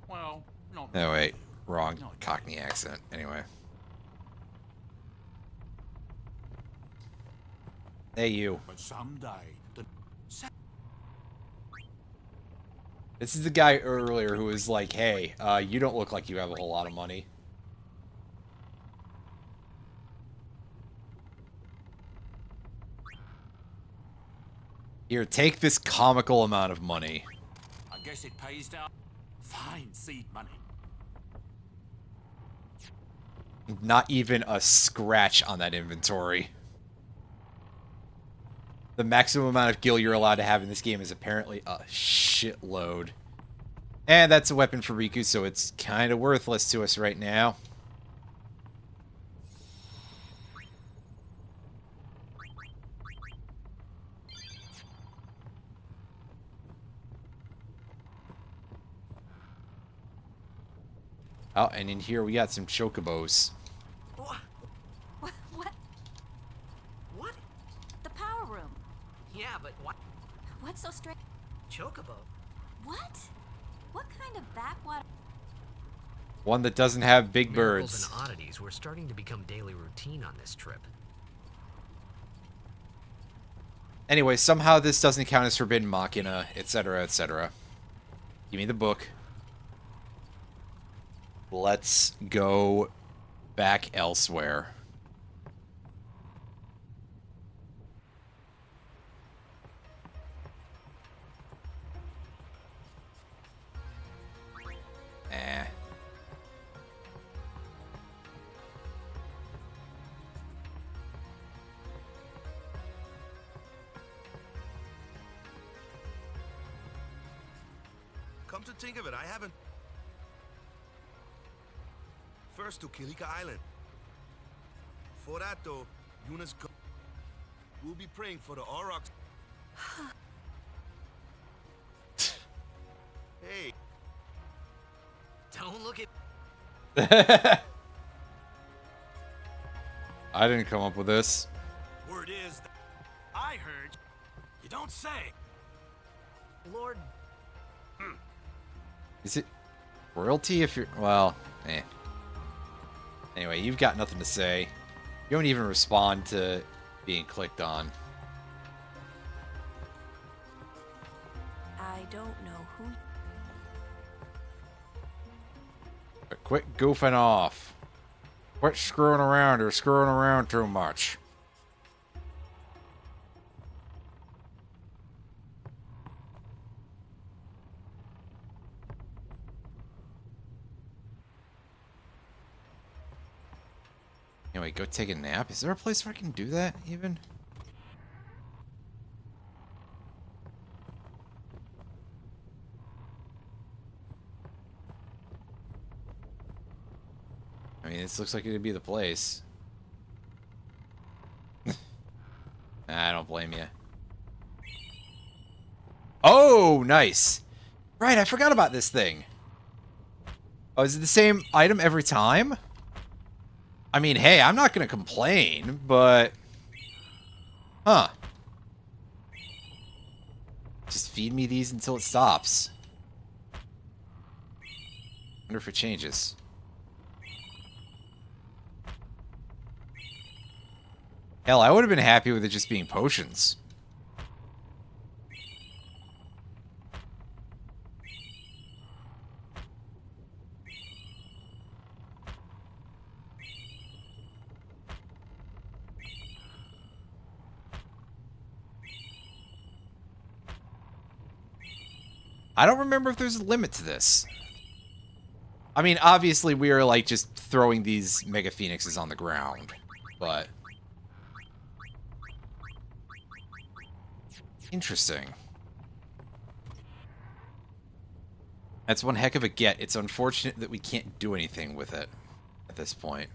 Well, not No, wait. Wrong Cockney accent. Anyway. Hey, you. but someday. This is the guy earlier who was like, hey, you don't look like you have a whole lot of money. Here, take this comical amount of money. I guess it pays down. Fine seed money. Not even a scratch on that inventory. The maximum amount of gil you're allowed to have in this game is apparently a shitload. And that's a weapon for Riku, so it's kind of worthless to us right now. Oh, and in here we got some chocobos. What? What? The power room. Yeah, but what? What's so strange? Chocobo. What? What kind of backwater? One that doesn't have big Miracles birds. and oddities were starting to become daily routine on this trip. Anyway, somehow this doesn't count as Forbidden Machina, etc., etc. Give me the book. Let's go back elsewhere. Eh. Come to think of it, I haven't. First to Kilika Island. For that though, Yuna's we'll be praying for the Aurochs. Hey. Don't look at. I didn't come up with this. Word is that I heard. You don't say. Lord. Is it royalty if you're... Well, eh. Anyway, you've got nothing to say. You don't even respond to being clicked on. I don't know who. But quit goofing off. Quit screwing around or screwing around too much. Anyway, go take a nap. Is there a place where I can do that, even? I mean, this looks like it'd be the place. I don't blame you. Oh, nice. Right, I forgot about this thing. Oh, is it the same item every time? I mean, hey, I'm not going to complain, but... Huh. Just feed me these until it stops. Wonder if it changes. Hell, I would have been happy with it just being potions. I don't remember if there's a limit to this. I mean, obviously we are like just throwing these Mega Phoenixes on the ground, but... Interesting. That's one heck of a get. It's unfortunate that we can't do anything with it at this point.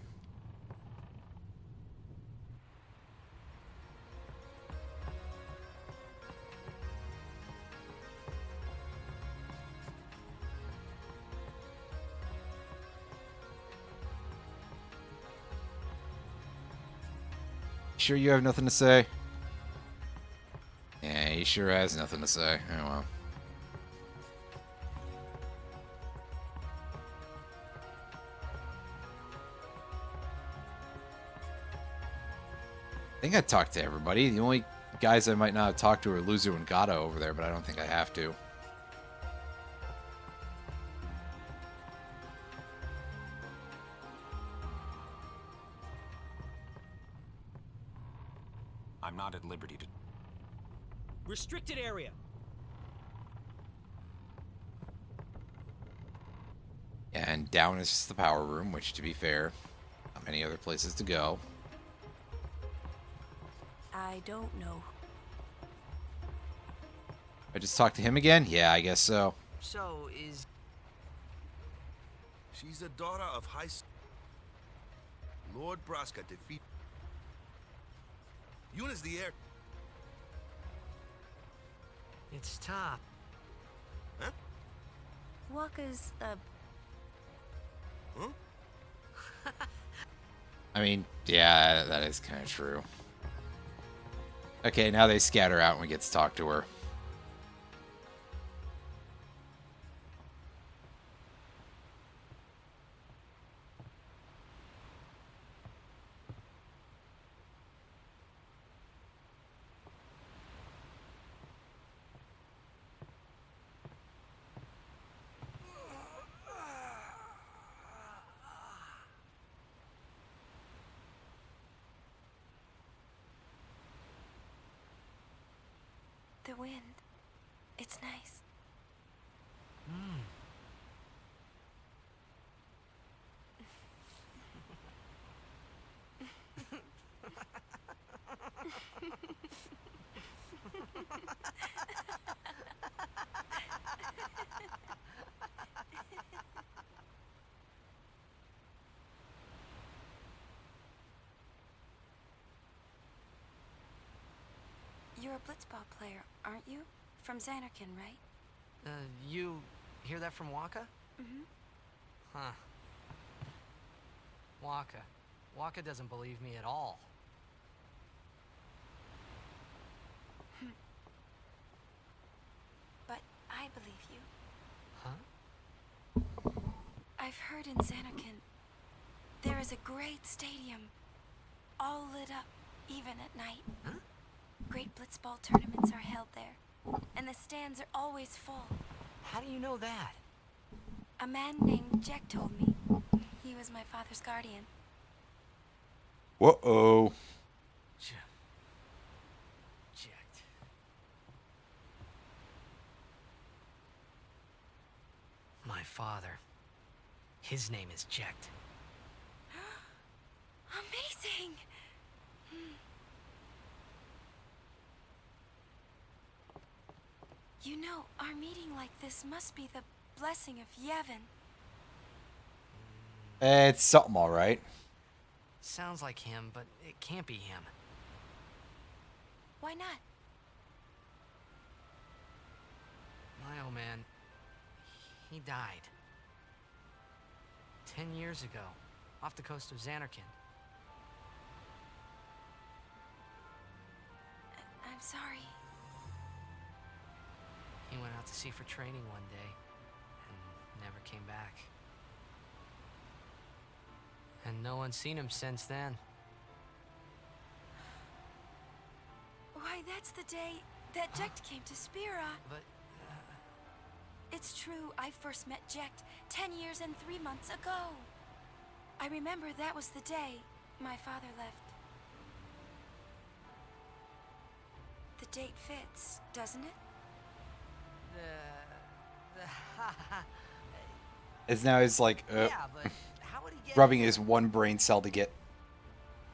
Sure you have nothing to say? Yeah, he sure has nothing to say. Oh well. I think I talked to everybody. The only guys I might not have talked to are Loser and Gato over there, but I don't think I have to. I'm not at liberty to... Restricted area. And down is just the power room, which, to be fair, not many other places to go. I don't know. I just talked to him again? Yeah, I guess so. So, is... She's the daughter of Lord Braska defeat... Eunice the heir... It's top. Huh? Waka's a... Huh? I mean, yeah, that is kind of true. Okay, now they scatter out and we get to talk to her. The wind. It's nice. You're a blitzball player, aren't you? From Xanarkand, right? You hear that from Waka? Mm-hmm. Huh. Waka. Waka doesn't believe me at all. But I believe you. Huh? I've heard in Xanarkand there is a great stadium, all lit up, even at night. Huh? Great blitzball tournaments are held there, and the stands are always full. How do you know that? A man named Jack told me. He was my father's guardian. Whoa-oh. Jecht. My father. His name is Jecht. Amazing! You know, our meeting like this must be the blessing of Yevon. It's something, all right. Sounds like him, but it can't be him. Why not? My old man, he died. 10 years ago, off the coast of Xanarkand. I'm sorry. He went out to sea for training one day, and never came back. And no one's seen him since then. Why, that's the day that Jecht came to Spira. But, It's true, I first met Jecht 10 years and 3 months ago. I remember that was the day my father left. The date fits, doesn't it? It's now he's like yeah, but how would he get rubbing his one brain cell to get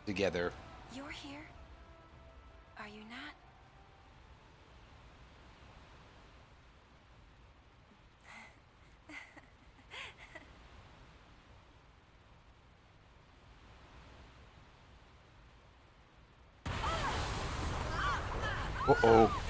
together. You're here? Are you not? Uh-oh.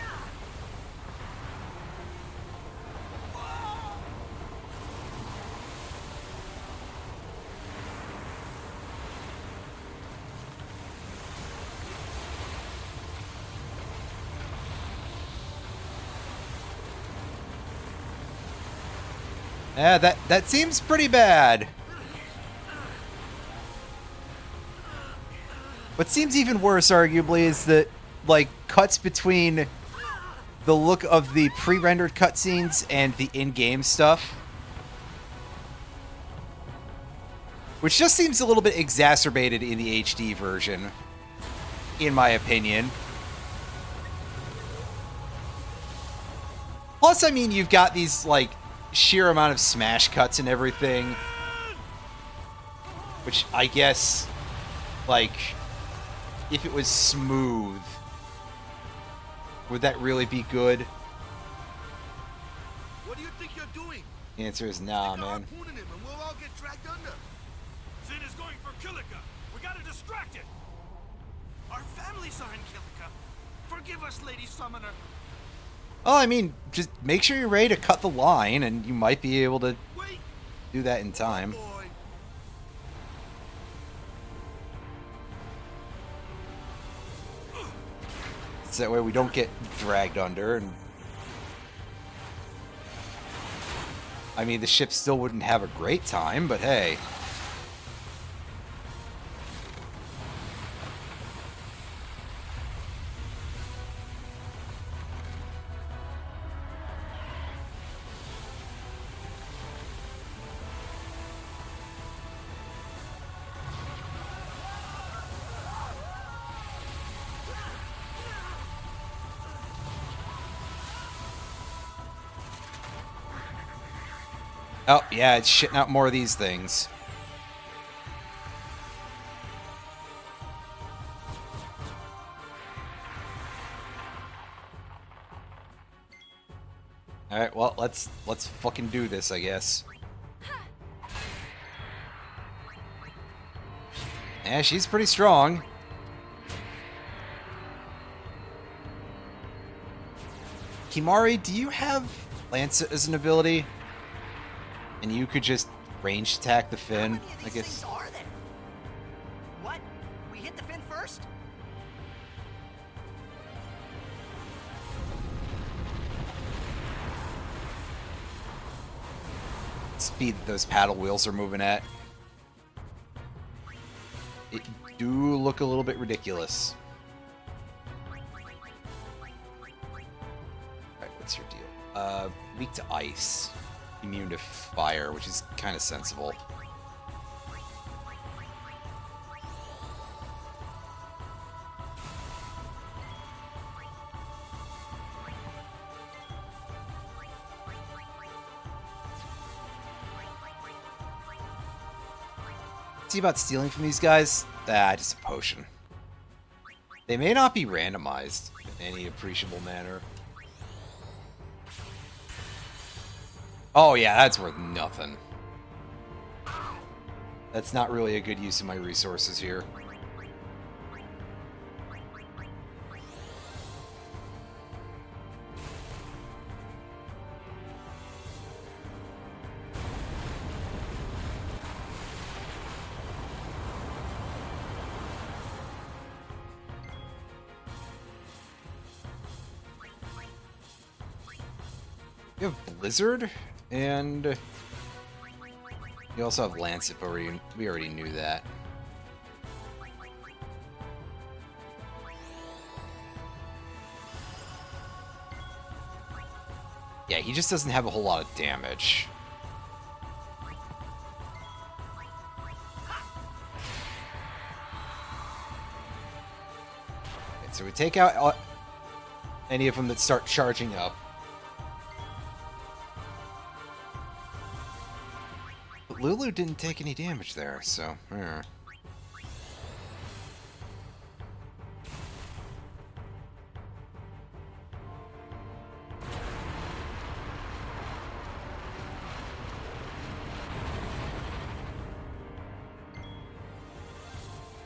Yeah, that seems pretty bad. What seems even worse, arguably, is that, like, cuts between the look of the pre-rendered cutscenes and the in-game stuff. Which just seems a little bit exacerbated in the HD version, in my opinion. Plus, I mean, you've got these, like, sheer amount of smash cuts and everything. Which, I guess, like, if it was smooth, would that really be good? What do you think you're doing? The answer is nah, man. Harpooning him and we'll all get dragged under. Sin is going for Kilika. We gotta distract it. Our families are in Kilika. Forgive us, Lady Summoner. Well, I mean, just make sure you're ready to cut the line, and you might be able to do that in time. Boy. So that way we don't get dragged under, and I mean, the ship still wouldn't have a great time, but hey. Oh, yeah, it's shitting out more of these things. Alright, well, let's fucking do this, I guess. Yeah, she's pretty strong. Kimari, do you have Lance as an ability? And you could just range attack the fin, I guess. Are there? What? We hit the fin first? Speed that those paddle wheels are moving at. It do look a little bit ridiculous. Alright, what's your deal? Weak to ice. Immune to fire, which is kind of sensible. See about stealing from these guys? Ah, just a potion. They may not be randomized in any appreciable manner. Oh yeah, that's worth nothing. That's not really a good use of my resources here. You have Blizzard, and you also have Lancet, but we already knew that. Yeah, he just doesn't have a whole lot of damage. Okay, so we take out any of them that start charging up. But Lulu didn't take any damage there, so...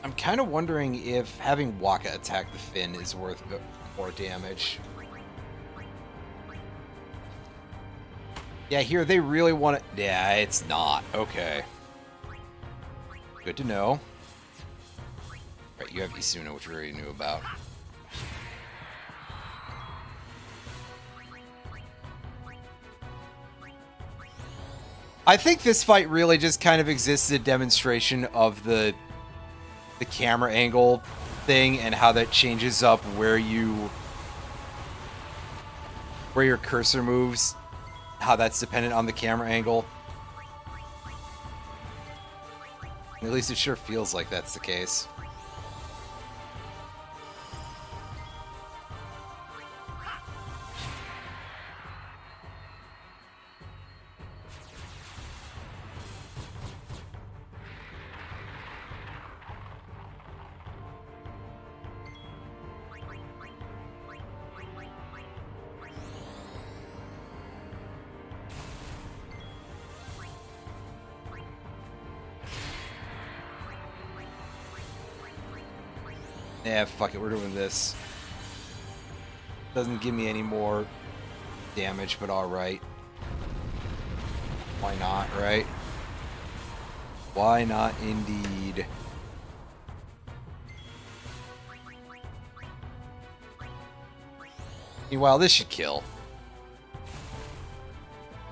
I'm kind of wondering if having Waka attack the Finn is worth more damage. Yeah, here they really want to... Yeah, it's not. Okay. Good to know. Right, you have Isuna, which we already knew about. I think this fight really just kind of exists as a demonstration of the camera angle thing and how that changes up where your cursor moves, how that's dependent on the camera angle. At least it sure feels like that's the case. Yeah, fuck it, we're doing this. Doesn't give me any more damage, but alright. Why not, right? Why not, indeed? Meanwhile, this should kill.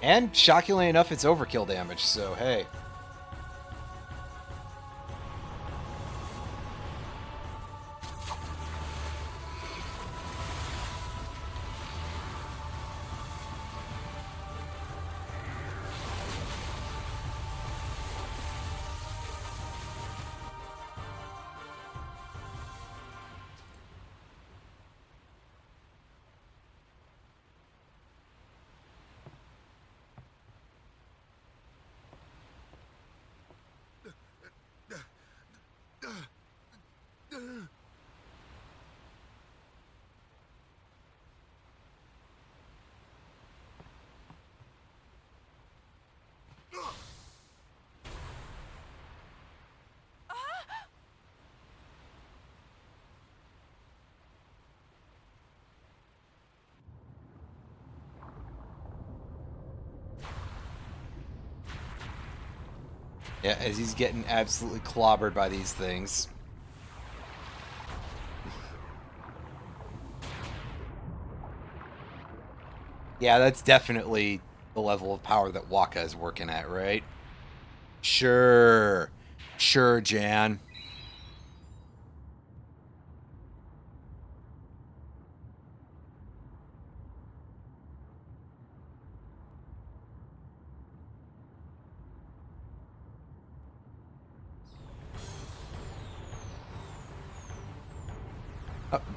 And, shockingly enough, it's overkill damage, so hey. Yeah, as he's getting absolutely clobbered by these things. Yeah, that's definitely the level of power that Waka is working at, right? Sure. Sure, Jan.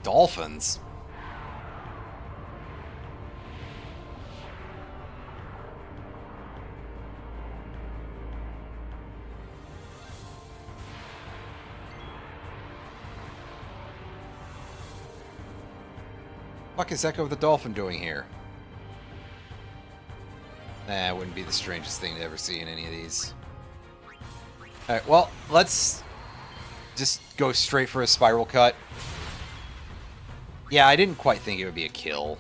Dolphins. Fuck is Echo the Dolphin doing here? It wouldn't be the strangest thing to ever see in any of these. Alright, well, let's just go straight for a spiral cut. Yeah, I didn't quite think it would be a kill.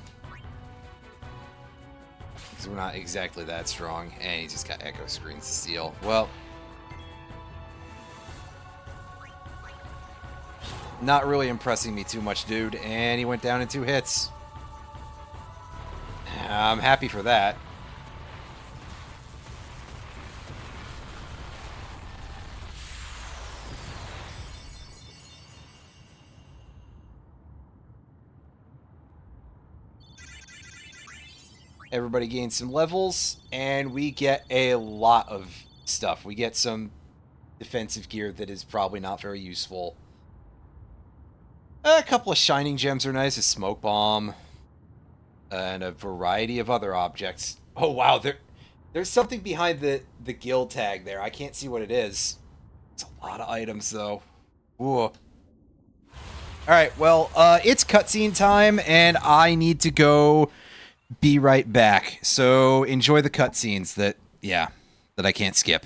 Because we're not exactly that strong. And he just got Echo Screens to steal. Well, not really impressing me too much, dude. And he went down in 2 hits. I'm happy for that. Everybody gains some levels, and we get a lot of stuff. We get some defensive gear that is probably not very useful. A couple of shining gems are nice, a smoke bomb, and a variety of other objects. Oh wow, there's something behind the guild tag there. I can't see what it is. It's a lot of items though. Ooh. Alright, well, it's cutscene time, and I need to go be right back. So enjoy the cutscenes that I can't skip.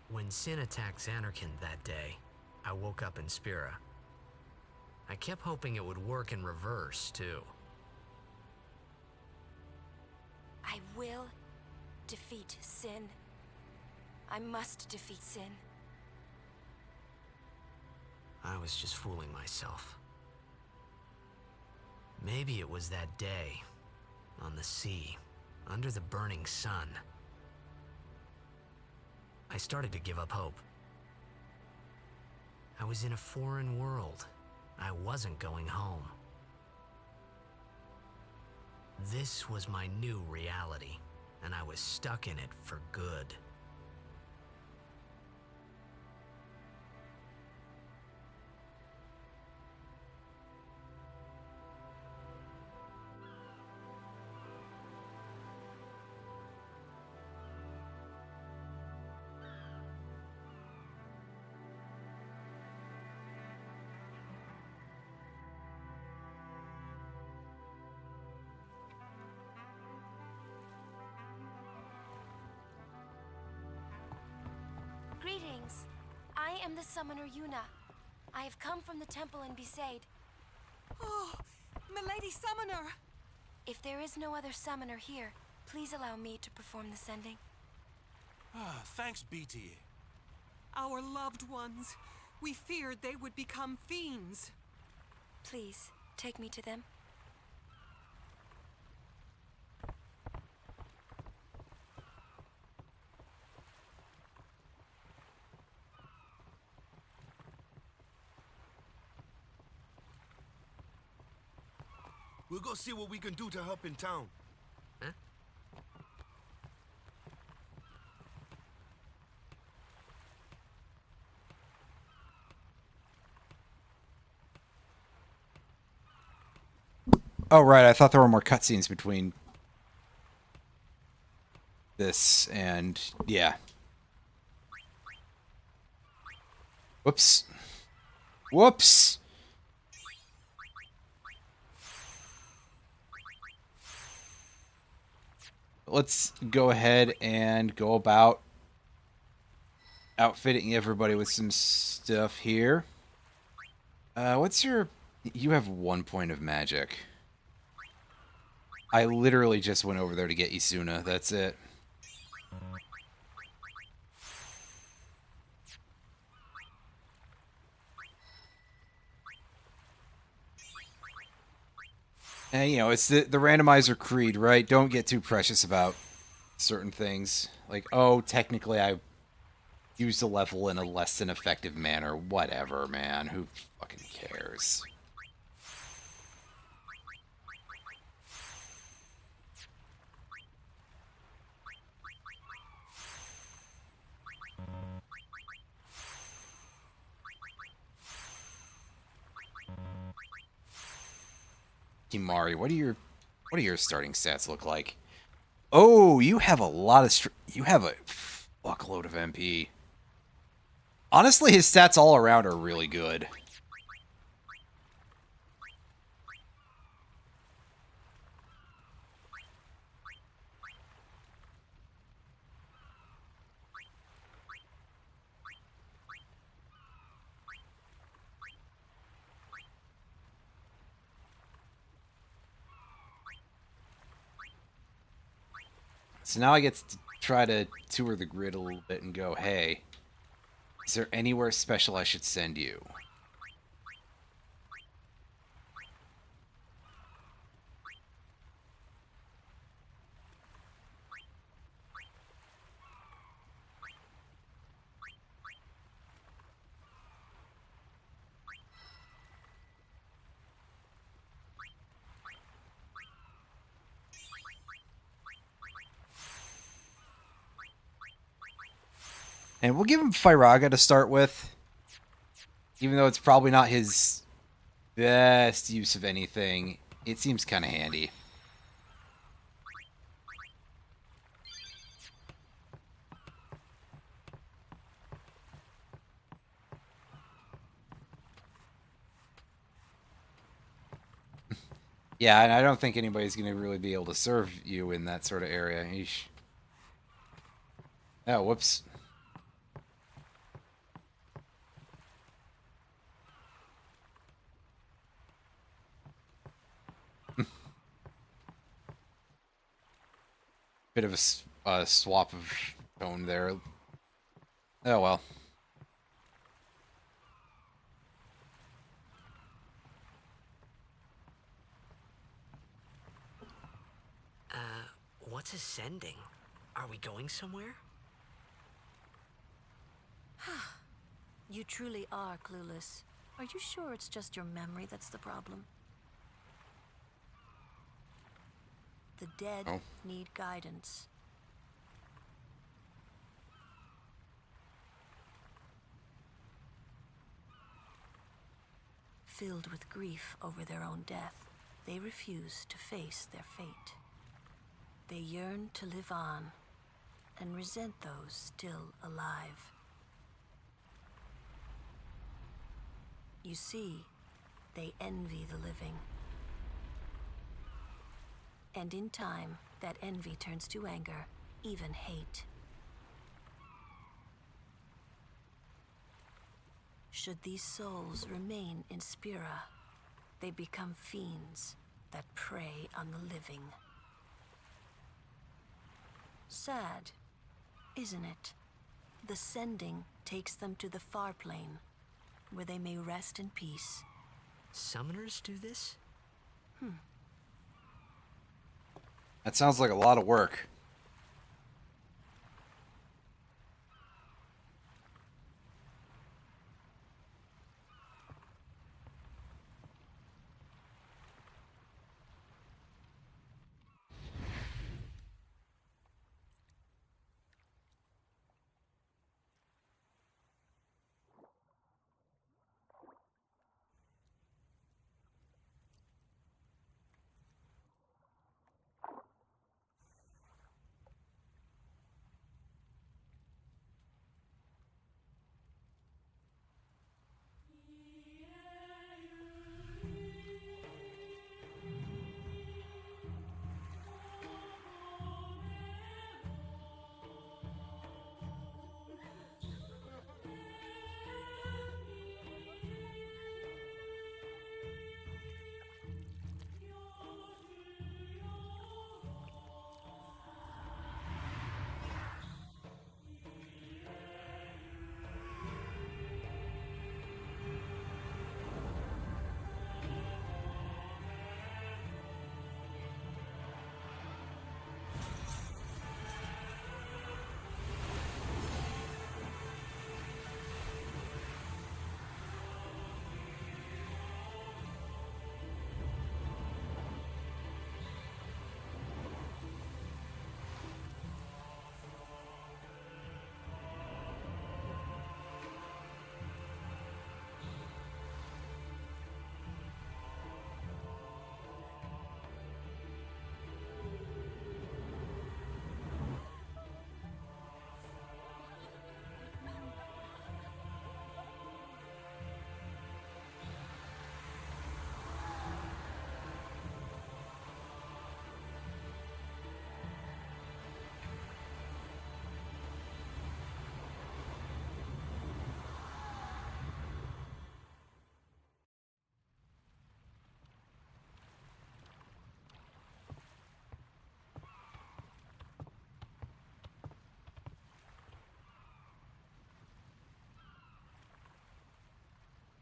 When Sin attacked Xanarkand that day, I woke up in Spira. I kept hoping it would work in reverse, too. I will defeat Sin. I must defeat Sin. I was just fooling myself. Maybe it was that day, on the sea, under the burning sun. I started to give up hope. I was in a foreign world. I wasn't going home. This was my new reality, and I was stuck in it for good. Greetings. I am the summoner Yuna. I have come from the temple in Besaid. Oh, Milady Summoner! If there is no other summoner here, please allow me to perform the sending. Thanks, BT. Our loved ones. We feared they would become fiends. Please, take me to them. We'll go see what we can do to help in town. Huh? Oh, right. I thought there were more cutscenes between this and... yeah. Whoops. Whoops! let's go ahead and go about outfitting everybody with some stuff here. What's your... You have 1 point of magic. I literally just went over there to get Isuna. That's it. And, you know, it's the randomizer creed, right? Don't get too precious about certain things. Like, oh, technically I used the level in a less than effective manner. Whatever, man. Who fucking cares? Kimari, what do your starting stats look like? Oh, you have a lot of you have a fuckload of MP. Honestly, his stats all around are really good. So now I get to try to tour the grid a little bit and go, hey, is there anywhere special I should send you? And we'll give him Firaga to start with. Even though it's probably not his best use of anything, it seems kind of handy. Yeah, and I don't think anybody's going to really be able to serve you in that sort of area. Eesh. Oh, whoops. Bit of a swap of tone there. Oh, well. What's ascending? Are we going somewhere? You truly are clueless. Are you sure it's just your memory that's the problem? The dead need guidance. Filled with grief over their own death, they refuse to face their fate. They yearn to live on and resent those still alive. You see, they envy the living. And in time, that envy turns to anger, even hate. Should these souls remain in Spira, they become fiends that prey on the living. Sad, isn't it? The sending takes them to the far plane, where they may rest in peace. Summoners do this? That sounds like a lot of work.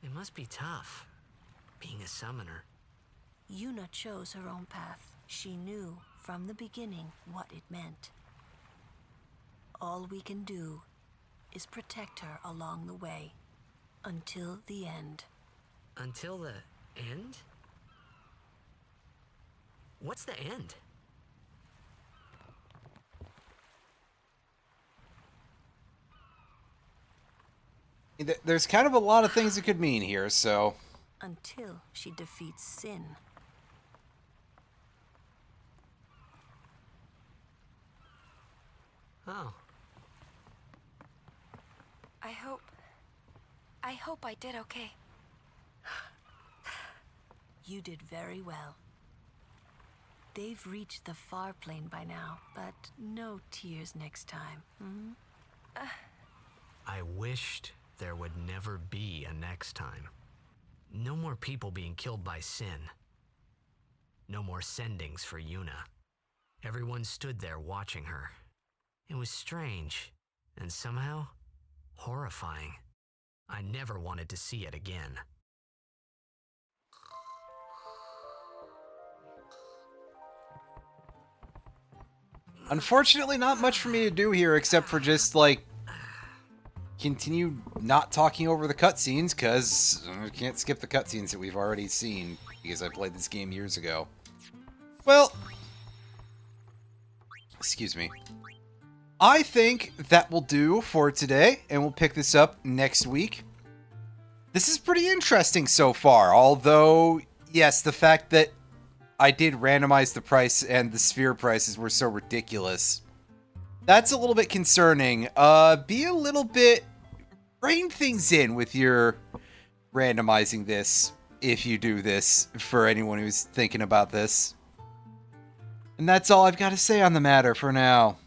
It must be tough, being a summoner. Yuna chose her own path. She knew from the beginning what it meant. All we can do is protect her along the way, until the end. Until the end? What's the end? There's kind of a lot of things it could mean here, so... Until she defeats Sin. Oh. I hope I did okay. You did very well. They've reached the far plane by now, but no tears next time. Hmm? I wished there would never be a next time. No more people being killed by Sin. No more sendings for Yuna. Everyone stood there watching her. It was strange, and somehow horrifying. I never wanted to see it again. Unfortunately, not much for me to do here except for just, like, continue not talking over the cutscenes, because I can't skip the cutscenes that we've already seen, because I played this game years ago. Well, excuse me. I think that will do for today, and we'll pick this up next week. This is pretty interesting so far, although, yes, the fact that I did randomize the price and the sphere prices were so ridiculous. That's a little bit concerning. Be a little bit... rein things in with your randomizing this, if you do this, for anyone who's thinking about this. And that's all I've got to say on the matter for now.